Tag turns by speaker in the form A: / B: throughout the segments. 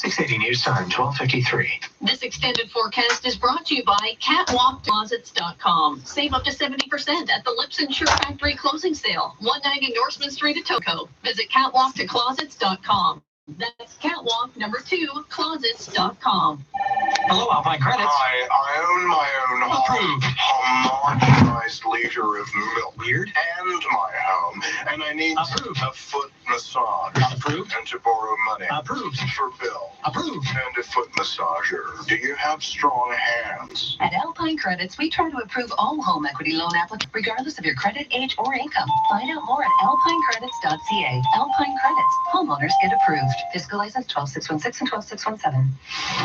A: 680 News Time, 12:53.
B: This extended forecast is brought to you by CatwalkClosets.com. Save up to 70% at the Lips Insure Factory closing sale, 190 Norseman Street, Etobicoke. Visit CatwalkClosets.com. That's Catwalk number 2 Closets.com.
A: Hello, Alpine Credits.
C: Hi, I own my own
A: Approved.
C: homogenized liter of milk.
A: Weird.
C: And my home. And I need
A: Approved.
C: a foot massage.
A: Approved.
C: And to borrow money.
A: Approved.
C: For Bill.
A: Approved.
C: And a foot massager. Do you have strong hands?
D: At Alpine Credits, we try to approve all home equity loan applicants, regardless of your credit, age, or income. Find out more at alpinecredits.ca. Alpine Credits. Homeowners get approved. Fiscal license 12616 and 12617.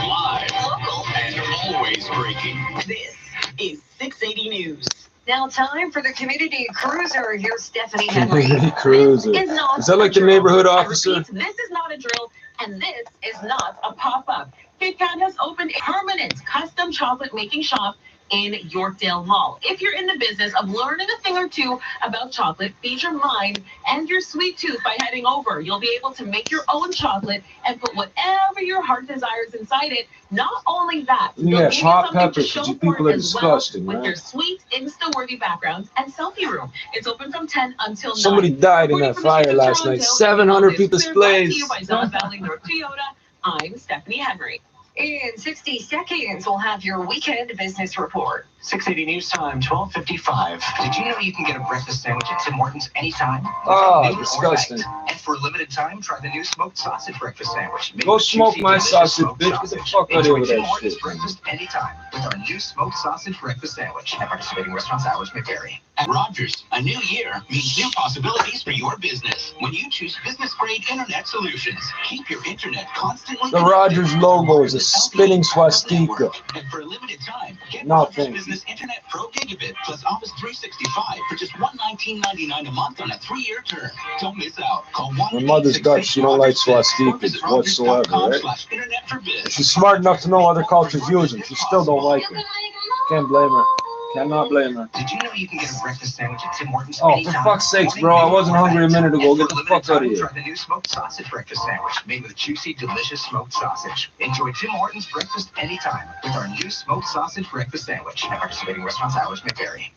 E: Live, local, and always breaking.
F: This is 680 News.
D: Now, time for the Community Cruiser. Here's Stephanie Henry.
G: Community Cruiser.
F: This is not
G: Is that like
F: a
G: the
F: drill.
G: neighborhood
F: I
G: officer?
F: repeat, this is not a drill, and this is not a pop-up. KitKat has opened a permanent custom chocolate making shop in Yorkdale Mall. If you're in the business of learning a thing or two about chocolate, feed your mind and your sweet tooth by heading over. You'll be able to make your own chocolate and put whatever your heart desires inside it. Not only that,
G: Yeah,
F: they'll give you
G: hot
F: something to
G: peppers,
F: show
G: you
F: for
G: people
F: it
G: are
F: as
G: disgusting,
F: well, with
G: man.
F: your sweet, Insta-worthy backgrounds and selfie room. It's open from 10 until 9.
G: Somebody died in
F: Reporting
G: that
F: from the
G: fire
F: streets of
G: last
F: Toronto,
G: night. 700 people
F: this is brought to
G: displaced.
F: you by South Valley North Toyota. I'm Stephanie Henry.
D: In 60 seconds, we'll have your weekend business report.
A: 680 News Time, 12:55. Did you know you can get a breakfast sandwich at Tim Hortons anytime?
G: Oh,
A: Noon or
G: disgusting.
A: night. And for a limited time, try the new smoked sausage breakfast sandwich. Made
G: Go
A: with
G: smoke
A: juicy,
G: my
A: delicious
G: sausage,
A: smoked
G: bitch. Get the
A: sausage.
G: fuck out of
A: Enjoy
G: here with
A: Tim
G: that
A: Hortons
G: shit.
A: breakfast anytime with our new smoked sausage breakfast sandwich. At participating restaurants, hours may vary.
E: At Rogers, a new year means new possibilities for your business. When you choose business-grade internet solutions, keep your internet constantly
G: The
E: connected
G: Rogers
E: to
G: logo is a
E: Rogers
G: spinning
E: LTE backup
G: swastika.
E: network. And for a limited time, get
G: No,
E: Rogers
G: thank you.
E: Business Internet Pro Gigabit plus Office 365 for just $119.99 a month on a 3-year term. Don't miss out. Call 1
G: My mother's Dutch. She don't like swastikas whatsoever, right? She's smart enough to know other cultures use them. She still don't like them. Can't blame her. Cannot blame her.
A: Did you know you can get a breakfast sandwich at Tim Hortons
G: Oh, for
A: anytime?
G: fuck's sakes,
A: Morning,
G: bro. I
A: noon,
G: wasn't
A: or
G: hungry a
A: night.
G: minute ago.
A: And
G: Get
A: for
G: the
A: a
G: fuck
A: limited
G: out of
A: time,
G: here.
A: Try the new smoked sausage breakfast sandwich made with juicy, delicious smoked sausage. Enjoy Tim Hortons breakfast anytime with our new smoked sausage breakfast sandwich. At participating restaurants, hours may vary.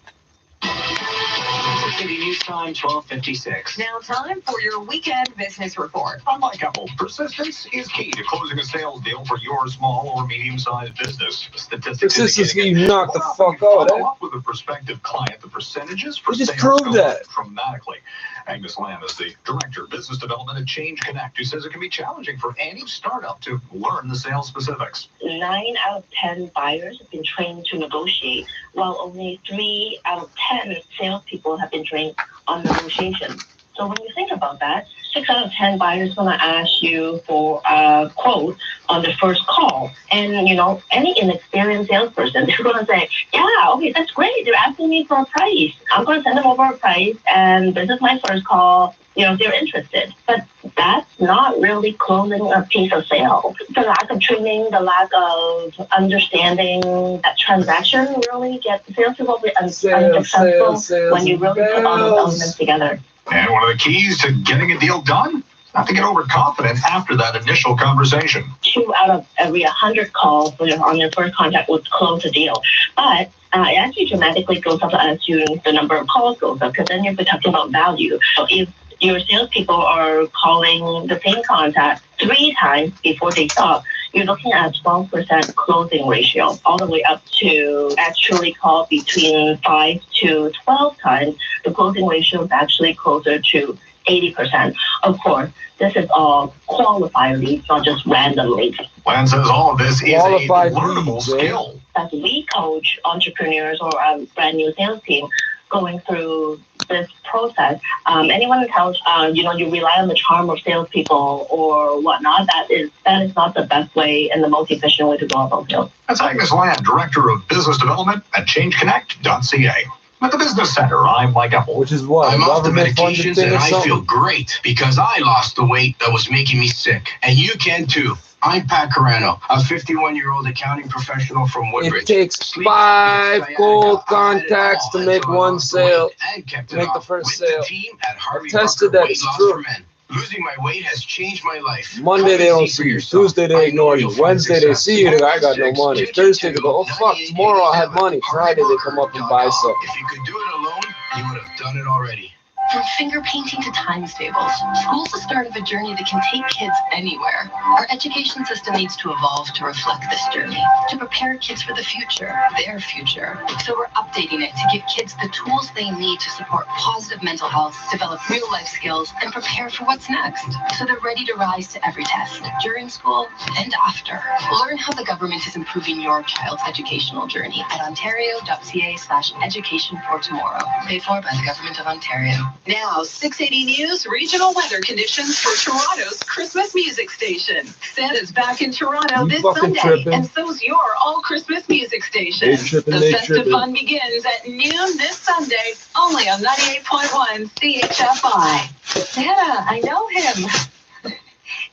A: 680 News Time, 12:56.
D: Now, time for your weekend business report.
C: Unlike Apple, persistence is key to closing a sales deal for your small or medium-sized business. Statistics
G: Persistence,
C: indicating
G: you knock the
C: more
G: fuck
C: often you
G: out,
C: follow
G: eh?
C: up with a prospective client, the percentages for
G: We just
C: sales
G: proved
C: go
G: that.
C: up dramatically. Agnes Lamb is the Director of Business Development at Change Connect, who says it can be challenging for any startup to learn the sales specifics.
H: 9 out of 10 buyers have been trained to negotiate, while only 3 out of 10 salespeople have been trained on negotiation. So when you think about that, 6 out of 10 buyers going to ask you for a quote on the first call. And, you know, any inexperienced salesperson, they're going to say, yeah, okay, that's great. They're asking me for a price. I'm going to send them over a price, and this is my first call. You know, they're interested. But that's not really closing a piece of sale. The lack of training, the lack of understanding that transaction really gets the salespeople unsuccessful when you really put all those elements together.
C: And one of the keys to getting a deal done? Not to get overconfident after that initial conversation.
H: 2 out of every 100 calls on your first contact would close a deal. But it actually dramatically goes up as the number of calls goes up, because then you're talking about value. So if your salespeople are calling the same contact 3 times before they stop, you're looking at a 12% closing ratio, all the way up to actually call between 5 to 12 times. The closing ratio is actually closer to 80%. Of course, this is all qualified leads, not just random leads.
C: Lamb says all of this is
G: Qualified
C: a learnable
G: leads, eh?
C: skill.
H: As we coach entrepreneurs or a brand new sales team going through this process, anyone who tells you rely on the charm of salespeople or whatnot, that is not the best way and the most efficient way to go about sales.
C: That's Agnes Lamb, Director of Business Development at ChangeConnect.ca. At the Business Center, I'm Mike Apple.
G: Which is what?
E: I'm off the
G: government-funded
E: medications
G: thing
E: and
G: or
E: I feel
G: something?
E: great because I lost the weight that was making me sick. And you can too. I'm Pat Carano, a 51-year-old accounting professional from Woodbridge.
G: It takes
E: Sleep
G: 5
E: apnea,
G: gold
E: sciatica, I had it
G: contacts
E: all
G: to make
E: until I
G: one
E: lost the weight
G: sale.
E: and kept it
G: Make the
E: off
G: first
E: with
G: sale.
E: the team at Harvey
G: Tested
E: Barker
G: that,
E: Weight
G: it's
E: Loss
G: true.
E: for Men. Losing my weight has changed my life.
G: Monday they don't see you. Tuesday they ignore you. Wednesday they see you. I got no money. Thursday they go, oh fuck, tomorrow I'll have money. Friday they come up and buy something.
E: If you could do it alone, you would have done it already.
B: From finger painting to times tables, school's the start of a journey that can take kids anywhere. Our education system needs to evolve to reflect this journey, to prepare kids for the future, their future. So we're updating it to give kids the tools they need to support positive mental health, develop real life skills, and prepare for what's next. So they're ready to rise to every test, during school and after. Learn how the government is improving your child's educational journey at ontario.ca/education for tomorrow. Paid for by the Government of Ontario.
F: Now, 680 News regional weather conditions for Toronto's Christmas music station. Santa's back in Toronto
G: You
F: this
G: fucking
F: Sunday,
G: tripping.
F: and so's your all-Christmas music station.
G: They tripping,
F: The
G: they
F: festive
G: tripping.
F: fun begins at noon this Sunday, only on 98.1 CHFI.
D: Santa, I know him.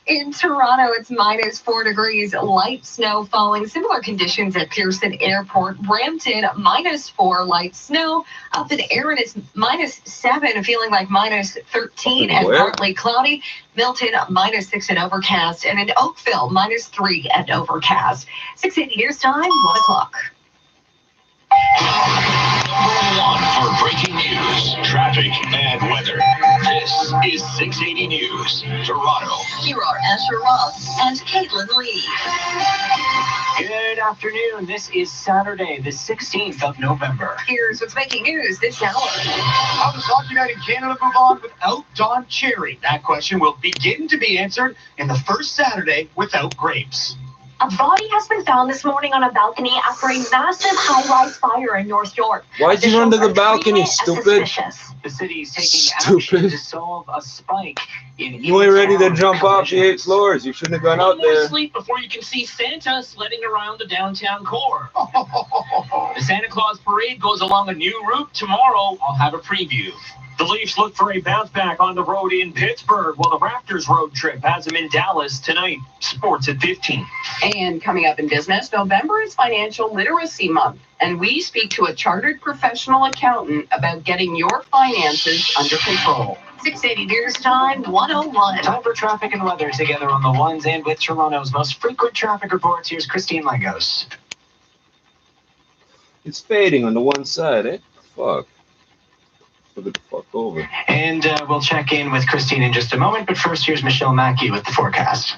D: In Toronto, it's -4 degrees, light snow falling. Similar conditions at Pearson Airport. Brampton, -4, light snow. Up in Erin, it's -7, feeling like -13 and
G: Where?
D: partly cloudy. Milton, -6 and overcast. And in Oakville, -3 and overcast. 680 News Time, 1 o'clock.
C: Number one for breaking news, traffic, and weather. This is 680 News, Toronto.
B: Here are Asher Ross and Caitlin Lee.
I: Good afternoon. This is Saturday, the 16th of November.
D: Here's what's making news this hour.
J: How does Hockey United Canada move on without Don Cherry? That question will begin to be answered in the first Saturday without Grapes.
H: A body has been found this morning on a balcony after a massive high-rise fire in North York.
G: Why'd you run to the
H: Officials are
G: balcony,
H: treating it as
G: stupid?
H: suspicious.
I: The city's taking
G: Stupid.
I: action to solve a spike in.
G: You ain't ready to jump off the 8 floors. You shouldn't have gone out
K: One more
G: there.
K: sleep before you can see Santa sledding around the downtown core. The Santa Claus parade goes along a new route tomorrow. I'll have a preview. The Leafs look for a bounce back on the road in Pittsburgh, while the Raptors road trip has them in Dallas tonight. Sports at 15.
F: And coming up in business, November is Financial Literacy Month, and we speak to a chartered professional accountant about getting your finances under control.
B: 680 News Time, 101.
I: Time for traffic and weather together on the ones, and with Toronto's most frequent traffic reports, here's Christine Lagos.
G: It's fading on the one side, eh? Fuck. Look at the fuck over.
I: And we'll check in with Christine in just a moment, but first here's Michelle Mackey with the forecast.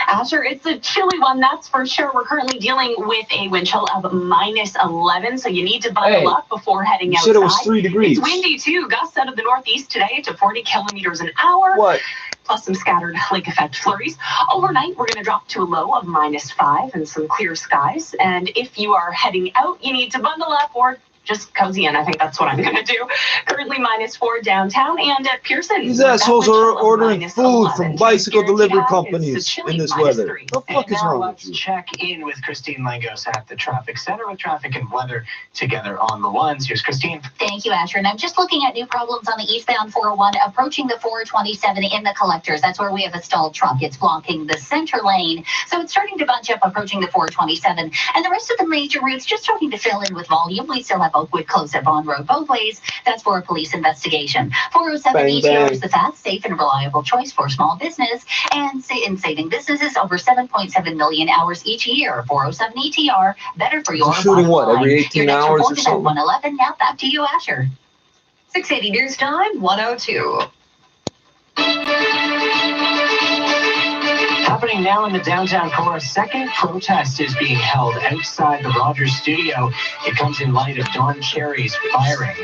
L: Asher, it's a chilly one, that's for sure. We're currently dealing with a wind chill of -11, so you need to buckle up before heading
G: You
L: outside.
G: said it was 3 degrees.
L: It's windy too. Gusts out of the northeast today to 40 kilometers an hour.
G: What?
L: Plus some scattered lake effect flurries. Overnight, we're going to drop to a low of -5 and some clear skies. And if you are heading out, you need to bundle up or just cozy in. I think that's what I'm going to do. Currently -4 downtown and at Pearson.
G: These assholes are ordering food from bicycle
L: Here in
G: delivery
L: Chicago,
G: companies
L: it's chilly,
G: in this
L: -3.
G: weather. What the fuck
I: And
G: is
I: now
G: wrong with
I: let's
G: you?
I: check in with Christine Lagos at the traffic center with traffic and weather together on the ones. Here's Christine.
M: Thank you, Asher. And I'm just looking at new problems on the eastbound 401 approaching the 427 in the collectors. That's where we have a stalled truck. It's blocking the center lane. So it's starting to bunch up approaching the 427. And the rest of the major routes just starting to fill in with volume. We still have Oakwood closed at Vaughan Road both ways. That's for a police investigation. 407
G: Bang,
M: ETR
G: bang.
M: is the fast, safe, and reliable choice for small business. And in saving businesses over 7.7 million hours each year. 407 ETR, better for your
G: Shooting
M: bottom
G: what,
M: line.
G: every 18
M: Your next
G: hours or
M: report is at
G: something?
M: 111. Now back to you, Asher.
D: 680 News Time, 102.
I: Happening now in the downtown core, a second protest is being held outside the Rogers studio. It comes in light of Don Cherry's firing.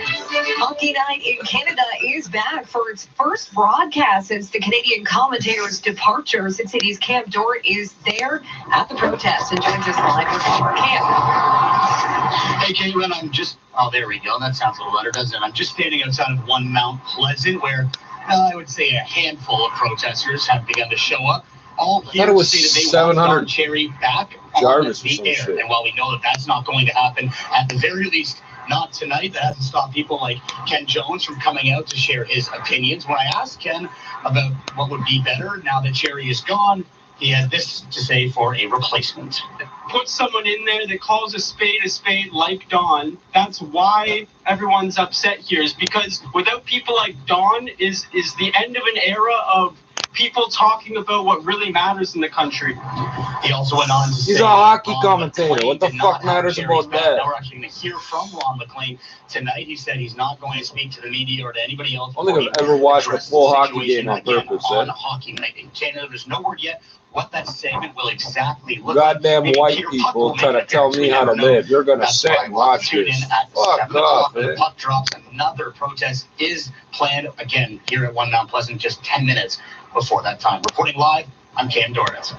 D: Hockey Night in Canada is back for its first broadcast since the Canadian commentator's departure. Sin City's Camp Dort is there at the protest and joins us live with our camp.
J: Hey, Caitlin, oh, there we go. That sounds a little better, doesn't it? I'm just standing outside of One Mount Pleasant, where I would say a handful of protesters have begun to show up. All here
G: it was
J: to say that they
G: 700
J: want Don Cherry back
G: Jarvis
J: on
G: or
J: the
G: some
J: air.
G: shit.
J: And while we know that that's not going to happen, at the very least, not tonight, that hasn't stopped people like Ken Jones from coming out to share his opinions. When I asked Ken about what would be better now that Cherry is gone, he had this to say for a replacement.
N: Put someone in there that calls a spade like Don. That's why everyone's upset here, is because without people like Don is the end of an era of people talking about what really matters in the country.
J: He also went on to say,
G: he's a hockey commentator. What the fuck matters about that?
J: Now we're actually going to hear from Ron MacLean tonight. He said he's not going to speak to the media or to anybody else.
G: I don't think I've ever watched a full hockey game on purpose.
J: On Hockey Night in Canada. There's no word yet what that segment will exactly look
G: Goddamn
J: like.
G: white people trying to tell me how to live. You're going to sit and watch this. Fuck off, man.
J: The puck drops. Another protest is planned again here at One Mount Pleasant just 10 minutes before that time. Reporting live, I'm Cam Dornitz.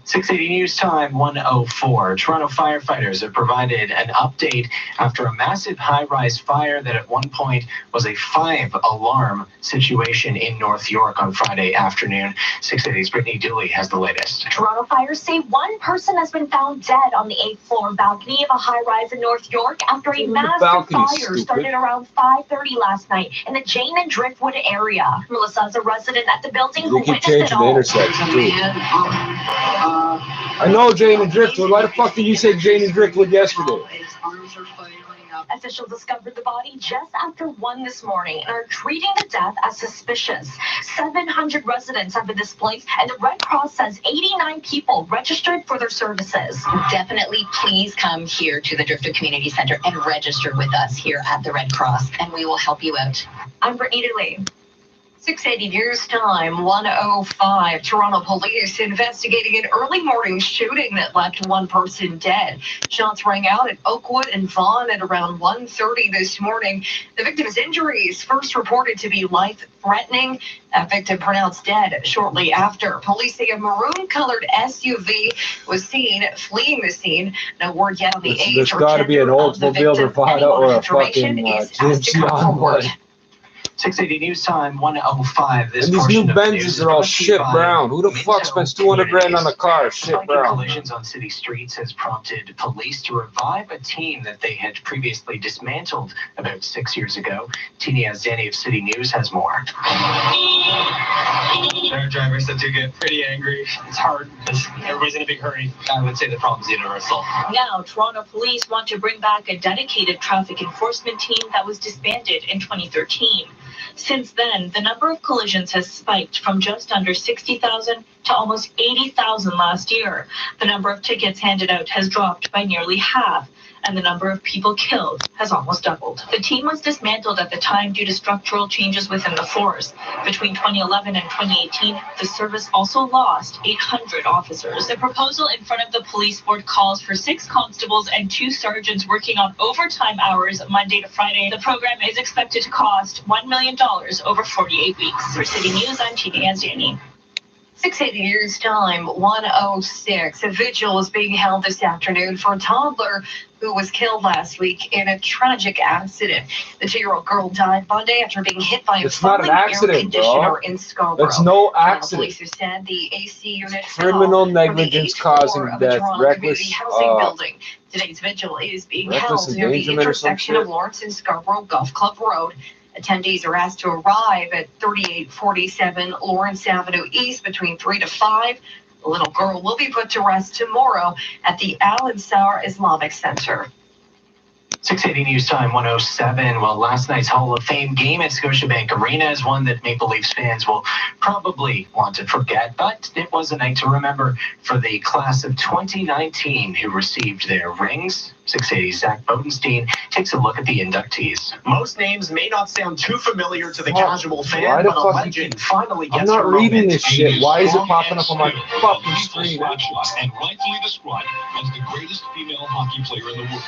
I: 680 News Time 104. Toronto firefighters have provided an update after a massive high-rise fire that at one point was a 5-alarm situation in North York on Friday afternoon. 680's Brittany Dooley has the latest.
O: Toronto fires say one person has been found dead on the 8th floor balcony of a high-rise in North York after a massive fire started around 5:30 last night in the Jane and Driftwood area. Melissa is a resident at the building who witnessed it all.
G: I know Jane and Driftwood. Why the fuck did you say Jane and Driftwood yesterday?
O: Officials discovered the body just after 1 this morning and are treating the death as suspicious. 700 residents have been displaced, and the Red Cross says 89 people registered for their services.
D: Definitely please come here to the Driftwood Community Center and register with us here at the Red Cross, and we will help you out.
O: I'm Brittany Dooley.
F: 680 News Time 105. Toronto police investigating an early morning shooting that left one person dead. Shots rang out at Oakwood and Vaughan at around 1:30 this morning. The victim's injuries first reported to be life-threatening. That victim pronounced dead shortly after. Police say a maroon-colored SUV was seen fleeing the scene. No word yet on the age
G: There's
F: or
G: got to be an
F: gender of the
G: Oldsmobile
F: victim.
G: Bravada or a
F: Information
G: fucking
F: is asked to come forward.
I: 680 News Time 105.
G: And these new Benzes are all shit brown. Who the fuck spends 200 grand on a car? Shit brown.
I: Collisions on city streets has prompted police to revive a team that they had previously dismantled about 6 years ago. Tini Azdani of City News has more.
N: There are drivers that do get pretty angry. It's hard because everybody's in a big hurry. I would say the problem's universal.
O: Now, Toronto police want to bring back a dedicated traffic enforcement team that was disbanded in 2013. Since then, the number of collisions has spiked from just under 60,000 to almost 80,000 last year. The number of tickets handed out has dropped by nearly half, and the number of people killed has almost doubled. The team was dismantled at the time due to structural changes within the force. Between 2011 and 2018, the service also lost 800 officers. The proposal in front of the police board calls for 6 constables and 2 sergeants working on overtime hours Monday to Friday. The program is expected to cost $1 million over 48 weeks. For City News, I'm Tina Azdani.
F: 680 News Time 106. A vigil is being held this afternoon for a toddler who was killed last week in a tragic accident. The 2-year-old girl died Monday after being hit by a falling air conditioner in Scarborough.
G: It's no accident.
F: Police have said the AC unit
G: Criminal negligence causing death. Reckless.
F: Building. Today's vigil is being held near the intersection of Lawrence and Scarborough Golf Club Road. Attendees are asked to arrive at 3847 Lawrence Avenue East between 3 to 5. The little girl will be put to rest tomorrow at the Al-Ansar Islamic Center.
I: 680 News Time 107. Well, last night's Hall of Fame game at Scotiabank Arena is one that Maple Leafs fans will probably want to forget, but it was a night to remember for the class of 2019 who received their rings. 680's Zach Bodenstein takes a look at the inductees.
J: Most names may not sound too familiar to the casual fan, but a legend finally gets
G: I'm not reading this shit. Why is it popping up on my fucking
C: screen? And rightfully described as the greatest female hockey player in the world.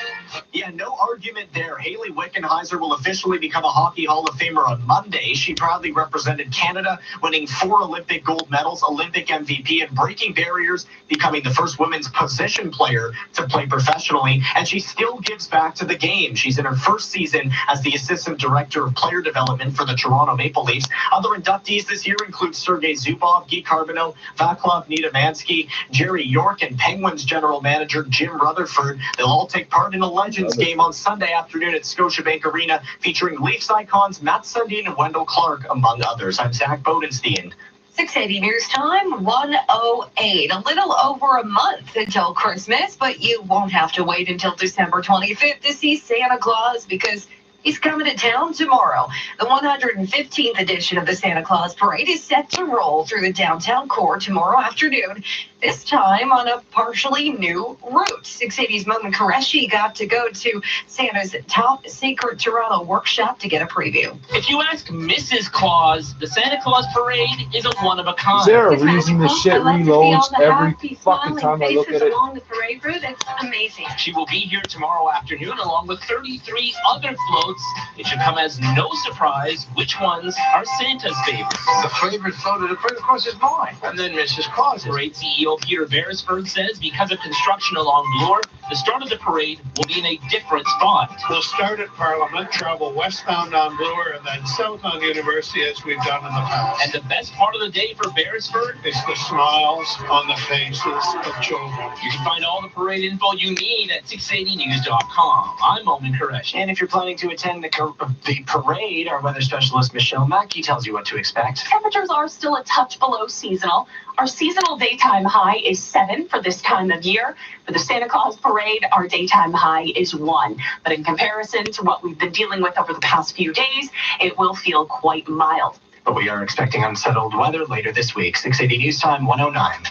J: Yeah, no argument there. Hayley Wickenheiser will officially become a Hockey Hall of Famer on Monday. She proudly represented Canada, winning 4 Olympic gold medals, Olympic MVP, and breaking barriers, becoming the first women's position player to play professionally. And she still gives back to the game. She's in her first season as the Assistant Director of Player Development for the Toronto Maple Leafs. Other inductees this year include Sergei Zubov, Guy Carbonneau, Vaclav Niedermansky, Jerry York, and Penguins General Manager Jim Rutherford. They'll all take part in a Legends game on Sunday afternoon at Scotiabank Arena, featuring Leafs icons Matt Sundin and Wendell Clark, among others. I'm Zach Bodenstein.
F: 680 News Time 108. A little over a month until Christmas, but you won't have to wait until December 25th to see Santa Claus, because
D: He's coming to town tomorrow. The 115th edition of the Santa Claus Parade is set to roll through the downtown core tomorrow afternoon, this time on a partially new route. 680's Moten Qureshi got to go to Santa's top secret Toronto workshop to get a preview.
K: If you ask Mrs. Claus, the Santa Claus Parade is a one-of-a-kind.
G: Is there a reason this shit reloads every fucking time I look at it?
F: Along the parade route, it's amazing.
K: She will be here tomorrow afternoon along with 33 other floats. It should come as no surprise which ones are Santa's favorites.
E: The favorite float of the parade, of course, is mine. And then Mrs. Claus.
K: Parade CEO Peter Beresford says because of construction along Bloor, the start of the parade will be in a different spot.
P: We'll start at Parliament, travel westbound on Bloor, and then south on University as we've done in the past.
K: And the best part of the day for Beresford
P: is the smiles on the faces of children.
K: You can find all the parade info you need at 680news.com. I'm Moten Qureshi.
I: And if you're planning to attend the parade, our weather specialist Michelle Mackey tells you what to expect.
L: Temperatures are still a touch below seasonal. Our seasonal daytime high is 7 for this time of year. For the Santa Claus Parade, our daytime high is 1. But in comparison to what we've been dealing with over the past few days, it will feel quite mild.
I: But we are expecting unsettled weather later this week. 680 News Time 109.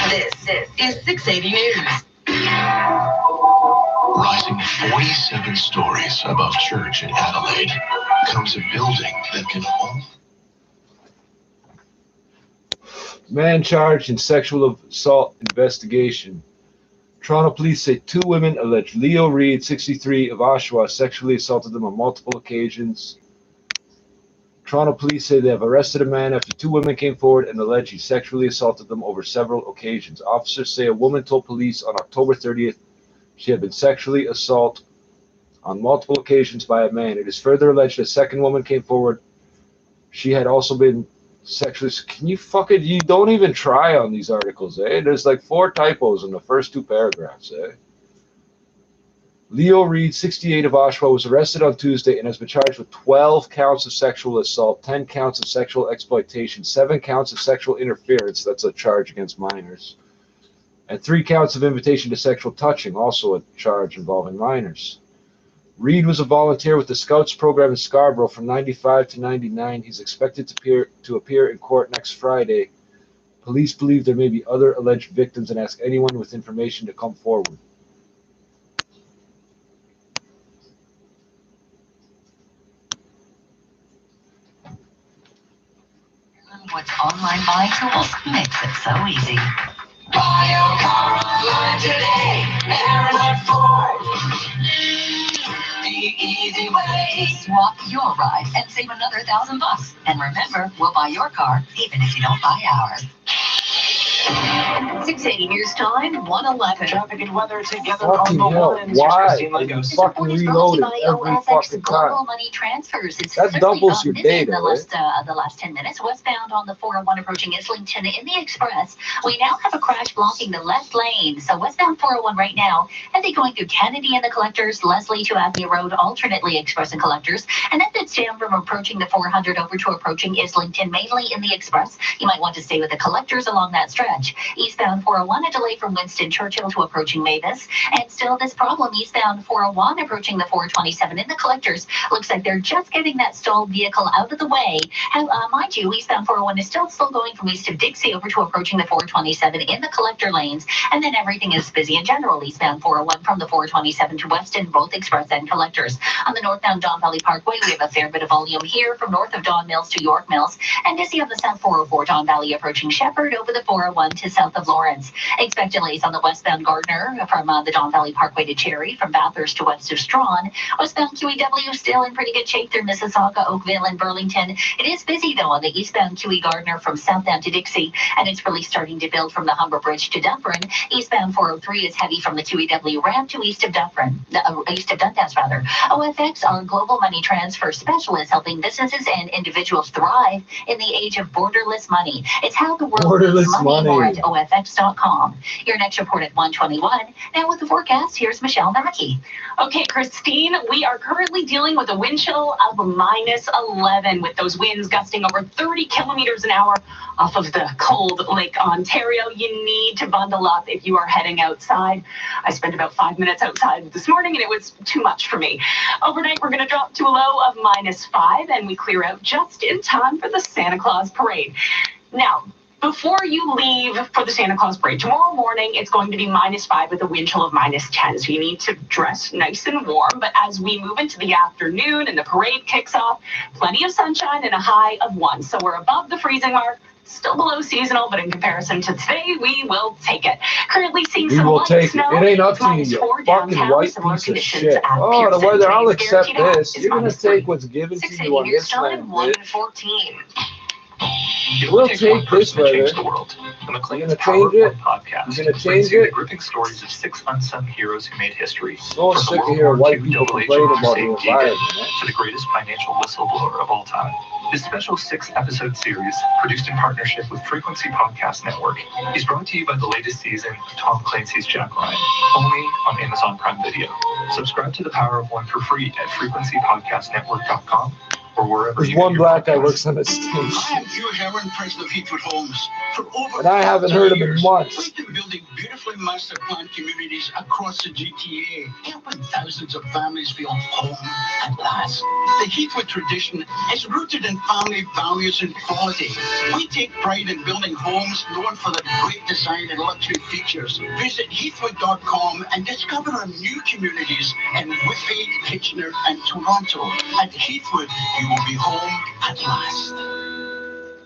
D: This is 680 News.
Q: Rising 47 stories above church in Adelaide comes a building that can hold.
G: Man charged in sexual assault investigation. Toronto police say 2 women allege Leo Reed, 63, of Oshawa, sexually assaulted them on multiple occasions. Toronto police say they have arrested a man after 2 women came forward and allege he sexually assaulted them over several occasions. Officers say a woman told police on October 30th she had been sexually assaulted on multiple occasions by a man. It is further alleged a second woman came forward. She had also been sexually. Can you fucking, you don't even try on these articles, eh? There's like 4 typos in the first 2 paragraphs, eh? Leo Reed, 68, of Oshawa, was arrested on Tuesday and has been charged with 12 counts of sexual assault, 10 counts of sexual exploitation, 7 counts of sexual interference, that's a charge against minors, and 3 counts of invitation to sexual touching, also a charge involving minors. Reed was a volunteer with the Scouts program in Scarborough from 95 to 99. He's expected to appear in court next Friday. Police believe there may be other alleged victims and ask anyone with information to come forward.
D: What's online buying tools makes it so easy.
A: Buy your car online today. Maryland Ford. The easy way.
D: Swap your ride and save another $1,000. And remember, we'll buy your car even if you don't buy ours. 680 News Time, 111.
I: Traffic and weather together
G: Fucking
I: on the
G: hell,
I: ones.
G: why?
I: Here's Christine Legos.
G: Fucking reload it every fucking
M: Global
G: time.
M: Money Transfers. It's
G: That doubles your
M: busy in
G: data,
M: the last 10 minutes. Westbound on the 401 approaching Islington in the Express. We now have a crash blocking the left lane. So westbound 401 right now, and they going through Kennedy and the Collectors, Leslie to Avenue Road, alternately Express and Collectors, and then that's down from approaching the 400 over to approaching Islington, mainly in the Express. You might want to stay with the Collectors along that stretch. Eastbound 401, a delay from Winston Churchill to approaching Mavis, and still this problem eastbound 401 approaching the 427 in the Collectors. Looks like they're just getting that stalled vehicle out of the way. Mind you, eastbound 401 is still slow going from east of Dixie over to approaching the 427 in the Collector lanes, and then everything is busy in general eastbound 401 from the 427 to Weston, both Express and Collectors. On the northbound Don Valley Parkway, we have a fair bit of volume here from north of Don Mills to York Mills, and busy on the south 404 Don Valley approaching Shepherd over the 401 to south of Lawrence. Expect delays on the westbound Gardner from the Don Valley Parkway to Cherry, from Bathurst to west of Strawn. Westbound QEW still in pretty good shape through Mississauga, Oakville, and Burlington. It is busy though on the eastbound QE Gardner from Southdown to Dixie, and it's really starting to build from the Humber Bridge to Dufferin. Eastbound 403 is heavy from the QEW ramp to east of Dufferin, east of Dundas rather. OFX, our global money transfer specialist, helping businesses and individuals thrive in the age of borderless money. It's how the world moves money more at OFX.com. Your next report at 1:21. Now with the forecast, here's Michelle Mackey.
L: Okay, Christine, we are currently dealing with a wind chill of -11 with those winds gusting over 30 kilometers an hour off of the cold Lake Ontario. You need to bundle up if you are heading outside. I spent about 5 minutes outside this morning and it was too much for me. Overnight, we're going to drop to a low of -5 and we clear out just in time for the Santa Claus parade. Now, before you leave for the Santa Claus parade, tomorrow morning, it's going to be -5 with a wind chill of -10. So you need to dress nice and warm. But as we move into the afternoon and the parade kicks off, plenty of sunshine and a high of 1. So we're above the freezing mark. Still below seasonal, but in comparison to today, we will take it. Currently seeing some light snow.
G: It ain't up to you, you fucking white piece of shit. Oh, the weather, I'll accept this. You're going to take what's given to you on this land, bitch. We'll take this weather.
C: The world. The McLean's
G: You're
C: Power
G: gonna change it?
C: podcast
G: You're gonna
C: brings
G: change
C: you
G: it?
C: the gripping stories of 6 unsung heroes who made history.
G: So
C: From the
G: sick of
C: World
G: hearing
C: War
G: white
C: II
G: people
C: double
G: complain
C: agent
G: about the
C: Hussein
G: environment,
C: Deegan to the greatest financial whistleblower of all time. This special 6-episode series, produced in partnership with Frequency Podcast Network, is brought to you by the latest season of Tom Clancy's Jack Ryan, only on Amazon Prime Video. Subscribe to The Power of One for free at frequencypodcastnetwork.com or wherever
G: There's
C: you
G: one
C: get your
G: black guy
C: podcasts.
G: works on a station.
E: I am Hugh Heron, president of Heathwood Homes. For over
G: And I haven't
E: 40
G: heard him in
E: years,
G: months.
E: we've been building beautifully master planned communities across the GTA, helping thousands of families feel home at last. The Heathwood tradition is rooted in family values and quality. We take pride in building homes known for their great design and luxury features. Visit heathwood.com and discover our new communities in Whitby, Kitchener, and Toronto. At Heathwood, you will be home at last.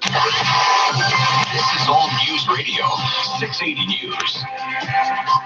Q: This is All News Radio, 680 News.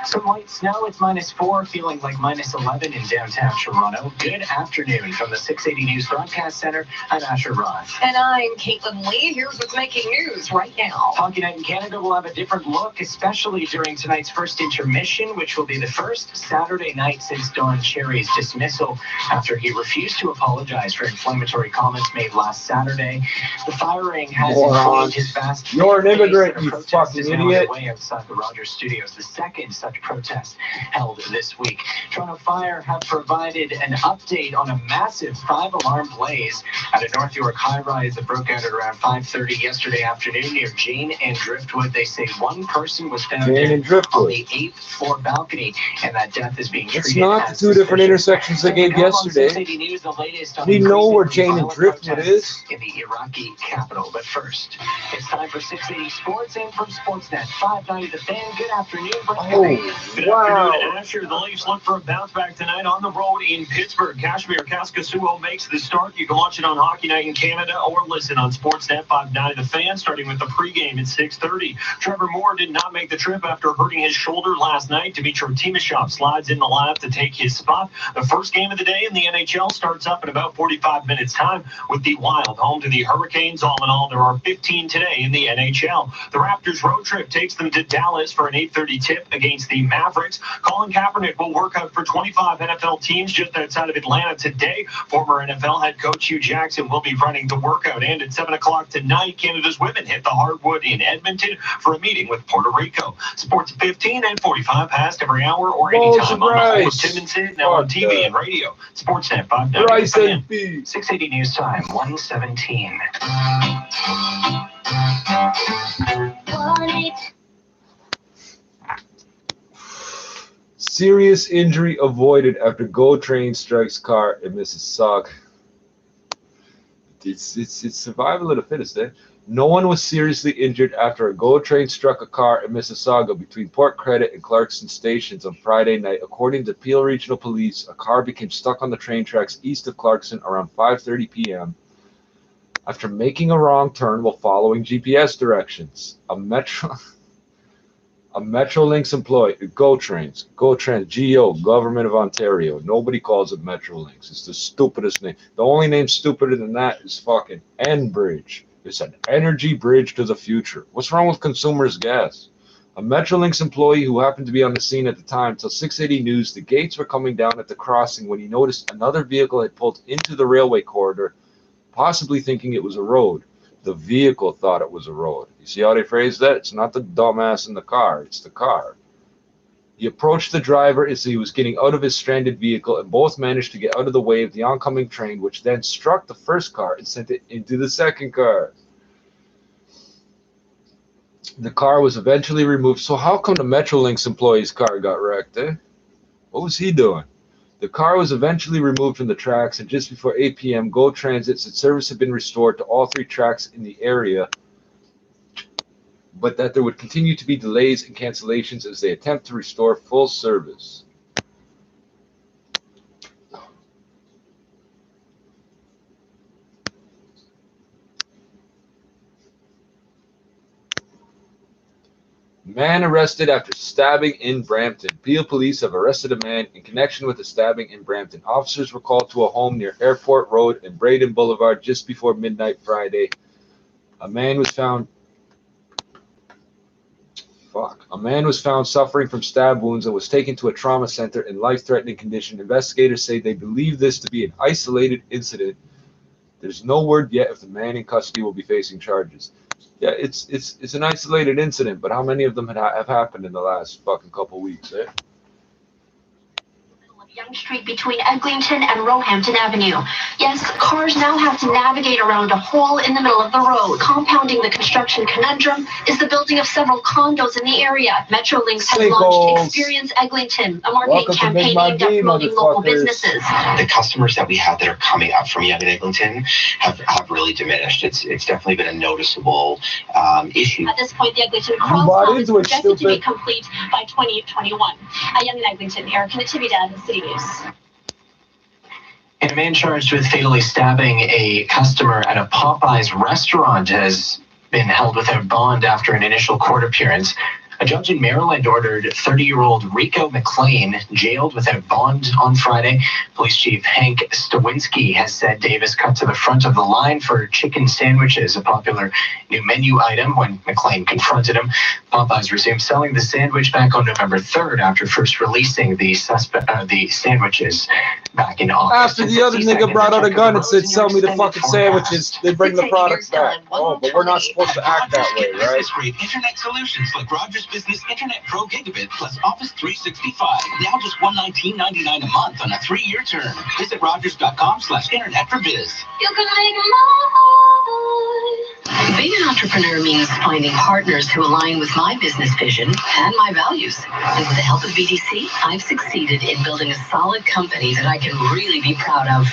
I: Some light snow, it's -4, feeling like -11 in downtown Toronto. Good afternoon from the 680 News Broadcast Center. I'm Asher Roth.
F: And I'm Caitlin Lee. Here's what's making news right now.
I: Hockey Night in Canada will have a different look, especially during tonight's first intermission, which will be the first Saturday night since Don Cherry's dismissal after he refused to apologize for inflammatory comments made last Saturday. The firing has inflamed his vast
G: You're an immigrant, you
I: protest
G: fucking
I: is now
G: idiot.
I: underway outside the Rogers Studios, the second such protest held this week. Toronto Fire have provided an update on a massive 5-alarm blaze at a North York high-rise that broke out at around 5:30 yesterday afternoon near Jane and Driftwood. They say one person was found
G: Jane
I: dead
G: and Driftwood.
I: on the 8th floor balcony, and that death is being treated
G: It's not
I: as
G: the two different
I: suspicious.
G: intersections they gave
I: Coming up on
G: yesterday.
I: 680 News, the latest on
G: We know where
I: increasingly
G: Jane and
I: violent
G: Driftwood
I: protests
G: is.
I: in the Iraqi capital. But first, it's time for 680 Sports and from Sportsnet 590 The Fan. Good afternoon, Brett Kelly.
K: Good
G: Wow.
K: afternoon, Asher. The Leafs look for a bounce back tonight on the road in Pittsburgh. Kashmir Kaskasuo makes the start. You can watch it on Hockey Night in Canada or listen on Sportsnet 590 The Fan, starting with the pregame at 6:30. Trevor Moore did not make the trip after hurting his shoulder last night. Dmitry Timashov slides in the lab to take his spot. The first game of the day in the NHL starts up in about 45 minutes' time with the Wild home to the Hurricanes. All in all, there are 15 today in the NHL. The Raptors road trip takes them to Dallas for an 8:30 tip against the Mavericks. Colin Kaepernick will work out for 25 NFL teams just outside of Atlanta today. Former NFL head coach Hugh Jackson will be running the workout. And at 7 o'clock tonight, Canada's women hit the hardwood in Edmonton for a meeting with Puerto Rico. Sports at 15 and 45 past every hour or anytime on the home of Tim and Sid, now on TV and radio. Sportsnet 590.
G: Rice
K: The Fan.
G: and beans.
I: 680 News Time, 117.
G: Serious injury avoided after GO train strikes car in Mississauga. It's survival of the fittest, eh? No one was seriously injured after a GO train struck a car in Mississauga between Port Credit and Clarkson stations on Friday night. According to Peel Regional Police, a car became stuck on the train tracks east of Clarkson around 5:30 p.m. after making a wrong turn while following GPS directions. A Metrolinx employee, GO Trans, GO, Government of Ontario. Nobody calls it Metrolinx. It's the stupidest name. The only name stupider than that is fucking Enbridge. It's an energy bridge to the future. What's wrong with consumers' gas? A Metrolinx employee who happened to be on the scene at the time told 680 News the gates were coming down at the crossing when he noticed another vehicle had pulled into the railway corridor, possibly thinking it was a road. The vehicle thought it was a road. You see how they phrase that? It's not the dumbass in the car. It's the car. He approached the driver as he was getting out of his stranded vehicle, and both managed to get out of the way of the oncoming train, which then struck the first car and sent it into the second car. The car was eventually removed. So how come the Metrolinx employee's car got wrecked, eh? What was he doing? The car was eventually removed from the tracks, and just before 8 p.m., GO Transit said service had been restored to all 3 tracks in the area, but that there would continue to be delays and cancellations as they attempt to restore full service. Man arrested after stabbing in Brampton. Peel police have arrested a man in connection with a stabbing in Brampton. Officers were called to a home near Airport Road and Braden Boulevard just before midnight Friday. A man was found suffering from stab wounds and was taken to a trauma center in life-threatening condition. Investigators say they believe this to be an isolated incident. There's no word yet if the man in custody will be facing charges. Yeah, it's an isolated incident, but how many of them have happened in the last fucking couple weeks, eh?
R: Yonge Street between Eglinton and Roehampton Avenue. Yes, cars now have to navigate around a hole in the middle of the road. Compounding the construction conundrum is the building of several condos in the area. Metrolinx has launched Experience Eglinton, a marketing campaign aimed at promoting local businesses.
A: The customers that we have that are coming up from Yonge and Eglinton have really diminished. It's definitely been a noticeable issue.
R: At this point, the Eglinton Crawl is projected to be complete by 2021. At Yonge and Eglinton, Erica Natividad, the City News.
I: And a man charged with fatally stabbing a customer at a Popeyes restaurant has been held without bond after an initial court appearance. A judge in Maryland ordered 30-year-old Rico McLean jailed without bond on Friday. Police Chief Hank Stawinski has said Davis cut to the front of the line for chicken sandwiches, a popular new menu item. When McLean confronted him, Popeyes resumed selling the sandwich back on November 3rd after first releasing the sandwiches back in August.
G: After the other nigga brought out a gun and said, "Sell me the fucking sandwiches," they bring the products back. Oh, but we're not supposed to act that way, right?
A: Great internet solutions like Rogers Business Internet Pro Gigabit plus Office 365. Now just $119.99 a month on a 3-year term. Visit Rogers.com/internet-for-biz.
R: You can make more.
D: Being an entrepreneur means finding partners who align with my business vision and my values. And with the help of BDC, I've succeeded in building a solid company that I can really be proud of.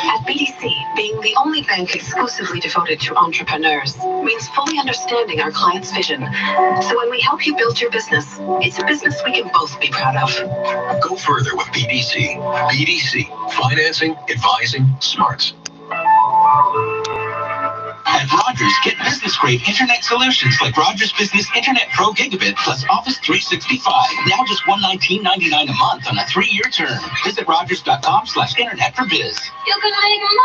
D: At BDC, being the only bank exclusively devoted to entrepreneurs means fully understanding our client's vision. So when we help you build your business, it's a business we can both be proud of.
Q: Go further with BDC. BDC. Financing, advising, smarts.
A: At Rogers, get business-grade internet solutions like Rogers Business Internet Pro Gigabit plus Office 365. Now just $119.99 a month on a 3-year term. Visit Rogers.com/internet-for-biz.
R: You can make more.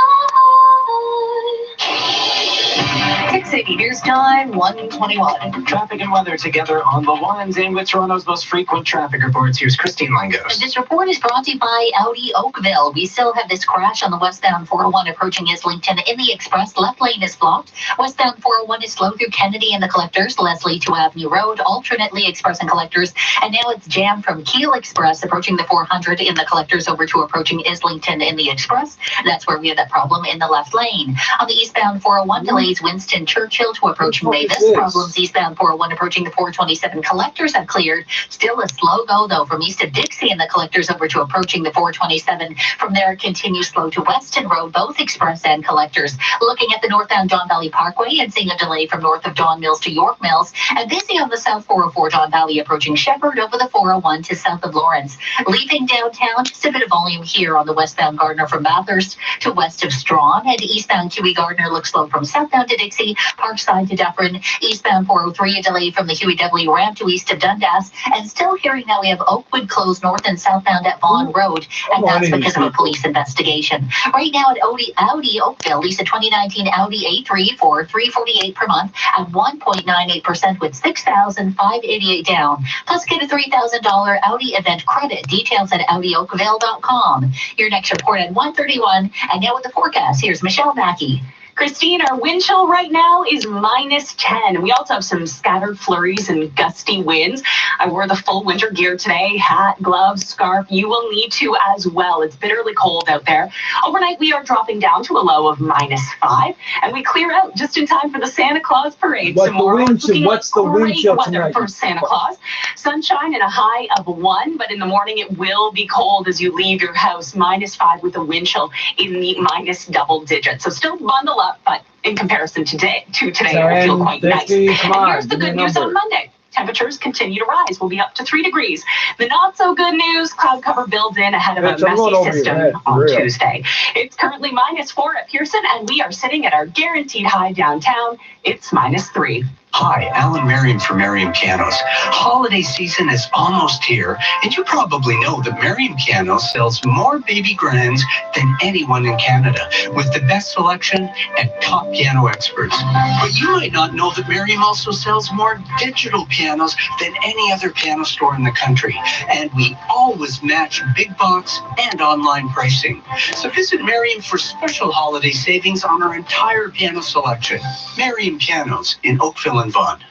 D: 680 News Time, 1:21.
I: Traffic and weather together on the ones and with Toronto's most frequent traffic reports. Here's Christine Langos.
M: This report is brought to you by Audi Oakville. We still have this crash on the westbound 401 approaching Islington in the express. Left lane is blocked. Westbound 401 is slow through Kennedy and the collectors, Leslie to Avenue Road, alternately express and collectors. And now it's jammed from Keele Express approaching the 400 in the collectors over to approaching Islington in the express. That's where we have that problem in the left lane. On the eastbound 401, delays Winston Churchill to approach Mavis. Problems eastbound 401 approaching the 427 collectors have cleared. Still a slow go though from east of Dixie and the collectors over to approaching the 427. From there it continues slow to Weston Road, both express and collectors. Looking at the northbound Don Valley Parkway and seeing a delay from north of Don Mills to York Mills, and busy on the south 404 Don Valley approaching Shepherd over the 401 to south of Lawrence. Leaving downtown, just a bit of volume here on the westbound Gardner from Bathurst to west of Strawn, and eastbound Huey Gardner looks slow from southbound to Dixie, Parkside to Dufferin. Eastbound 403, a delay from the Huey W ramp to east of Dundas, and still hearing that we have Oakwood closed north and southbound at Vaughan Road, and that's because of a police investigation. Right now at Audi Oakville, lease a 2019 Audi A3 for $348 per month at 1.98% with $6,588 down. Plus get a $3,000 Audi event credit. Details at AudiOakville.com. Your next report at 1:31, and now with the forecast, here's Michelle Mackey.
L: Christine, our wind chill right now is -10. We also have some scattered flurries and gusty winds. I wore the full winter gear today, hat, gloves, scarf. You will need to as well. It's bitterly cold out there. Overnight, we are dropping down to a low of -5, and we clear out just in time for the Santa Claus parade tomorrow.
G: What's the wind chill tonight?
L: For Santa Claus. Sunshine and a high of 1, but in the morning it will be cold as you leave your house. -5 with a wind chill in the minus double digits. So still bundle up, but in comparison to today, it'll feel quite nice. And here's the good news on Monday. Temperatures continue to rise. We'll be up to 3 degrees. The not so good news, cloud cover builds in ahead of a messy system on Tuesday. It's currently -4 at Pearson, and we are sitting at our guaranteed high downtown. It's -3.
A: Hi, Alan Merriam for Merriam Pianos. Holiday season is almost here, and you probably know that Merriam Pianos sells more baby grands than anyone in Canada, with the best selection and top piano experts. But you might not know that Merriam also sells more digital pianos than any other piano store in the country, and we always match big box and online pricing. So visit Merriam for special holiday savings on our entire piano selection. Merriam Pianos in Oakville and Vaughan.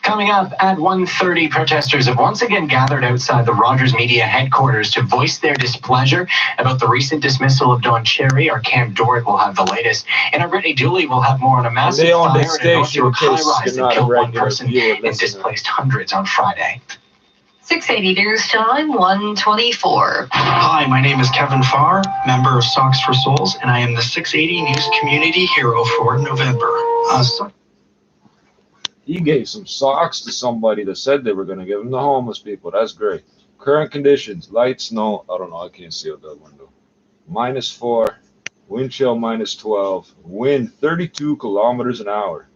I: Coming up at 1:30, protesters have once again gathered outside the Rogers Media headquarters to voice their displeasure about the recent dismissal of Don Cherry. Our Cam Dorrit will have the latest, and our Brittany Dooley will have more on a massive fire in a North York high-rise that killed one person and displaced hundreds on Friday.
D: 680 News Time, 1:24.
S: Hi, my name is Kevin Farr, member of Socks for Souls, and I am the 680 News Community Hero for November.
G: He gave some socks to somebody that said they were going to give them to homeless people. That's great. Current conditions, light, snow. I don't know. I can't see out that window. -4, wind chill -12, wind 32 kilometers an hour.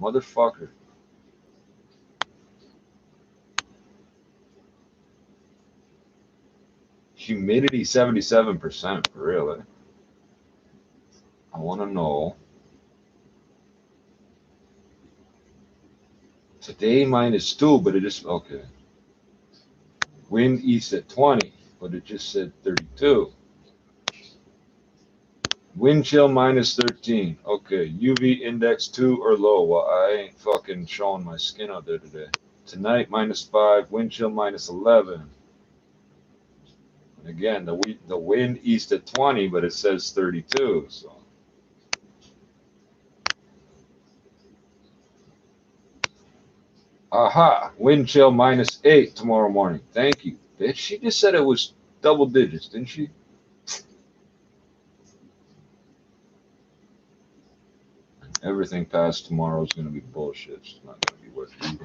G: Motherfucker. Humidity 77%, really. I want to know. Today -2, but it is okay. Wind east at 20, but it just said 32. Wind chill -13. Okay, UV index 2 or low. Well, I ain't fucking showing my skin out there today. Tonight -5, wind chill -11. And again, the wind east at 20, but it says 32. So. Aha, wind chill -8 tomorrow morning. Thank you, bitch. She just said it was double digits, didn't she? Everything past tomorrow is going to be bullshit. It's not going to be worth reading.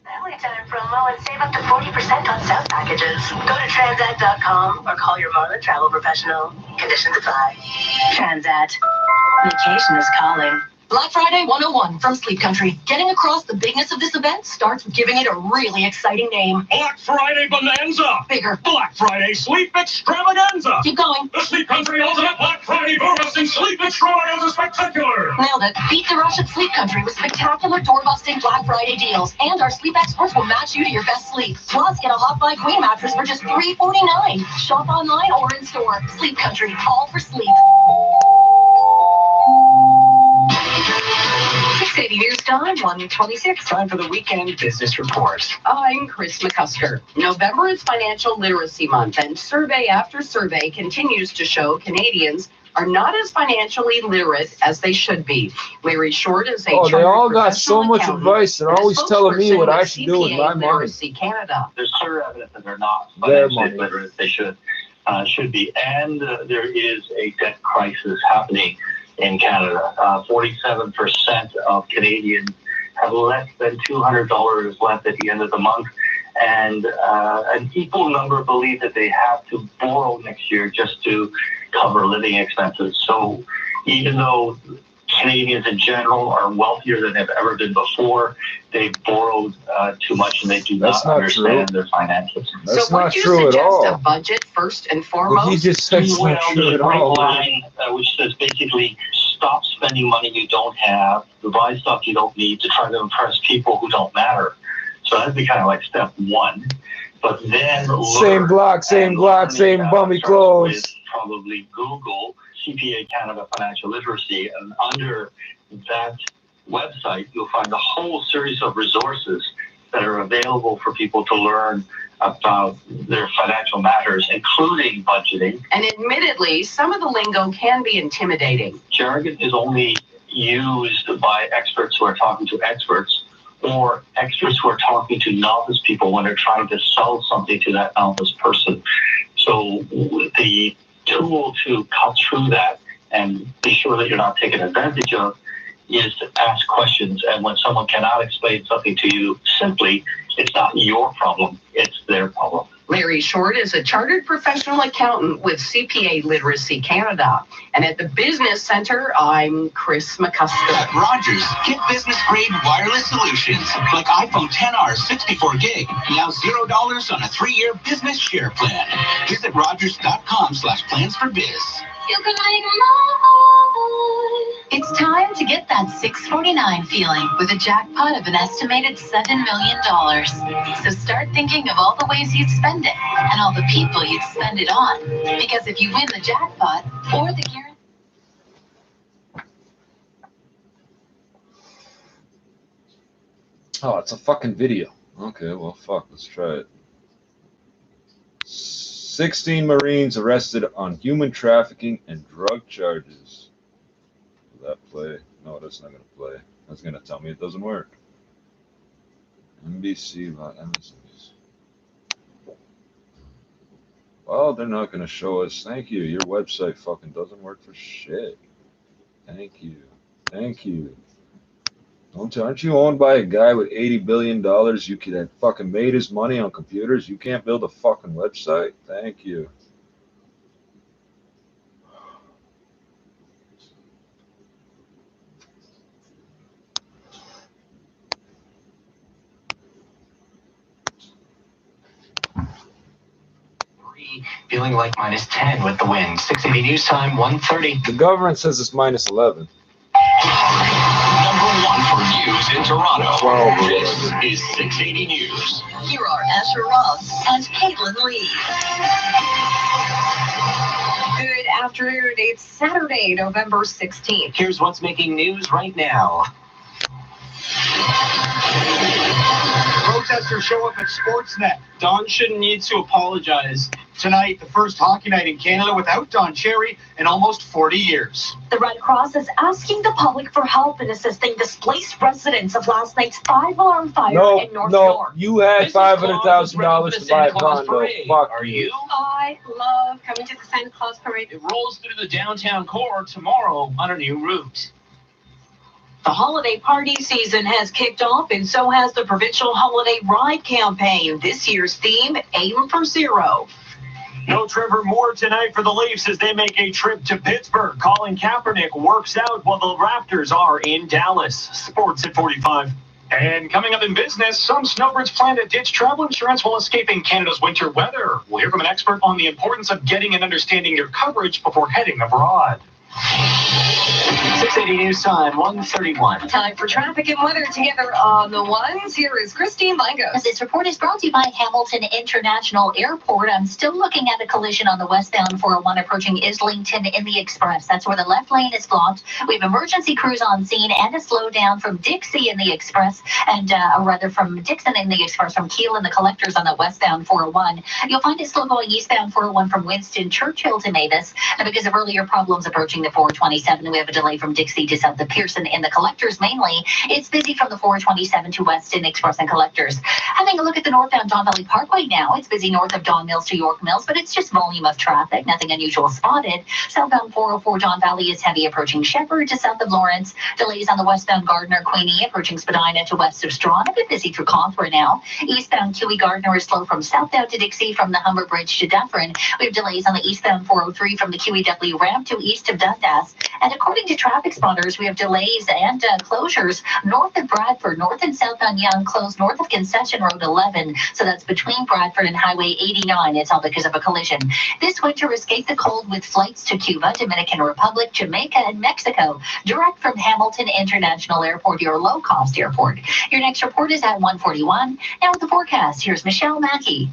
D: Family time promo and save up to 40% on South packages. Go to Transat.com or call your Marlin travel professional. Conditions apply. Transat. Vacation is calling.
B: Black Friday 101 from Sleep Country. Getting across the bigness of this event starts with giving it a really exciting name.
K: Black Friday Bonanza!
B: Bigger.
K: Black Friday Sleep Extravaganza!
B: Keep going.
K: The Sleep Country Ultimate Black Friday Door-Busting Sleep Extravaganza Spectacular!
B: Nailed it. Beat the rush at Sleep Country with spectacular door-busting Black Friday deals. And our sleep experts will match you to your best sleep. Plus, get a Hot Buy Queen mattress for just $349. Shop online or in store. Sleep Country. All for sleep.
D: 680 News Time, 1:26.
I: Time for the weekend business report.
F: I'm Chris McCusker. November is Financial Literacy Month, and survey after survey continues to show Canadians are not as financially literate as they should be. Larry Short is a
G: they all got so
F: professional
G: much
F: accountant
G: advice. They're
F: and a
G: always telling me what I should do with
F: CPA
G: my money.
F: Literacy Canada.
T: There's clear evidence that they're not
G: Their
T: financially
G: money.
T: literate as they should be. And there is a debt crisis happening in Canada. 47% of Canadians have less than $200 left at the end of the month. And an equal number believe that they have to borrow next year just to cover living expenses. So even though Canadians in general are wealthier than they've ever been before, they've borrowed too much and they do not understand their finances.
G: That's
F: so
G: not
F: would you
G: true at
F: suggest
G: all.
F: a budget first and
G: Well,
F: foremost?
G: he just said it's not true
T: There's
G: at
T: a great
G: all.
T: line which says basically stop spending money you don't have, to buy stuff you don't need, to try to impress people who don't matter. So that'd be kind of like step one. But then
G: Same block, same block, same bummy clothes.
T: probably Google CPA Canada Financial Literacy, and under that website, you'll find a whole series of resources that are available for people to learn about their financial matters, including budgeting.
F: And admittedly, some of the lingo can be intimidating.
T: Jargon is only used by experts who are talking to experts, or experts who are talking to novice people when they're trying to sell something to that novice person. So the tool to cut through that and be sure that you're not taken advantage of is to ask questions. And when someone cannot explain something to you simply, it's not your problem, it's their problem.
F: Larry Short is a chartered professional accountant with CPA Literacy Canada. And at the Business Center, I'm Chris McCusker.
A: At Rogers, get business-grade wireless solutions like iPhone XR 64 gig, now $0 on a 3-year business share plan. Visit rogers.com/plans4biz.
M: You can make more. It's time to get that 649 feeling with a jackpot of an estimated $7 million. So start thinking of all the ways you'd spend it and all the people you'd spend it on. Because if you win the jackpot or the guarantee.
G: Oh, it's a fucking video. Okay, well, fuck, let's try it. 16 Marines arrested on human trafficking and drug charges. Will that play? No, that's not going to play. That's going to tell me it doesn't work. NBC, MSNBC. Well, they're not going to show us. Thank you. Your website fucking doesn't work for shit. Thank you. Thank you. Aren't you owned by a guy with $80 billion? You could have fucking made his money on computers. You can't build a fucking website? Thank you.
I: Feeling like minus 10 with the wind. 680 news time, 1:30.
G: The government says it's minus 11.
A: Number 1 for news in Toronto. This is 680 News.
B: Here are Asher Ross and Caitlin Lee.
F: Good afternoon. It's Saturday, November 16th.
I: Here's what's making news right now.
J: Protesters show up at Sportsnet. Don shouldn't need to apologize. Tonight, the first hockey night in Canada without Don Cherry in almost 40 years.
L: The Red Cross is asking the public for help in assisting displaced residents of last night's 5-alarm fire in North York.
G: You had $500,000 to buy a condo. Fuck
K: Are you?
F: I love coming to the Santa Claus Parade.
K: It rolls through the downtown core tomorrow on a new route.
B: The holiday party season has kicked off, and so has the provincial holiday ride campaign. This year's theme, Aim for Zero.
K: No Trevor Moore tonight for the Leafs as they make a trip to Pittsburgh. Colin Kaepernick works out while the Raptors are in Dallas. Sports at 45. And coming up in business, some snowbirds plan to ditch travel insurance while escaping Canada's winter weather. We'll hear from an expert on the importance of getting and understanding your coverage before heading abroad.
I: 680 news time, 1:31.
F: Time for traffic and weather together on the ones. Here is Christine Langos.
M: This report is brought to you by Hamilton International Airport. I'm still looking at a collision on the westbound 401 approaching Islington in the Express. That's where the left lane is blocked. We have emergency crews on scene and a slowdown from Dixie in the Express, and rather from Dixon in the Express, from Keele and the Collectors on the westbound 401. You'll find it slow going eastbound 401 from Winston Churchill to Mavis, and because of earlier problems approaching the 427, we have a delay from Dixie to south of Pearson in the Collectors mainly. It's busy from the 427 to Weston Express and Collectors. Having a look at the northbound Don Valley Parkway now, it's busy north of Don Mills to York Mills, but it's just volume of traffic, nothing unusual spotted. Southbound 404 Don Valley is heavy approaching Shepherd to south of Lawrence. Delays on the westbound Gardner Queenie approaching Spadina to west of Strawn. A bit busy through Cawthra now. Eastbound Huey Gardner is slow from Southdown to Dixie from the Humber Bridge to Dufferin. We have delays on the eastbound 403 from the QEW ramp to east of Dundas. And according to traffic spotters, we have delays and closures north of Bradford, north and southbound Young, closed north of Concession Road 11. So that's between Bradford and Highway 89. It's all because of a collision. This winter, escape the cold with flights to Cuba, Dominican Republic, Jamaica, and Mexico, direct from Hamilton International Airport, your low-cost airport. Your next report is at 1:41. Now with the forecast, here's Michelle Mackey.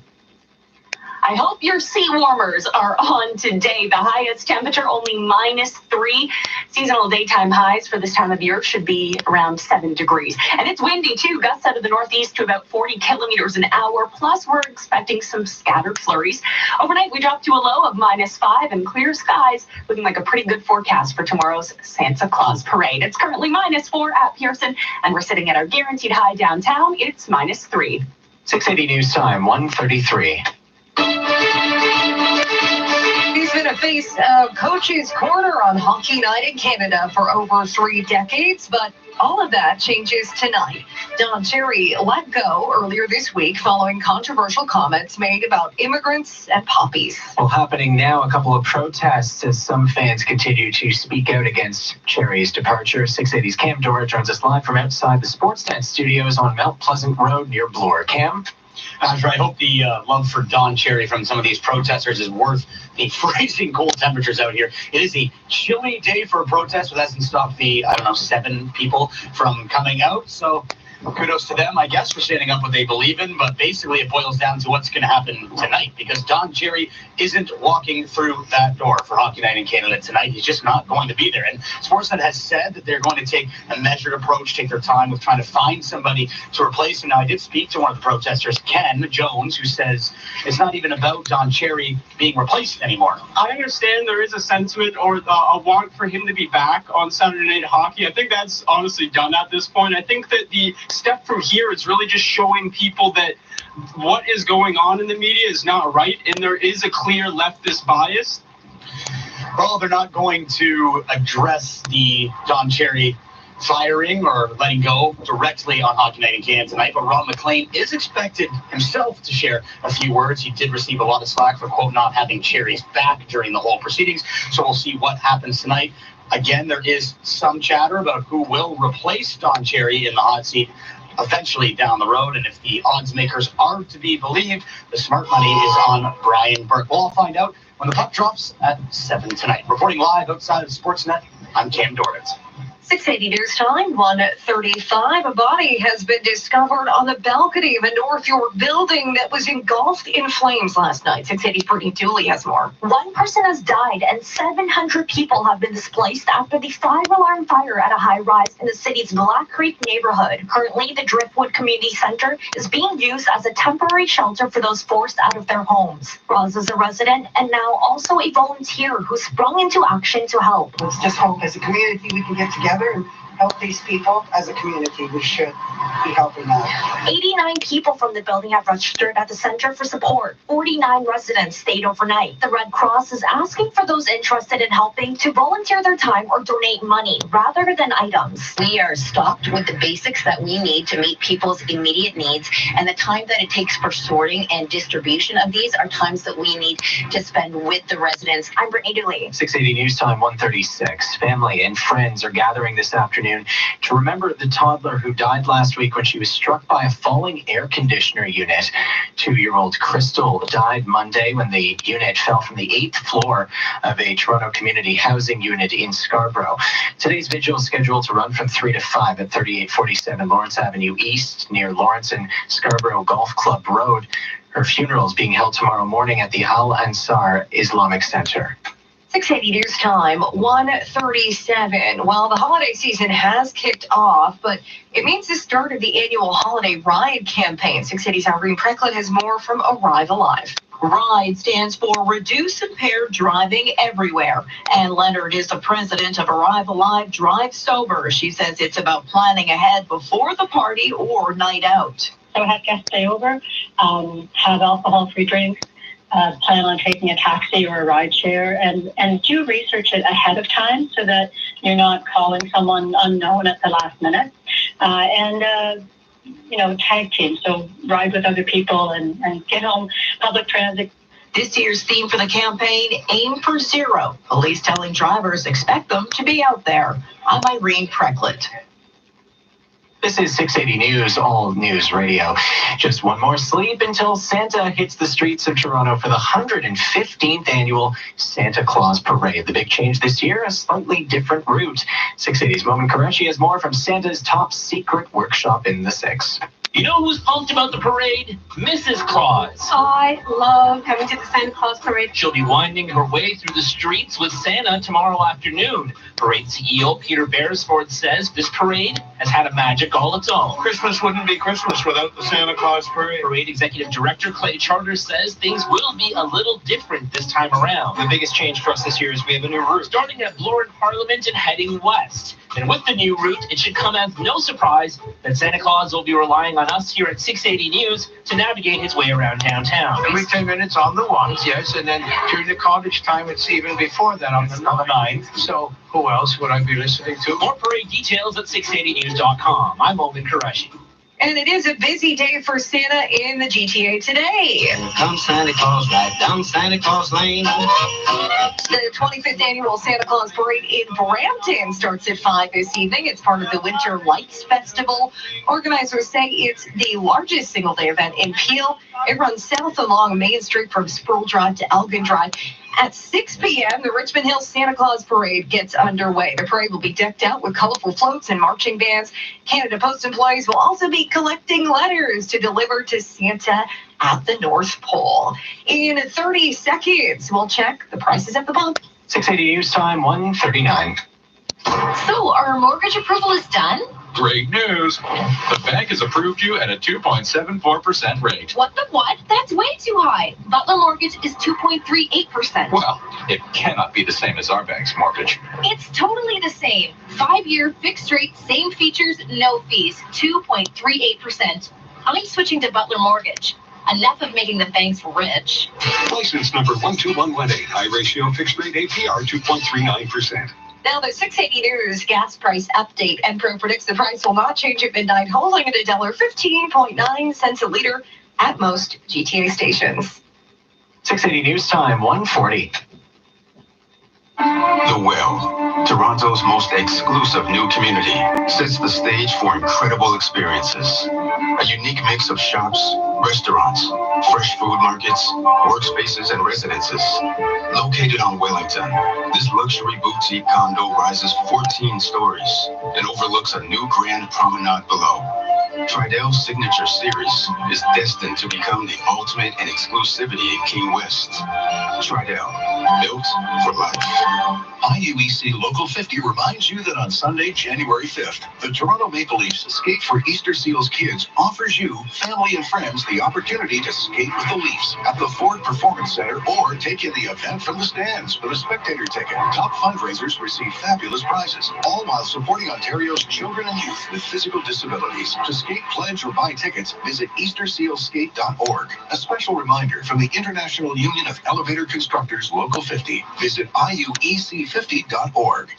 L: I hope your seat warmers are on today. The highest temperature only -3. Seasonal daytime highs for this time of year should be around 7 degrees. And it's windy too, gusts out of the northeast to about 40 kilometers an hour. Plus, we're expecting some scattered flurries. Overnight, we drop to a low of -5 and clear skies, looking like a pretty good forecast for tomorrow's Santa Claus parade. It's currently -4 at Pearson, and we're sitting at our guaranteed high downtown. It's -3.
I: 680 News Time, 1:33.
U: He's been a face of Coach's Corner on Hockey Night in Canada for over 3 decades, but all of that changes tonight. Don Cherry let go earlier this week following controversial comments made about immigrants and poppies.
I: Well, happening now, a couple of protests as some fans continue to speak out against Cherry's departure. 680's Cam Dora joins us live from outside the Sportsnet studios on Mount Pleasant Road near Bloor. Cam?
J: Andrew, I hope the love for Don Cherry from some of these protesters is worth the freezing cold temperatures out here. It is a chilly day for a protest, but that hasn't stopped the, 7 people from coming out. So kudos to them, I guess, for standing up what they believe in. But basically, it boils down to what's going to happen tonight, because Don Cherry isn't walking through that door for Hockey Night in Canada tonight. He's just not going to be there. And Sportsnet has said that they're going to take a measured approach, take their time with trying to find somebody to replace him. Now, I did speak to one of the protesters, Ken Jones, who says it's not even about Don Cherry being replaced anymore.
V: I understand there is a sentiment or a want for him to be back on Saturday Night Hockey. I think that's honestly done at this point. I think that the step from here is really just showing people that what is going on in the media is not right, and there is a clear leftist bias.
J: Well, they're not going to address the Don Cherry firing or letting go directly on Hockey Night in Canada tonight, but Ron MacLean is expected himself to share a few words. He did receive a lot of slack for, quote, not having Cherry's back during the whole proceedings, so we'll see what happens tonight. Again, there is some chatter about who will replace Don Cherry in the hot seat eventually down the road, and if the odds makers are to be believed, the smart money is on Brian Burke. We'll all find out when the puck drops at 7 tonight. Reporting live outside of Sportsnet, I'm Cam Dorrance.
U: 680 News Time, 1:35. A body has been discovered on the balcony of a North York building that was engulfed in flames last night. 680's Brittany Dooley has more.
L: 1 person has died and 700 people have been displaced after the 5-alarm fire at a high-rise in the city's Black Creek neighborhood. Currently, the Driftwood Community Center is being used as a temporary shelter for those forced out of their homes. Roz is a resident and now also a volunteer who sprung into action to help.
W: Let's just hope as a community we can get together and help these people. As a community, we should be helping out.
L: 89 people from the building have registered at the center for support. 49 residents stayed overnight. The Red Cross is asking for those interested in helping to volunteer their time or donate money rather than items.
D: We are stocked with the basics that we need to meet people's immediate needs, and the time that it takes for sorting and distribution of these are times that we need to spend with the residents.
L: I'm Brittany Dooley.
I: 680 News Time, 1:36. Family and friends are gathering this afternoon to remember the toddler who died last week when she was struck by a falling air conditioner unit. 2-year-old Crystal died Monday when the unit fell from the 8th floor of a Toronto community housing unit in Scarborough. Today's vigil is scheduled to run from 3 to 5 at 3847 Lawrence Avenue East near Lawrence and Scarborough Golf Club Road. Her funeral is being held tomorrow morning at the Al Ansar Islamic Center.
U: 680 News Time, 1:37. Well, the holiday season has kicked off, but it means the start of the annual holiday ride campaign. 680's Irene Precklett has more from Arrive Alive.
X: RIDE stands for Reduce Impaired Driving Everywhere. And Leonard is the president of Arrive Alive Drive Sober. She says it's about planning ahead before the party or night out.
Y: So have guests stay over, have alcohol-free drinks, plan on taking a taxi or a ride share, and do research it ahead of time so that you're not calling someone unknown at the last minute. Tag team, so ride with other people and get home public transit.
X: This year's theme for the campaign, Aim for Zero. Police telling drivers expect them to be out there. I'm Irene Precklett.
I: This is 680 News, all news radio. Just one more sleep until Santa hits the streets of Toronto for the 115th annual Santa Claus Parade. The big change this year, a slightly different route. 680's Momin Qureshi has more from Santa's top secret workshop in the 6.
K: You know who's pumped about the parade? Mrs. Claus.
L: I love coming to the Santa Claus Parade.
K: She'll be winding her way through the streets with Santa tomorrow afternoon. Parade CEO Peter Beresford says this parade has had a magic all its own.
C: Christmas wouldn't be Christmas without the Santa Claus Parade.
K: Parade Executive Director Clay Charter says things will be a little different this time around.
C: The biggest change for us this year is we have a new route.
K: Starting at Bloor and Parliament and heading west. And with the new route, it should come as no surprise that Santa Claus will be relying on us here at 680 News to navigate his way around downtown.
C: Every 10 minutes on the ones, yes, and then during the cottage time, it's even before that on the 9th. So who else would I be listening to?
K: More parade details at 680news.com. I'm Owen Qureshi.
U: And it is a busy day for Santa in the GTA today.
E: Here comes Santa Claus right down Santa Claus Lane.
U: The 25th annual Santa Claus Parade in Brampton starts at 5 this evening. It's part of the Winter Lights Festival. Organizers say it's the largest single-day event in Peel. It runs south along Main Street from Sproul Drive to Elgin Drive. At 6 p.m., the Richmond Hill Santa Claus Parade gets underway. The parade will be decked out with colorful floats and marching bands. Canada Post employees will also be collecting letters to deliver to Santa at the North Pole. In 30 seconds, we'll check the prices at the pump.
I: 680 News Time, 1:39.
B: So our mortgage approval is done?
H: Great news. The bank has approved you at a 2.74% rate.
B: What the what? That's way too high. Butler Mortgage is 2.38%.
H: Well, it cannot be the same as our bank's mortgage.
B: It's totally the same. 5-year fixed rate, same features, no fees, 2.38%. I'm switching to Butler Mortgage. Enough of making the banks rich.
Q: License number 12118. High ratio fixed rate APR 2.39%.
U: Now, the 680 News gas price update. Enpro predicts the price will not change at midnight, holding at $1.15.9 a liter at most GTA stations.
I: 680 News Time, 1:40.
Q: The Well, Toronto's most exclusive new community, sets the stage for incredible experiences. A unique mix of shops, restaurants, fresh food markets, workspaces, and residences. Located on Wellington, this luxury boutique condo rises 14 stories and overlooks a new grand promenade below. Tridell's signature series is destined to become the ultimate in exclusivity in King West. Tridell, built for life. IUEC Local 50 reminds you that on Sunday, January 5th, the Toronto Maple Leafs Skate for Easter Seals Kids offers you, family and friends, the opportunity to skate with the Leafs at the Ford Performance Center or take in the event from the stands with a spectator ticket. Top fundraisers receive fabulous prizes, all while supporting Ontario's children and youth with physical disabilities. To skate, pledge, or buy tickets, visit eastersealskate.org. A special reminder from the International Union of Elevator Constructors Local 50. Visit IUEC50.org.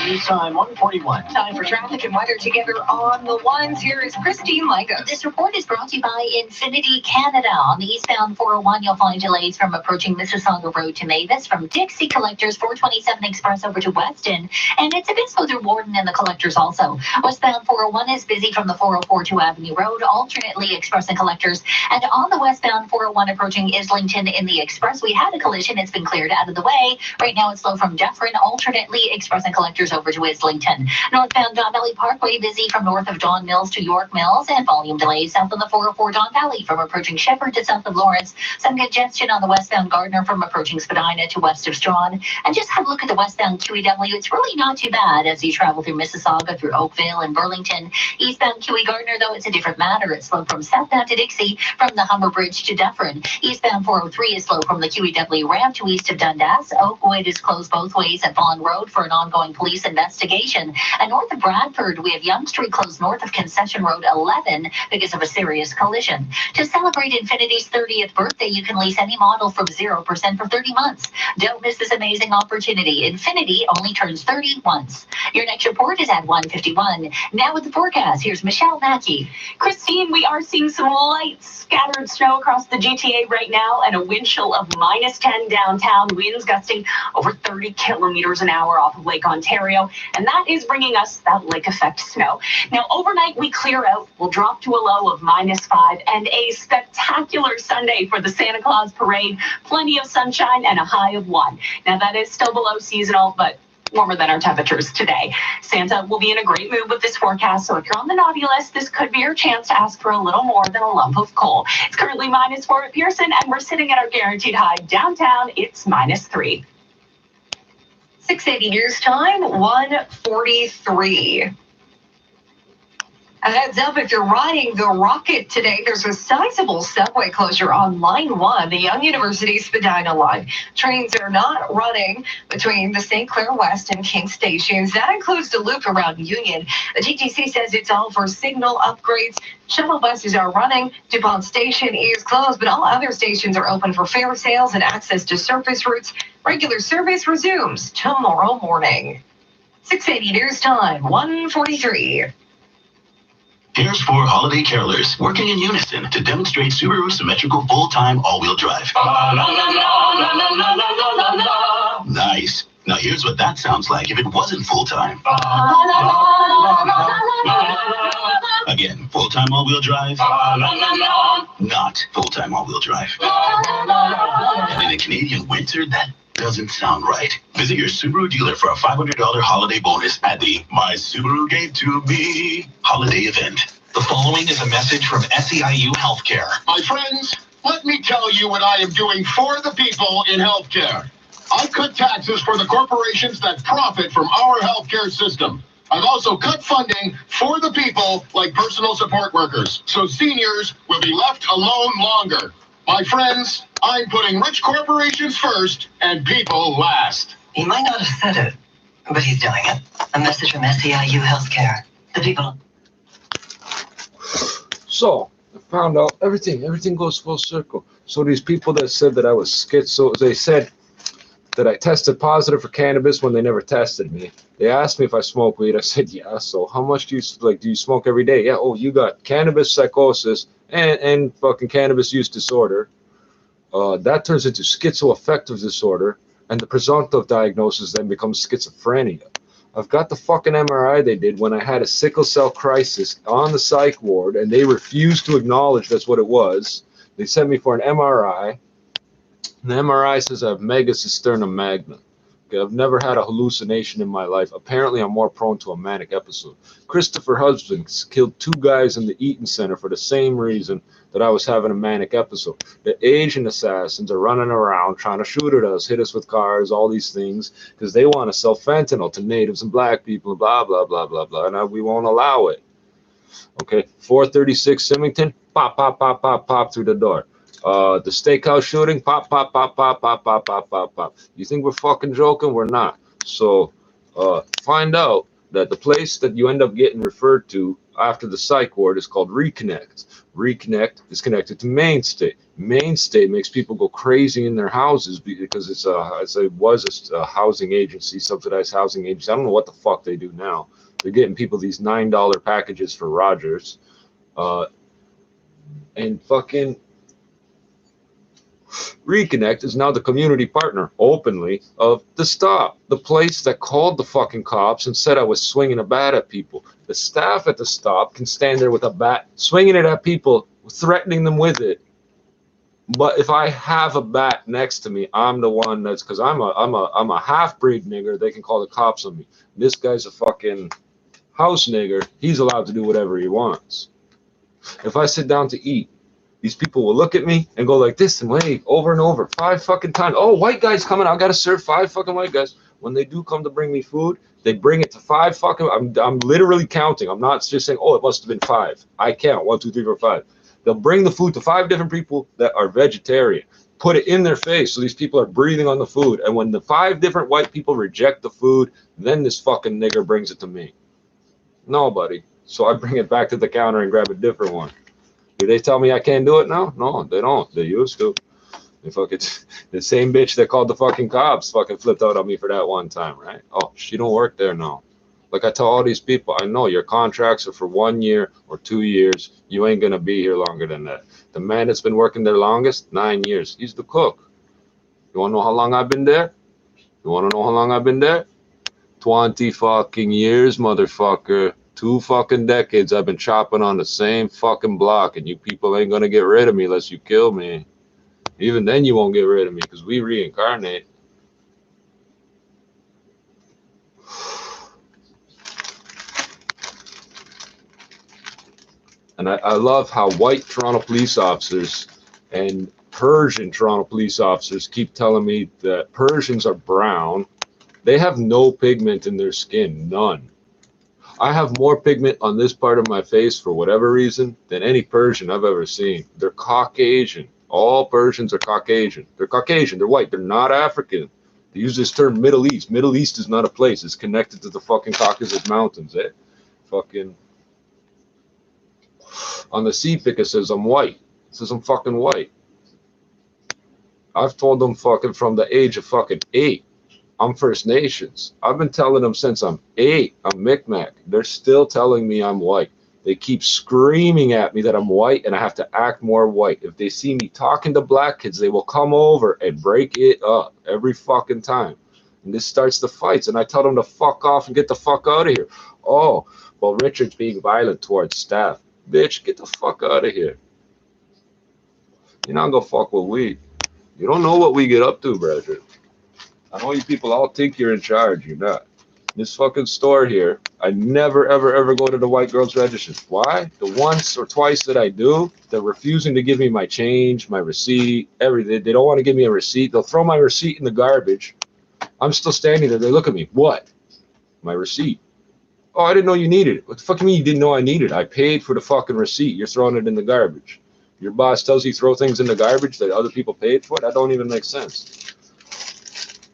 I: News Time, 1:41.
U: Time for traffic and weather together on the ones. Here is Christine Lagos.
M: This report is brought to you by Infinity Canada. On the eastbound 401, you'll find delays from approaching Mississauga Road to Mavis, from Dixie Collectors 427 Express over to Weston, and it's a bit smoother Warden and the Collectors also. Westbound 401 is busy from the 404 to Avenue Road, alternately Express and Collectors, and on the westbound 401 approaching Islington in the Express, we had a collision. It's been cleared out of the way. Right now it's slow from Dufferin, alternately Express and Collectors over to Islington. Northbound Don Valley Parkway busy from north of Don Mills to York Mills, and volume delays south on the 404 Don Valley from approaching Shepherd to south of Lawrence. Some congestion on the westbound Gardner from approaching Spadina to west of Strawn. And just have a look at the westbound QEW. It's really not too bad as you travel through Mississauga, through Oakville and Burlington. Eastbound QE Gardner, though, it's a different matter. It's slow from southbound to Dixie, from the Humber Bridge to Dufferin. Eastbound 403 is slow from the QEW ramp to east of Dundas. Oakwood is closed both ways at Vaughan Road for an ongoing police investigation. And north of Bradford, we have Yonge Street closed north of Concession Road 11 because of a serious collision. To celebrate Infinity's 30th birthday, you can lease any model from 0% for 30 months. Don't miss this amazing opportunity. Infinity only turns 30 once. Your next report is at 1:51. Now with the forecast, here's Michelle Mackey.
L: Christine, we are seeing some light scattered snow across the GTA right now and a wind chill of -10 downtown, winds gusting over 30 kilometers an hour off of Lake Ontario, and that is bringing us that lake effect snow. Now, overnight we clear out, we'll drop to a low of -5 and a spectacular Sunday for the Santa Claus Parade. Plenty of sunshine and a high of 1. Now, that is still below seasonal, but warmer than our temperatures today. Santa will be in a great mood with this forecast, so if you're on the naughty list, this could be your chance to ask for a little more than a lump of coal. It's currently -4 at Pearson, and we're sitting at our guaranteed high downtown. It's -3.
U: 680 news time, 1:43. A heads up, if you're riding the Rocket today, there's a sizable subway closure on Line 1, the Young University Spadina line. Trains are not running between the St. Clair West and King stations. That includes the loop around Union. The TTC says it's all for signal upgrades. Shuttle buses are running. DuPont Station is closed, but all other stations are open for fare sales and access to surface routes. Regular service resumes tomorrow morning. 680 news time, 1:43.
A: Here's 4 holiday carolers working in unison to demonstrate Subaru's symmetrical full-time all-wheel drive. Nice. Now here's what that sounds like if it wasn't full-time. Again, full-time all-wheel drive. Not full-time all-wheel drive. And in a Canadian winter, that doesn't sound right. Visit your Subaru dealer for a $500 holiday bonus at the My Subaru Gave to Me holiday event. The following is a message from SEIU Healthcare.
E: My friends, let me tell you what I am doing for the people in healthcare. I cut taxes for the corporations that profit from our healthcare system. I've also cut funding for the people like personal support workers, so seniors will be left alone longer. My friends, I'm putting rich corporations first and people last.
D: He might not have said it, but he's doing it. A message from SEIU Healthcare. The people.
G: So, I found out everything goes full circle. So these people that said that I was schizo, they said that I tested positive for cannabis when they never tested me. They asked me if I smoke weed. I said, yeah. So how much do you smoke every day? Yeah. Oh, you got cannabis psychosis and fucking cannabis use disorder. That turns into schizoaffective disorder, and the presumptive diagnosis then becomes schizophrenia. I've got the fucking MRI they did when I had a sickle cell crisis on the psych ward, and they refused to acknowledge that's what it was. They sent me for an MRI. And the MRI says I have megacisternum magna. Okay, I've never had a hallucination in my life. Apparently, I'm more prone to a manic episode. Christopher Husbands killed 2 guys in the Eaton Center for the same reason that I was having a manic episode. The Asian assassins are running around trying to shoot at us, hit us with cars, all these things, because they want to sell fentanyl to natives and black people, blah, blah, blah, blah, blah, and we won't allow it. Okay, 436 Symington, pop, pop, pop, pop, pop through the door. The steakhouse shooting, pop, pop, pop, pop, pop, pop, pop, pop, pop. You think we're fucking joking? We're not. So, find out that the place that you end up getting referred to after the psych ward is called Reconnect. Reconnect is connected to Mainstay. Mainstay makes people go crazy in their houses because it was a housing agency, subsidized housing agency. I don't know what the fuck they do now. They're getting people these $9 packages for Rogers. And fucking Reconnect is now the community partner openly of The Stop, the place that called the fucking cops and said I was swinging a bat at people. The staff at The Stop can stand there with a bat, swinging it at people, threatening them with it. But if I have a bat next to me, I'm the one that's, because I'm a half-breed nigger, they can call the cops on me. This guy's a fucking house nigger. He's allowed to do whatever he wants. If I sit down to eat, these people will look at me and go like this and wave over and over 5 fucking times. Oh, white guy's coming. I got to serve 5 fucking white guys. When they do come to bring me food, they bring it to 5 fucking. I'm literally counting. I'm not just saying, oh, it must have been 5. I count 1, 2, 3, 4, 5. They'll bring the food to 5 different people that are vegetarian. Put it in their face so these people are breathing on the food. And when the 5 different white people reject the food, then this fucking nigger brings it to me. No, buddy. So I bring it back to the counter and grab a different one. Do they tell me I can't do it now? No, they don't. They used to. They fucking, the same bitch that called the fucking cops fucking flipped out on me for that one time, right? Oh, she don't work there now. Like I tell all these people, I know your contracts are for 1 year or 2 years. You ain't gonna be here longer than that. The man that's been working there longest, 9 years. He's the cook. You wanna know how long I've been there? You wanna know how long I've been there? 20 fucking years, motherfucker. 2 fucking decades I've been chopping on the same fucking block, and you people ain't gonna get rid of me unless you kill me. Even then you won't get rid of me because we reincarnate. And I love how white Toronto police officers and Persian Toronto police officers keep telling me that Persians are brown. They have no pigment in their skin, none. I have more pigment on this part of my face for whatever reason than any Persian I've ever seen. They're Caucasian. All Persians are Caucasian. They're Caucasian. They're white. They're not African. They use this term Middle East. Middle East is not a place. It's connected to the fucking Caucasus Mountains, eh? Fucking. On the CPIC it says I'm white. It says I'm fucking white. I've told them fucking from the age of fucking 8. I'm First Nations. I've been telling them since I'm 8. I'm Micmac. They're still telling me I'm white. They keep screaming at me that I'm white and I have to act more white. If they see me talking to black kids, they will come over and break it up every fucking time. And this starts the fights. And I tell them to fuck off and get the fuck out of here. Oh, well, Richard's being violent towards staff. Bitch, get the fuck out of here. You're not gonna fuck with we. You don't know what we get up to, brethren. I know you people all think you're in charge. You're not. This fucking store here, I never, ever, ever go to the white girls register. Why? The once or twice that I do, they're refusing to give me my change, my receipt, everything. They don't want to give me a receipt. They'll throw my receipt in the garbage. I'm still standing there. They look at me. What? My receipt. Oh, I didn't know you needed it. What the fuck do you mean you didn't know I needed it? I paid for the fucking receipt. You're throwing it in the garbage. Your boss tells you throw things in the garbage that other people paid for? That don't even make sense.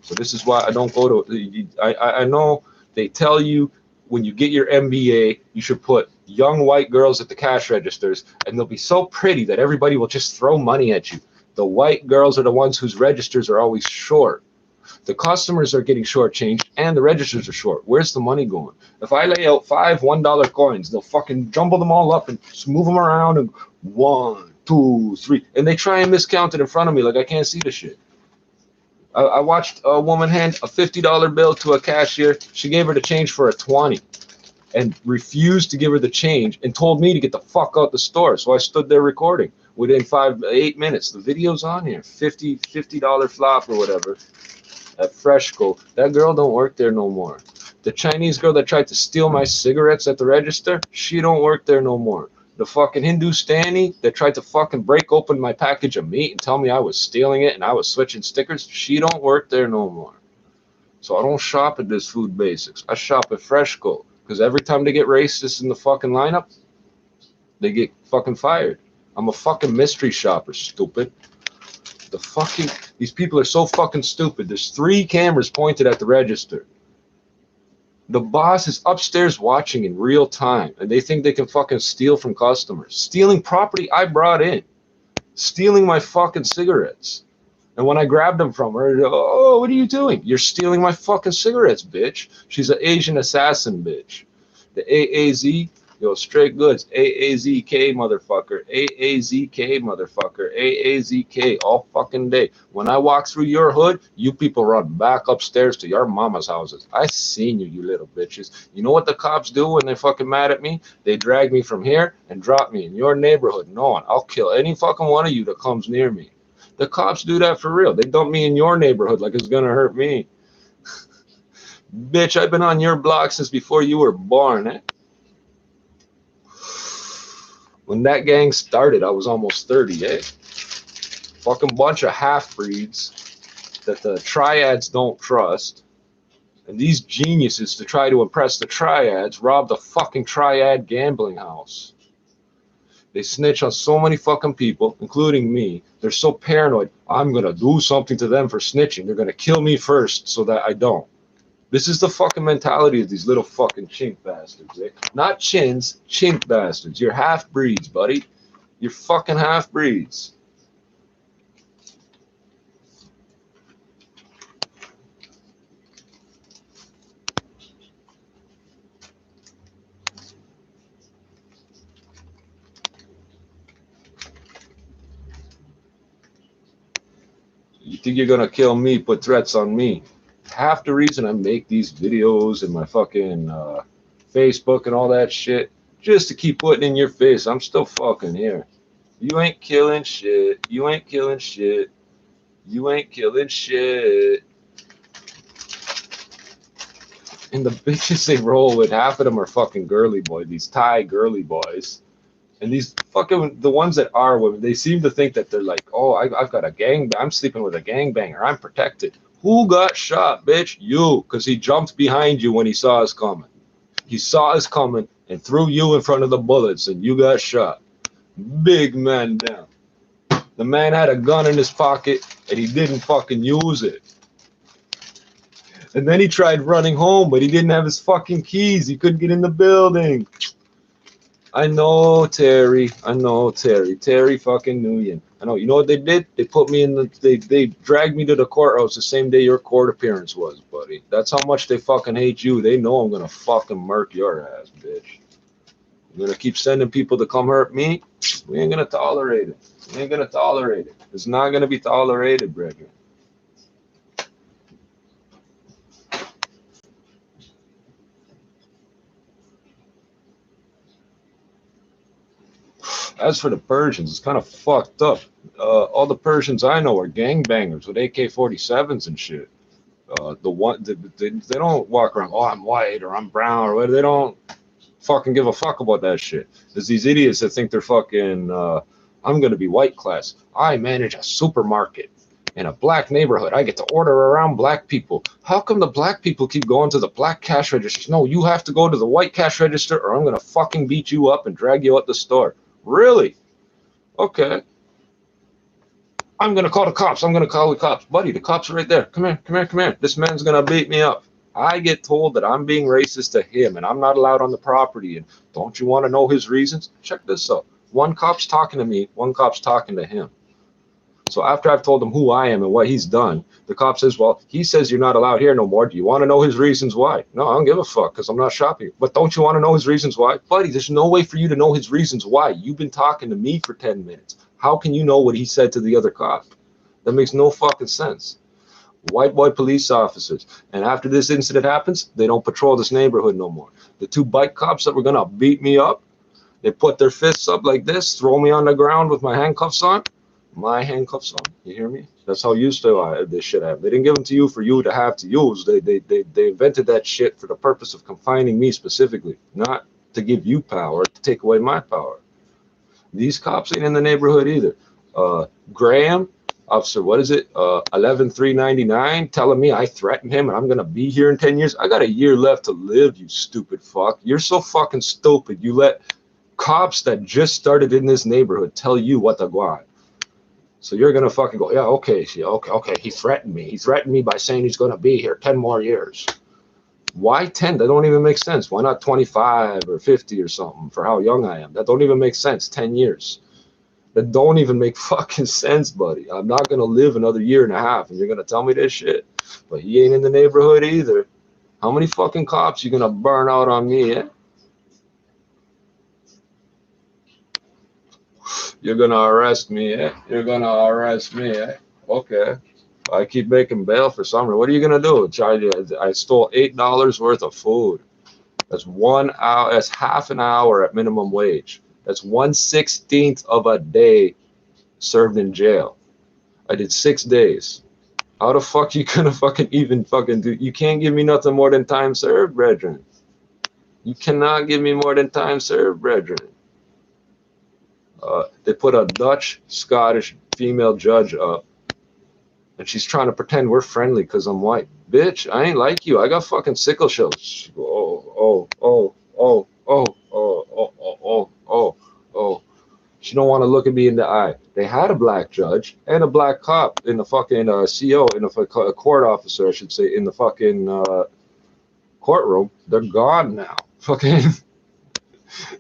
G: So this is why I don't go to, I know they tell you when you get your MBA, you should put young white girls at the cash registers and they'll be so pretty that everybody will just throw money at you. The white girls are the ones whose registers are always short. The customers are getting shortchanged and the registers are short. Where's the money going? If I lay out 5 $1 coins, they'll fucking jumble them all up and just move them around and 1, 2, 3. And they try and miscount it in front of me like I can't see the shit. I watched a woman hand a $50 bill to a cashier. She gave her the change for a 20 and refused to give her the change and told me to get the fuck out the store. So I stood there recording. Within 8 minutes, the video's on here. $50 flop or whatever. At Freshco, that girl don't work there no more. The Chinese girl that tried to steal my cigarettes at the register, she don't work there no more. The fucking Hindustani that tried to fucking break open my package of meat and tell me I was stealing it and I was switching stickers, she don't work there no more. So I don't shop at this Food Basics. I shop at Freshco because every time they get racist in the fucking lineup, they get fucking fired. I'm a fucking mystery shopper, stupid. These people are so fucking stupid. There's 3 cameras pointed at the register. The boss is upstairs watching in real time, and they think they can fucking steal from customers. Stealing property I brought in. Stealing my fucking cigarettes. And when I grabbed them from her, oh, what are you doing? You're stealing my fucking cigarettes, bitch. She's an Asian assassin, bitch. The AAZ, yo, straight goods. AAZK, motherfucker. AAZK, motherfucker. AAZK, all fucking day. When I walk through your hood, you people run back upstairs to your mama's houses. I seen you, you little bitches. You know what the cops do when they're fucking mad at me? They drag me from here and drop me in your neighborhood. No one. I'll kill any fucking one of you that comes near me. The cops do that for real. They dump me in your neighborhood like it's gonna hurt me. Bitch, I've been on your block since before you were born, eh? When that gang started, I was almost 30, eh? Fucking bunch of half-breeds that the triads don't trust. And these geniuses, to try to impress the triads, robbed a fucking triad gambling house. They snitch on so many fucking people, including me. They're so paranoid. I'm going to do something to them for snitching. They're going to kill me first so that I don't. This is the fucking mentality of these little fucking chink bastards, eh? Not chins, chink bastards. You're half-breeds, buddy. You're fucking half-breeds. You think you're gonna kill me, put threats on me. Half the reason I make these videos and my fucking Facebook and all that shit, just to keep putting in your face, I'm still fucking here. You ain't killing shit. You ain't killing shit. You ain't killing shit. And the bitches they roll with, half of them are fucking girly boys, these Thai girly boys. And these fucking, the ones that are women, they seem to think that they're like, oh, I've got a I'm sleeping with a gangbanger, I'm protected. Who got shot, bitch? You, because he jumped behind you when he saw us coming. He saw us coming and threw you in front of the bullets, and you got shot. Big man down. The man had a gun in his pocket, and he didn't fucking use it. And then he tried running home, but he didn't have his fucking keys. He couldn't get in the building. I know, Terry. I know, Terry. Terry fucking Nguyen. I know. You know what they did? They put me in the... They dragged me to the courthouse the same day your court appearance was, buddy. That's how much they fucking hate you. They know I'm gonna fucking murk your ass, bitch. You're gonna keep sending people to come hurt me? We ain't gonna tolerate it. We ain't gonna tolerate it. It's not gonna be tolerated, brethren. As for the Persians, it's kind of fucked up. All the Persians I know are gangbangers with AK-47s and shit. They don't walk around, oh, I'm white or I'm brown or whatever. They don't fucking give a fuck about that shit. There's these idiots that think they're fucking, I'm going to be white class. I manage a supermarket in a black neighborhood. I get to order around black people. How come the black people keep going to the black cash registers? No, you have to go to the white cash register or I'm going to fucking beat you up and drag you out the store. Really? Okay. I'm going to call the cops. I'm going to call the cops. Buddy, the cops are right there. Come here, come here, come here. This man's going to beat me up. I get told that I'm being racist to him and I'm not allowed on the property. And don't you want to know his reasons? Check this out. One cop's talking to me. One cop's talking to him. So after I've told him who I am and what he's done, the cop says, well, he says you're not allowed here no more. Do you want to know his reasons why? No, I don't give a fuck because I'm not shopping. But don't you want to know his reasons why? Buddy, there's no way for you to know his reasons why. You've been talking to me for 10 minutes. How can you know what he said to the other cop? That makes no fucking sense. White boy police officers. And after this incident happens, they don't patrol this neighborhood no more. The two bike cops that were going to beat me up, they put their fists up like this, throw me on the ground with my handcuffs on. My handcuffs on. You hear me? That's how used to this shit have. They didn't give them to you for you to have to use. They invented that shit for the purpose of confining me specifically, not to give you power, to take away my power. These cops ain't in the neighborhood either. Graham, officer, what is it? 11399, telling me I threatened him and I'm gonna be here in 10 years. I got a year left to live, you stupid fuck. You're so fucking stupid. You let cops that just started in this neighborhood tell you what to go on. So you're going to fucking go, yeah, okay, okay, he threatened me. He threatened me by saying he's going to be here 10 more years. Why 10? That don't even make sense. Why not 25 or 50 or something for how young I am? That don't even make sense. 10 years. That don't even make fucking sense, buddy. I'm not going to live another year and a half, and you're going to tell me this shit. But he ain't in the neighborhood either. How many fucking cops you going to burn out on me, eh? You're going to arrest me, eh? You're going to arrest me, eh? Okay. I keep making bail for summer. What are you going to do? I stole $8 worth of food. That's 1 hour. That's half an hour at minimum wage. That's 1/16 of a day served in jail. I did 6 days. How the fuck you going to fucking even fucking do? You can't give me nothing more than time served, brethren. You cannot give me more than time served, brethren. They put a Dutch, Scottish female judge up, and she's trying to pretend we're friendly because I'm white. Bitch, I ain't like you. I got fucking sickle cells. She go, oh. She don't want to look at me in the eye. They had a black judge and a black cop in the fucking CO, in the court officer, I should say, in the fucking courtroom. They're gone now. Fucking,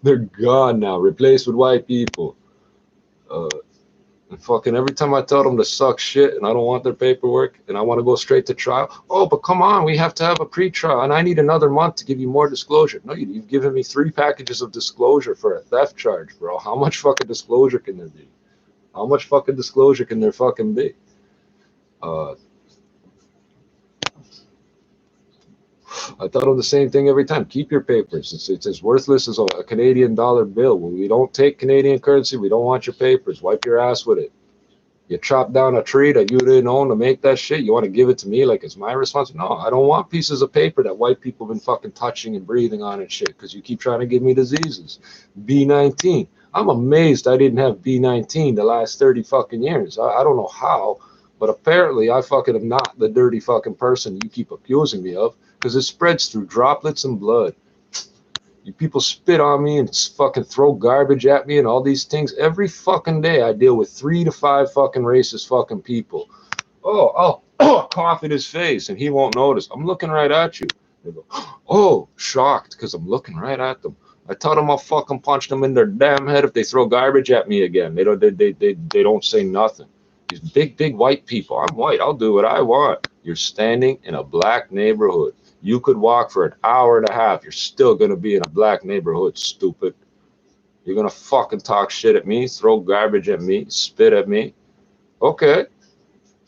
G: they're gone now. Replaced with white people. And fucking every time I tell them to suck shit and I don't want their paperwork and I want to go straight to trial. Oh, but come on, we have to have a pre-trial and I need another month to give you more disclosure. No, you've given me 3 packages of disclosure for a theft charge, bro. How much fucking disclosure can there be? How much fucking disclosure can there fucking be? I tell them the same thing every time. Keep your papers. It's as worthless as a Canadian dollar bill. When we don't take Canadian currency, we don't want your papers. Wipe your ass with it. You chop down a tree that you didn't own to make that shit. You want to give it to me like it's my responsibility? No, I don't want pieces of paper that white people have been fucking touching and breathing on and shit because you keep trying to give me diseases. B19. I'm amazed I didn't have B19 the last 30 fucking years. I don't know how, but apparently I fucking am not the dirty fucking person you keep accusing me of because it spreads through droplets and blood. You people spit on me and fucking throw garbage at me and all these things. Every fucking day I deal with 3 to 5 fucking racist fucking people. Oh, cough in his face and he won't notice. I'm looking right at you. They go, oh, shocked because I'm looking right at them. I told them I'll fucking punch them in their damn head if they throw garbage at me again. They don't say nothing. These big white people. I'm white. I'll do what I want. You're standing in a black neighborhood. You could walk for an hour and a half. You're still going to be in a black neighborhood, stupid. You're going to fucking talk shit at me, throw garbage at me, spit at me. Okay.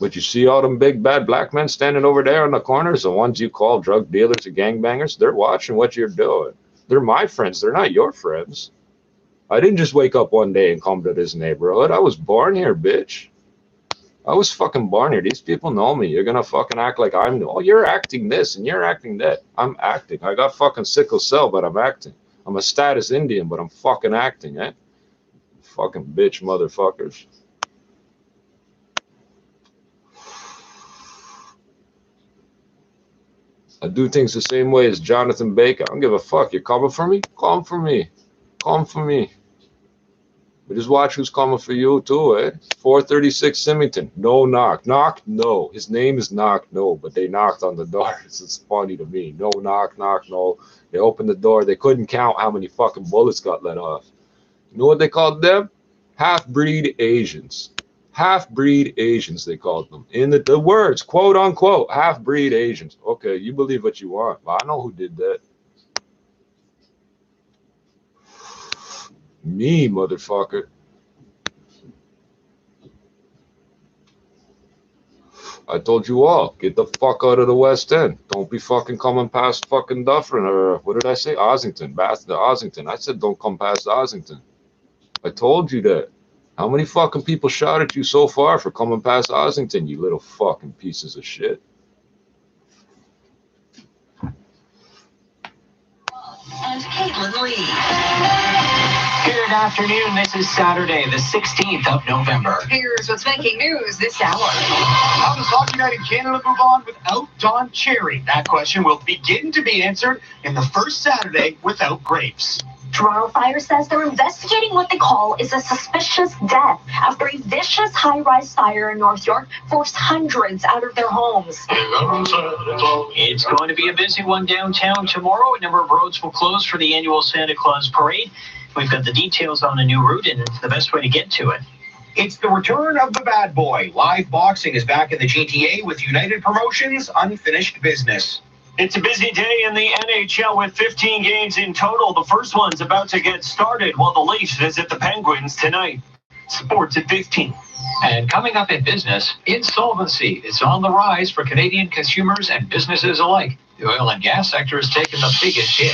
G: But you see all them big bad black men standing over there in the corners, the ones you call drug dealers or gangbangers? They're watching what you're doing. They're my friends. They're not your friends. I didn't just wake up one day and come to this neighborhood. I was born here, bitch. I was fucking born here. These people know me. You're gonna fucking act like I'm. Oh, you're acting this and you're acting that. I'm acting. I got fucking sickle cell, but I'm acting. I'm a status Indian, but I'm fucking acting, eh? Fucking bitch motherfuckers. I do things the same way as Jonathan Baker. I don't give a fuck. You're coming for me? Come for me. Come for me. But just watch who's coming for you too, eh? 436 Symington. No knock. Knock? No. His name is Knock. No. But they knocked on the door. It's funny to me. No knock, knock, no. They opened the door. They couldn't count how many fucking bullets got let off. You know what they called them? Half-breed Asians. Half-breed Asians, they called them. In the words, quote unquote, half-breed Asians. Okay, you believe what you want. But I know who did that. Me, motherfucker. I told you all, get the fuck out of the West End. Don't be fucking coming past fucking Dufferin, or what did I say? Ossington, past the Ossington. I said don't come past Ossington. I told you that. How many fucking people shot at you so far for coming past Ossington, you little fucking pieces of shit?
X: And Caitlin Lee.
I: Good afternoon. This is Saturday, the 16th of November.
U: Here's what's making news this hour.
J: How does Hockey Night in Canada move on without Don Cherry? That question will begin to be answered in the first Saturday without Grapes.
L: Toronto Fire says they're investigating what they call is a suspicious death after a vicious high-rise fire in North York forced hundreds out of their homes.
K: It's going to be a busy one downtown tomorrow. A number of roads will close for the annual Santa Claus Parade. We've got the details on a new route and the best way to get to it.
N: It's the return of the bad boy. Live boxing is back in the GTA with United Promotions' Unfinished Business.
K: It's a busy day in the NHL with 15 games in total. The first one's about to get started while the Leafs visit the Penguins tonight. Sports at 15.
O: And coming up in business, insolvency is on the rise for Canadian consumers and businesses alike. The oil and gas sector has taken the biggest hit.